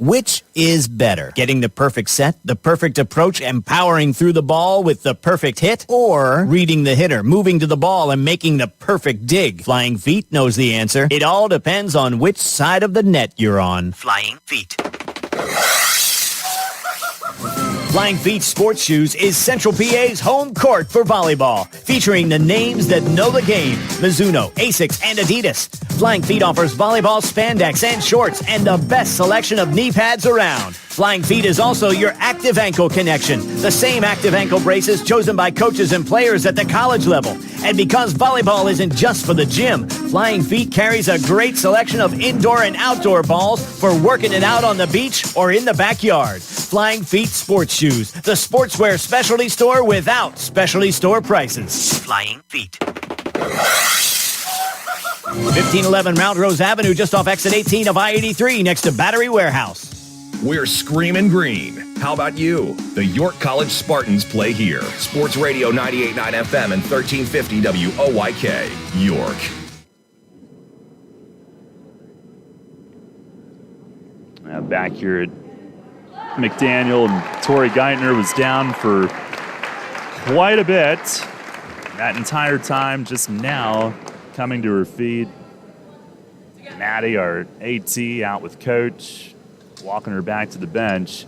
Which is better? Getting the perfect set, the perfect approach, and powering through the ball with the perfect hit? Or reading the hitter, moving to the ball, and making the perfect dig? Flying Feet knows the answer. It all depends on which side of the net you're on. Flying Feet. Flying Feet Sports Shoes is Central PA's home court for volleyball, featuring the names that know the game: Mizuno, Asics, and Adidas. Flying Feet offers volleyball spandex and shorts and the best selection of knee pads around. Flying Feet is also your active ankle connection, the same active ankle braces chosen by coaches and players at the college level. And because volleyball isn't just for the gym, Flying Feet carries a great selection of indoor and outdoor balls for working it out on the beach or in the backyard. Flying Feet Sports Shoes, the sportswear specialty store without specialty store prices. Flying Feet. 1511 Mount Rose Avenue, just off exit 18 of I-83, next to Battery Warehouse. We're screaming green. How about you? The York College Spartans play here. Sports Radio 98.9 FM and 1350 WOYK, York. Back here at McDaniel, and Tori Geithner was down for quite a bit. That entire time, just now coming to her feet. Maddie, our AT, out with Coach, walking her back to the bench.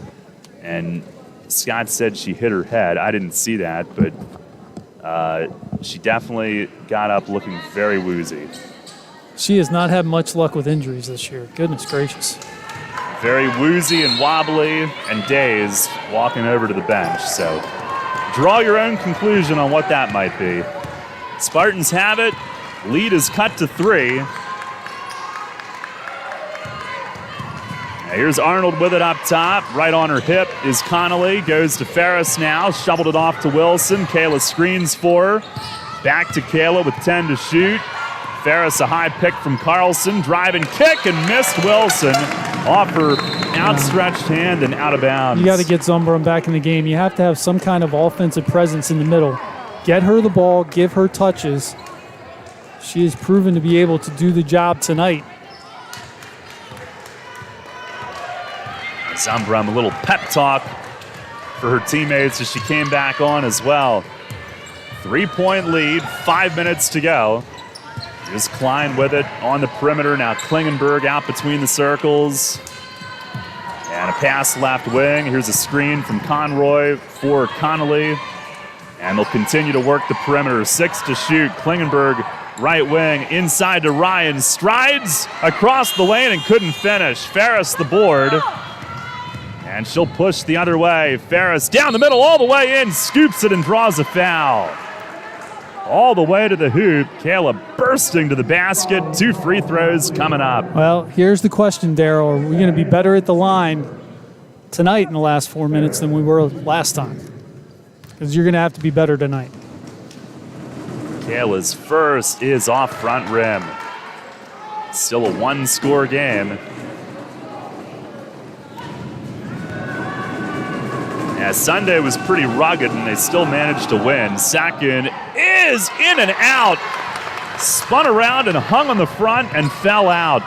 And Scott said she hit her head. I didn't see that, but she definitely got up looking very woozy. She has not had much luck with injuries this year. Goodness gracious. Very woozy and wobbly and dazed walking over to the bench. So draw your own conclusion on what that might be. Spartans have it. Lead is cut to 3. Now here's Arnold with it up top. Right on her hip is Connolly. Goes to Ferris now. Shoveled it off to Wilson. Kayla screens for her. Back to Kayla with 10 to shoot. Ferris, a high pick from Carlson. Drive and kick and missed Wilson off her outstretched hand and out of bounds. You got to get Zumbrum back in the game. You have to have some kind of offensive presence in the middle. Get her the ball, give her touches. She has proven to be able to do the job tonight. Zumbrum, a little pep talk for her teammates as she came back on as well. 3-point lead, 5 minutes to go. Here's Klein with it on the perimeter. Now Klingenberg out between the circles. And a pass left wing. Here's a screen from Conroy for Connolly. And they'll continue to work the perimeter. 6 to shoot. Klingenberg, right wing, inside to Ryan. Strides across the lane and couldn't finish. Ferris the board. And she'll push the other way. Ferris down the middle, all the way in. Scoops it and draws a foul. All the way to the hoop. Kayla bursting to the basket. 2 free throws coming up. Well, here's the question, Darryl. Are we going to be better at the line tonight in the last 4 minutes than we were last time? Because you're going to have to be better tonight. Kayla's first is off front rim. Still a 1-score game. Yeah, Sunday was pretty rugged, and they still managed to win. Sakin is in and out. Spun around and hung on the front and fell out.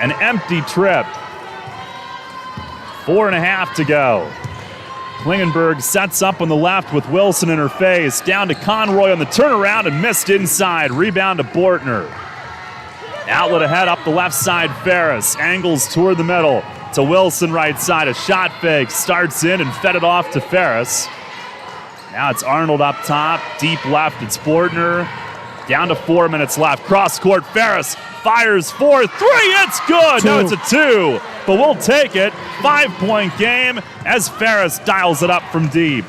An empty trip. 4.5 to go. Klingenberg sets up on the left with Wilson in her face. Down to Conroy on the turnaround and missed inside. Rebound to Bortner. Outlet ahead up the left side. Ferris angles toward the middle. To Wilson right side, a shot fake, starts in and fed it off to Ferris. Now it's Arnold up top, deep left, it's Bortner. Down to 4 minutes left, cross court, Ferris fires for 3, it's good! 2. No, it's a 2, but we'll take it. 5-point game as Ferris dials it up from deep.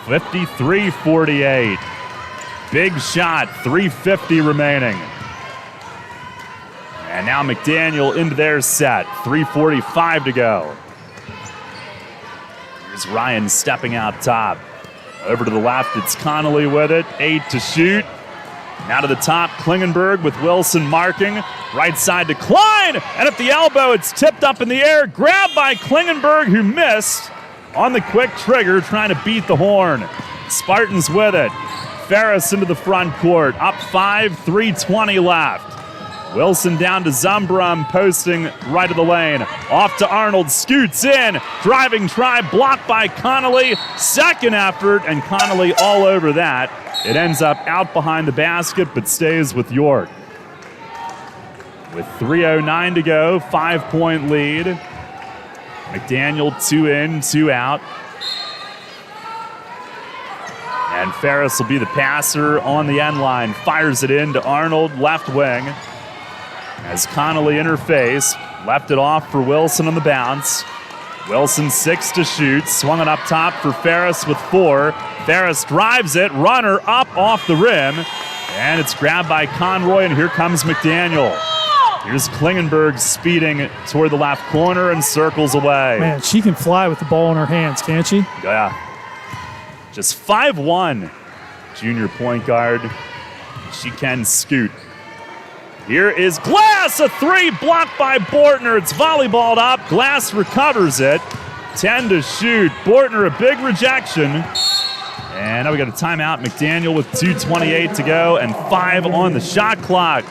53-48. Big shot, 3:50 remaining. And now McDaniel into their set. 3:45 to go. Here's Ryan stepping out top. Over to the left, it's Connolly with it. 8 to shoot. Now to the top, Klingenberg with Wilson marking. Right side to Klein. And at the elbow, it's tipped up in the air. Grabbed by Klingenberg, who missed on the quick trigger, trying to beat the horn. Spartans with it. Ferris into the front court. Up 5, 3:20 left. Wilson down to Zumbrum, posting right of the lane. Off to Arnold, scoots in. Driving try, blocked by Connolly. Second effort, and Connolly all over that. It ends up out behind the basket, but stays with York. With 3:09 to go, 5-point lead. McDaniel 2 in, 2 out. And Ferris will be the passer on the end line. Fires it in to Arnold, left wing. As Connolly interface, left it off for Wilson on the bounce. Wilson 6 to shoot, swung it up top for Ferris with 4. Ferris drives it, runner up off the rim, and it's grabbed by Conroy, and here comes McDaniel. Here's Klingenberg speeding toward the left corner and circles away. Man, she can fly with the ball in her hands, can't she? Yeah. Just 5'1", junior point guard. She can scoot. Here is Glass, a 3 blocked by Bortner. It's volleyballed up. Glass recovers it. 10 to shoot. Bortner, a big rejection. And now we got a timeout. McDaniel with 2:28 to go and 5 on the shot clock.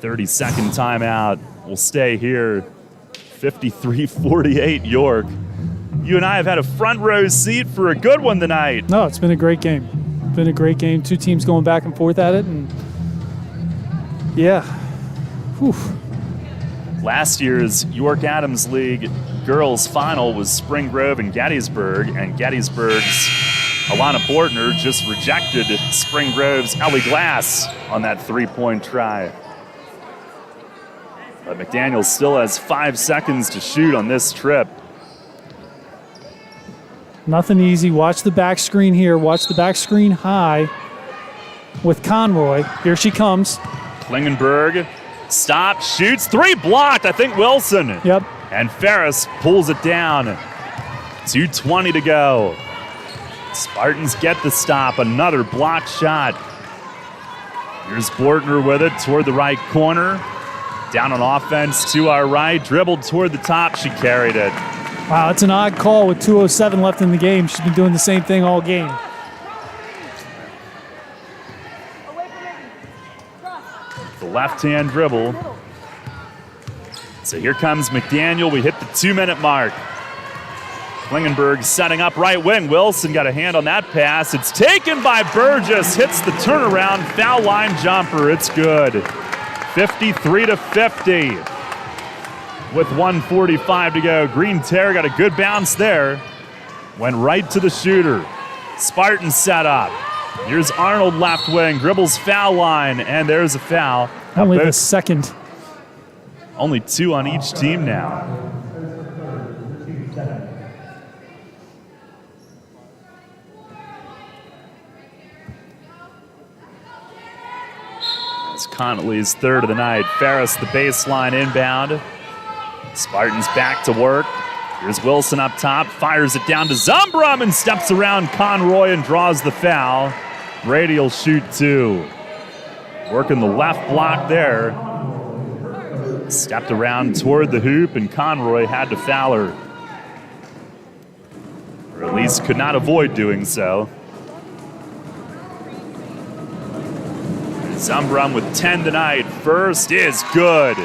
30-second timeout. We'll stay here. 53-48 York. You and I have had a front row seat for a good one tonight. No, it's been a great game. Been a great game. Two teams going back and forth at it, and yeah. Whew. Last year's York Adams League girls final was Spring Grove and Gettysburg Gettysburg's Alana Bortner just rejected Spring Grove's Ellie Glass on that three-point try. But McDaniel still has 5 seconds to shoot on this trip. Nothing easy. Watch the back screen here. Watch the back screen high with Conroy. Here she comes. Klingenberg stops, shoots, 3 blocked. I think Wilson. Yep. And Ferris pulls it down. 2:20 to go. Spartans get the stop. Another blocked shot. Here's Bortner with it toward the right corner. Down on offense to our right. Dribbled toward the top. She carried it. Wow, it's an odd call with 2:07 left in the game. She's been doing the same thing all game. The left-hand dribble. So here comes McDaniel. We hit the 2-minute mark. Klingenberg setting up right wing. Wilson got a hand on that pass. It's taken by Burgess. Hits the turnaround foul line jumper. It's good. 53-50. With 1:45 to go. Green Terror got a good bounce there. Went right to the shooter. Spartan set up. Here's Arnold left wing. Dribbles foul line. And there's a foul. Only the second. Only 2 on each team now. It's Connolly's third of the night. Ferris the baseline inbound. Spartans back to work. Here's Wilson up top. Fires it down to Zumbrum and steps around Conroy and draws the foul. Brady will shoot 2. Working the left block there. Stepped around toward the hoop, and Conroy had to foul her. Or at least could not avoid doing so. Zumbrum with 10 tonight. First is good.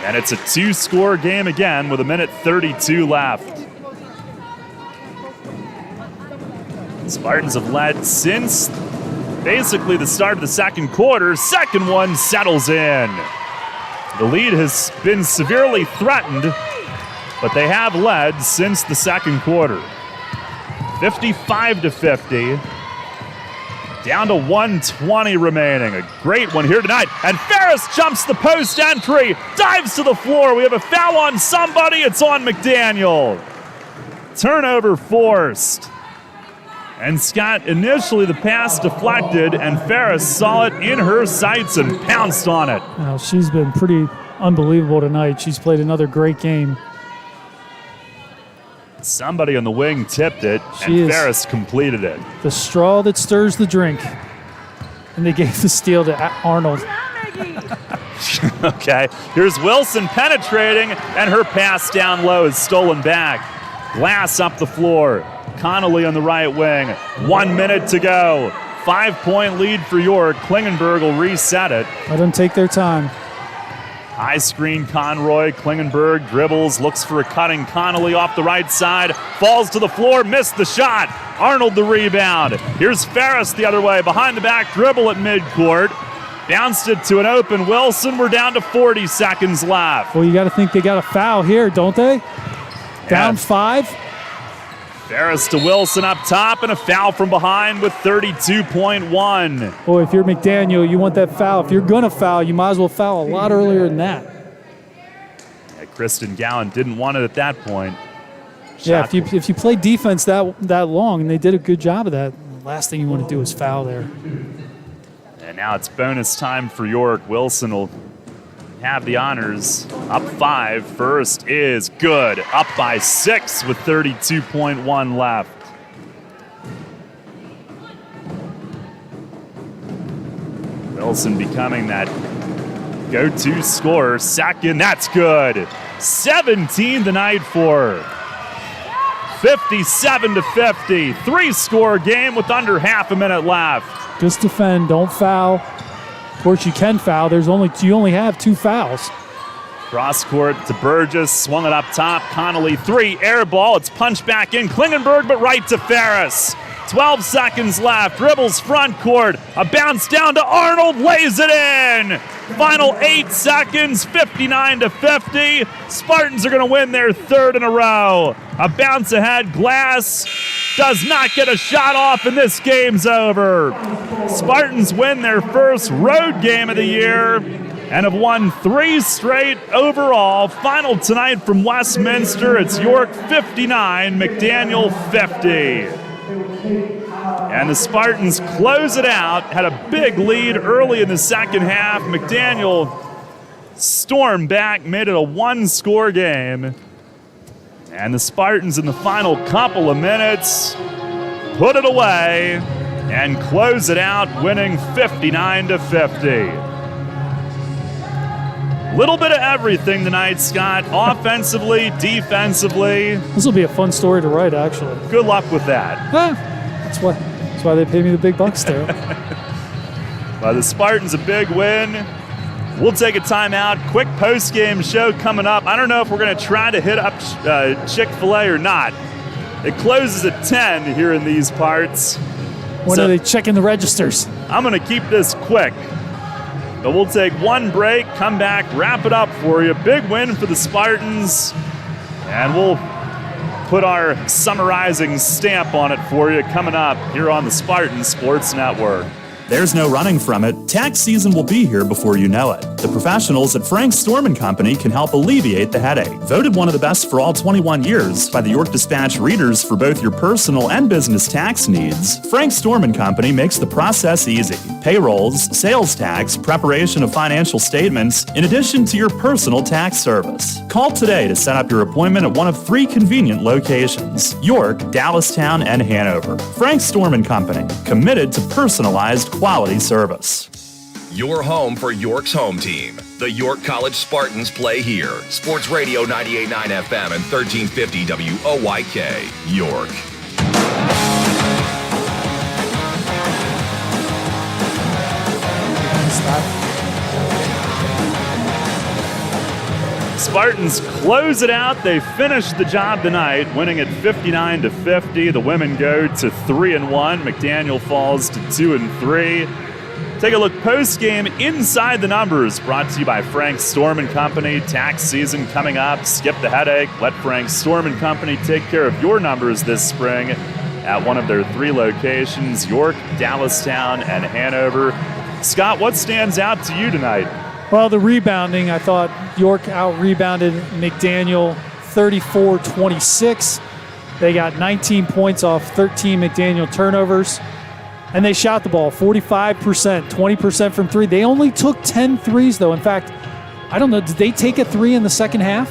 And it's a 2-score game again with 1:32 left. Spartans have led since basically the start of the second quarter. Second one settles in. The lead has been severely threatened, but they have led since the second quarter. 55-50. Down to 1:20 remaining. A great one here tonight. And Ferris jumps the post entry, dives to the floor. We have a foul on somebody. It's on McDaniel. Turnover forced. And Scott, initially the pass deflected, and Ferris saw it in her sights and pounced on it. Well, she's been pretty unbelievable tonight. She's played another great game. Somebody on the wing tipped it, and Ferris completed it. The straw that stirs the drink. And they gave the steal to Arnold. Okay, here's Wilson penetrating, and her pass down low is stolen back. Glass up the floor. Connolly on the right wing. 1 minute to go. 5-point lead for York. Klingenberg will reset it. Let them take their time. High screen Conroy. Klingenberg dribbles, looks for a cutting Connolly off the right side. Falls to the floor, missed the shot. Arnold the rebound. Here's Ferris the other way. Behind the back dribble at midcourt. Bounced it to an open Wilson. We're down to 40 seconds left. Well, you got to think they got a foul here, don't they? Down 5. Ferris to Wilson up top, and a foul from behind with 32.1. Boy, if you're McDaniel, you want that foul. If you're going to foul, you might as well foul a lot earlier than that. Yeah, Kristen Gowan didn't want it at that point. Yeah, if you play defense that long, and they did a good job of that, the last thing you want to do is foul there. And now it's bonus time for York. Wilson will have the honors. Up 5. First is good. Up by 6 with 32.1 left. Wilson becoming that go-to scorer. Second, that's good. 17 tonight for her. 57-50. 3-score game with under half a minute left. Just defend, don't foul. Of course, you can foul. You only have 2 fouls. Cross court to Burgess, swung it up top. Connolly, 3, air ball. It's punched back in. Klingenberg, but right to Ferris. 12 seconds left. Dribbles front court. A bounce down to Arnold, lays it in. Final 8 seconds, 59-50. Spartans are going to win their 3rd in a row. A bounce ahead. Glass does not get a shot off, and this game's over. Spartans win their first road game of the year and have won 3 straight overall. Final tonight from Westminster, it's York 59, McDaniel 50. And the Spartans close it out, had a big lead early in the second half. McDaniel stormed back, made it a 1-score game. And the Spartans in the final couple of minutes put it away and close it out, winning 59-50. Little bit of everything tonight, Scott. Offensively, defensively. This will be a fun story to write, actually. Good luck with that. That's why they pay me the big bucks there. Well, the Spartans a big win. We'll take a timeout. Quick post-game show coming up. I don't know if we're going to try to hit up Chick-fil-A or not. It closes at 10 here in these parts. When are they checking the registers? I'm going to keep this quick. But we'll take one break, come back, wrap it up for you. Big win for the Spartans. And we'll put our summarizing stamp on it for you coming up here on the Spartan Sports Network. There's no running from it. Tax season will be here before you know it. The professionals at Frank Storm & Company can help alleviate the headache. Voted one of the best for all 21 years by the York Dispatch readers for both your personal and business tax needs, Frank Storm & Company makes the process easy. Payrolls, sales tax, preparation of financial statements, in addition to your personal tax service. Call today to set up your appointment at one of 3 convenient locations: York, Dallastown, and Hanover. Frank Storm & Company, committed to personalized quality service. Your home for York's home team. The York College Spartans play here. Sports Radio 98.9 FM and 1350 WOYK, York. Spartans close it out. They finish the job tonight, winning at 59-50. The women go to 3-1. McDaniel falls to 2-3. Take a look post-game inside the numbers, brought to you by Frank Storm & Company. Tax season coming up. Skip the headache. Let Frank Storm & Company take care of your numbers this spring at one of their 3 locations: York, Dallastown, and Hanover. Scott, what stands out to you tonight? Well, the rebounding, I thought York out-rebounded McDaniel 34-26. They got 19 points off 13 McDaniel turnovers. And they shot the ball 45%, 20% from 3. They only took 10 threes, though. In fact, I don't know, did they take a 3 in the second half?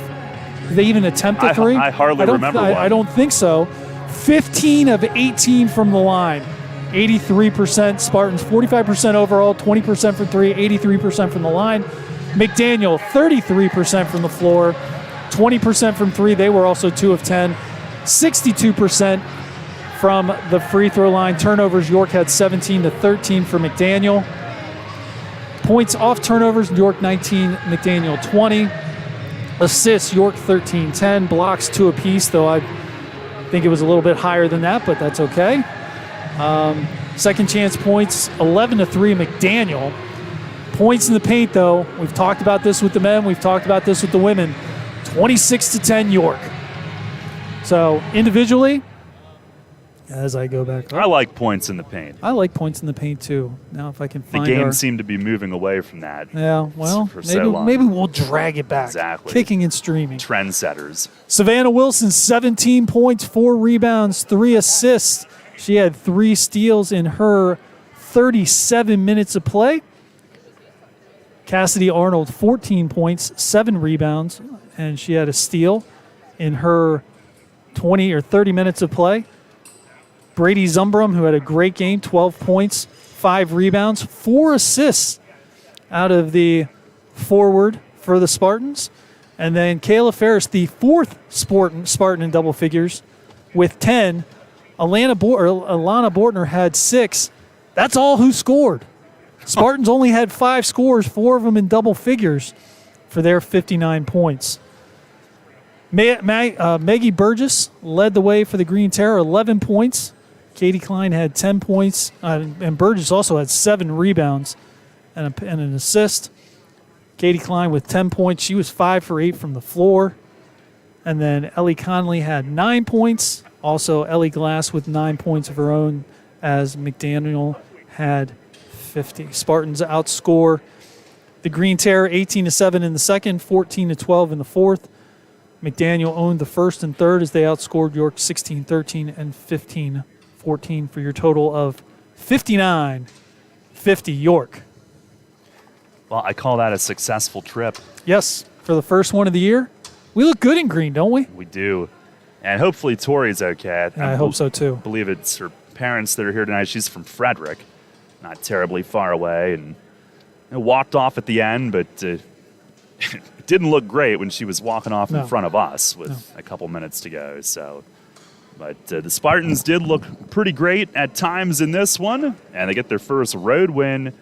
Did they even attempt a 3? I hardly remember one. I don't think so. 15 of 18 from the line. 83% Spartans, 45% overall, 20% from 3, 83% from the line. McDaniel, 33% from the floor, 20% from 3. They were also 2 of 10. 62% from the free throw line. Turnovers, York had 17-13 for McDaniel. Points off turnovers, York 19, McDaniel 20. Assists, York 13-10. Blocks 2 apiece, though I think it was a little bit higher than that, but that's okay. Second chance points, 11-3 McDaniel. Points in the paint, though, we've talked about this with the men, we've talked about this with the women, 26-10 York. So individually, as I go back up, I like points in the paint. I like points in the paint too. Now if I can find the game seemed to be moving away from that. Yeah, well, maybe we'll drag it back. Exactly. Kicking and streaming. Trendsetters. Savannah Wilson, 17 points, 4 rebounds, 3 assists. She had 3 steals in her 37 minutes of play. Cassidy Arnold, 14 points, 7 rebounds, and she had a steal in her 20 or 30 minutes of play. Brady Zumbrum, who had a great game, 12 points, 5 rebounds, 4 assists out of the forward for the Spartans. And then Kayla Ferris, the 4th Spartan in double figures, with 10. Alana Bortner had 6. That's all who scored. Spartans only had 5 scores, 4 of them in double figures for their 59 points. Maggie Burgess led the way for the Green Terror, 11 points. Katie Klein had 10 points, and Burgess also had 7 rebounds and an assist. Katie Klein with 10 points. She was 5 for 8 from the floor. And then Ellie Conley had 9 points. Also, Ellie Glass with 9 points of her own, as McDaniel had 50. Spartans outscore the Green Terror 18-7 in the second, 14-12 in the fourth. McDaniel owned the first and third as they outscored York 16-13 and 15-14 for your total of 59-50 York. Well, I call that a successful trip. Yes, for the first one of the year. We look good in green, don't we? We do. And hopefully Tori's okay. I hope so, too. I believe it's her parents that are here tonight. She's from Frederick, not terribly far away, and walked off at the end, but it didn't look great when she was walking off in front of us with a couple minutes to go. But the Spartans did look pretty great at times in this one, and they get their first road win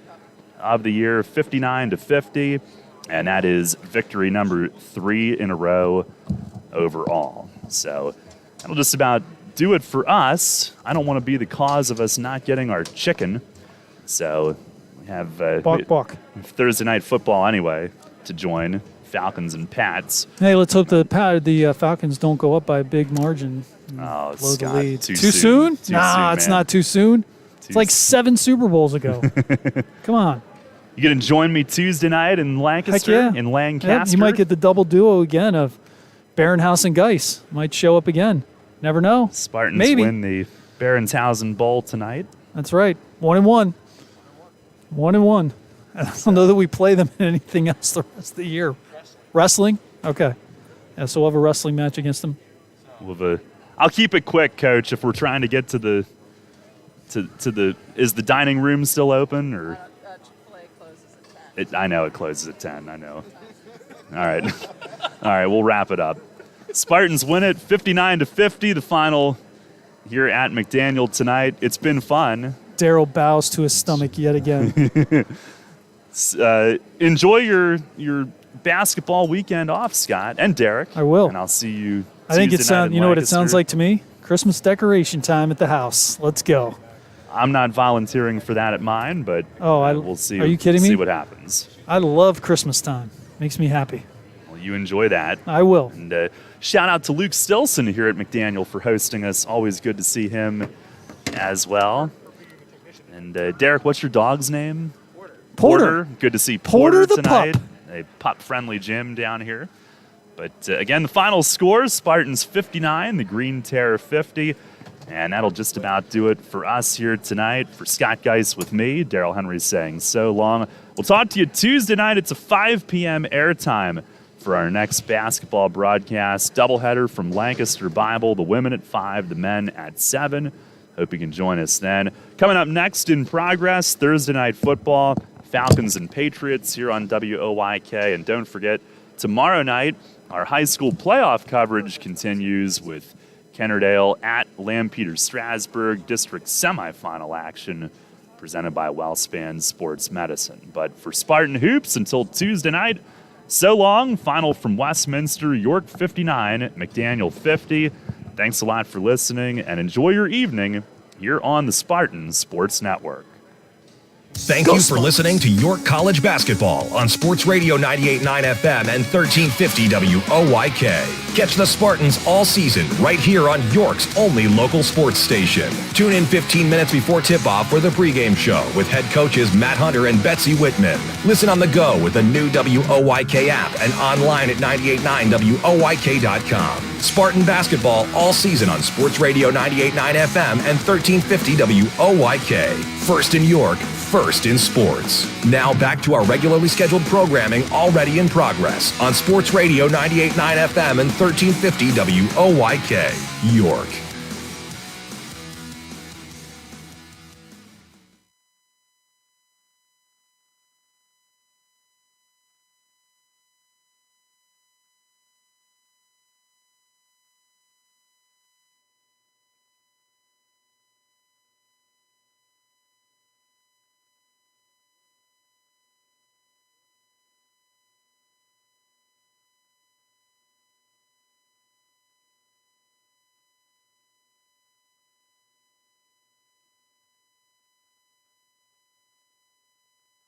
of the year, 59-50, and that is victory number 3 in a row overall. So that'll just about do it for us. I don't want to be the cause of us not getting our chicken, so we have Thursday night football anyway to join, Falcons and Pats. Hey, let's hope the Falcons don't go up by a big margin. Oh, blow Scott, the lead. too soon? Too nah, soon, it's man. not too soon. It's like 7 Super Bowls ago. Come on. You going to join me Tuesday night in Lancaster? Heck yeah. In Lancaster? Yep, you might get the double duo again of Barrenhouse and Geis. Might show up again. Never know. Spartans Maybe. win the Barrenshausen Bowl tonight. That's right. 1-1. 1-1. I don't know that we play them in anything else the rest of the year. Wrestling? Okay. Yeah, so we'll have a wrestling match against them. I'll keep it quick, Coach. If we're trying to get to the is the dining room still open or? I know it closes at 10. I know. All right. All right. We'll wrap it up. Spartans win it 59-50. The final here at McDaniel tonight. It's been fun. Daryl bows to his stomach yet again. Enjoy your basketball weekend off, Scott and Derek. I will. And I'll see you. I think Tuesday night in you know what it Lancaster. sounds like to me? Christmas decoration time at the house. Let's go. I'm not volunteering for that at mine, but we'll see. Are you kidding me? See what happens. I love Christmas time. Makes me happy. Well, you enjoy that. I will. And shout out to Luke Stilson here at McDaniel for hosting us. Always good to see him as well. And Derek, what's your dog's name? Porter. Good to see Porter the tonight. pup. A pup-friendly gym down here. But again, the final score, Spartans 59, the Green Terror 50. And that'll just about do it for us here tonight. For Scott Geis with me, Daryl Henry saying so long. We'll talk to you Tuesday night. It's a 5 p.m. airtime for our next basketball broadcast. Doubleheader from Lancaster Bible, the women at 5, the men at 7. Hope you can join us then. Coming up next in progress, Thursday night football, Falcons and Patriots here on WOYK. And don't forget, tomorrow night, our high school playoff coverage continues with Kennerdale at Lampeter Strasburg district semifinal action presented by Wellspan Sports Medicine. But for Spartan Hoops until Tuesday night, so long. Final from Westminster, York 59, McDaniel 50. Thanks a lot for listening and enjoy your evening here on the Spartan Sports Network. Thank you for listening to York College Basketball on Sports Radio 98.9 FM and 1350 WOYK. Catch the Spartans all season right here on York's only local sports station. Tune in 15 minutes before tip-off for the pregame show with head coaches Matt Hunter and Betsy Whitman. Listen on the go with the new WOYK app and online at 989WOYK.com. Spartan basketball all season on Sports Radio 98.9 FM and 1350 WOYK. First in York, first in sports. Now back to our regularly scheduled programming already in progress on Sports Radio 98.9 FM and 1350 WOYK, York.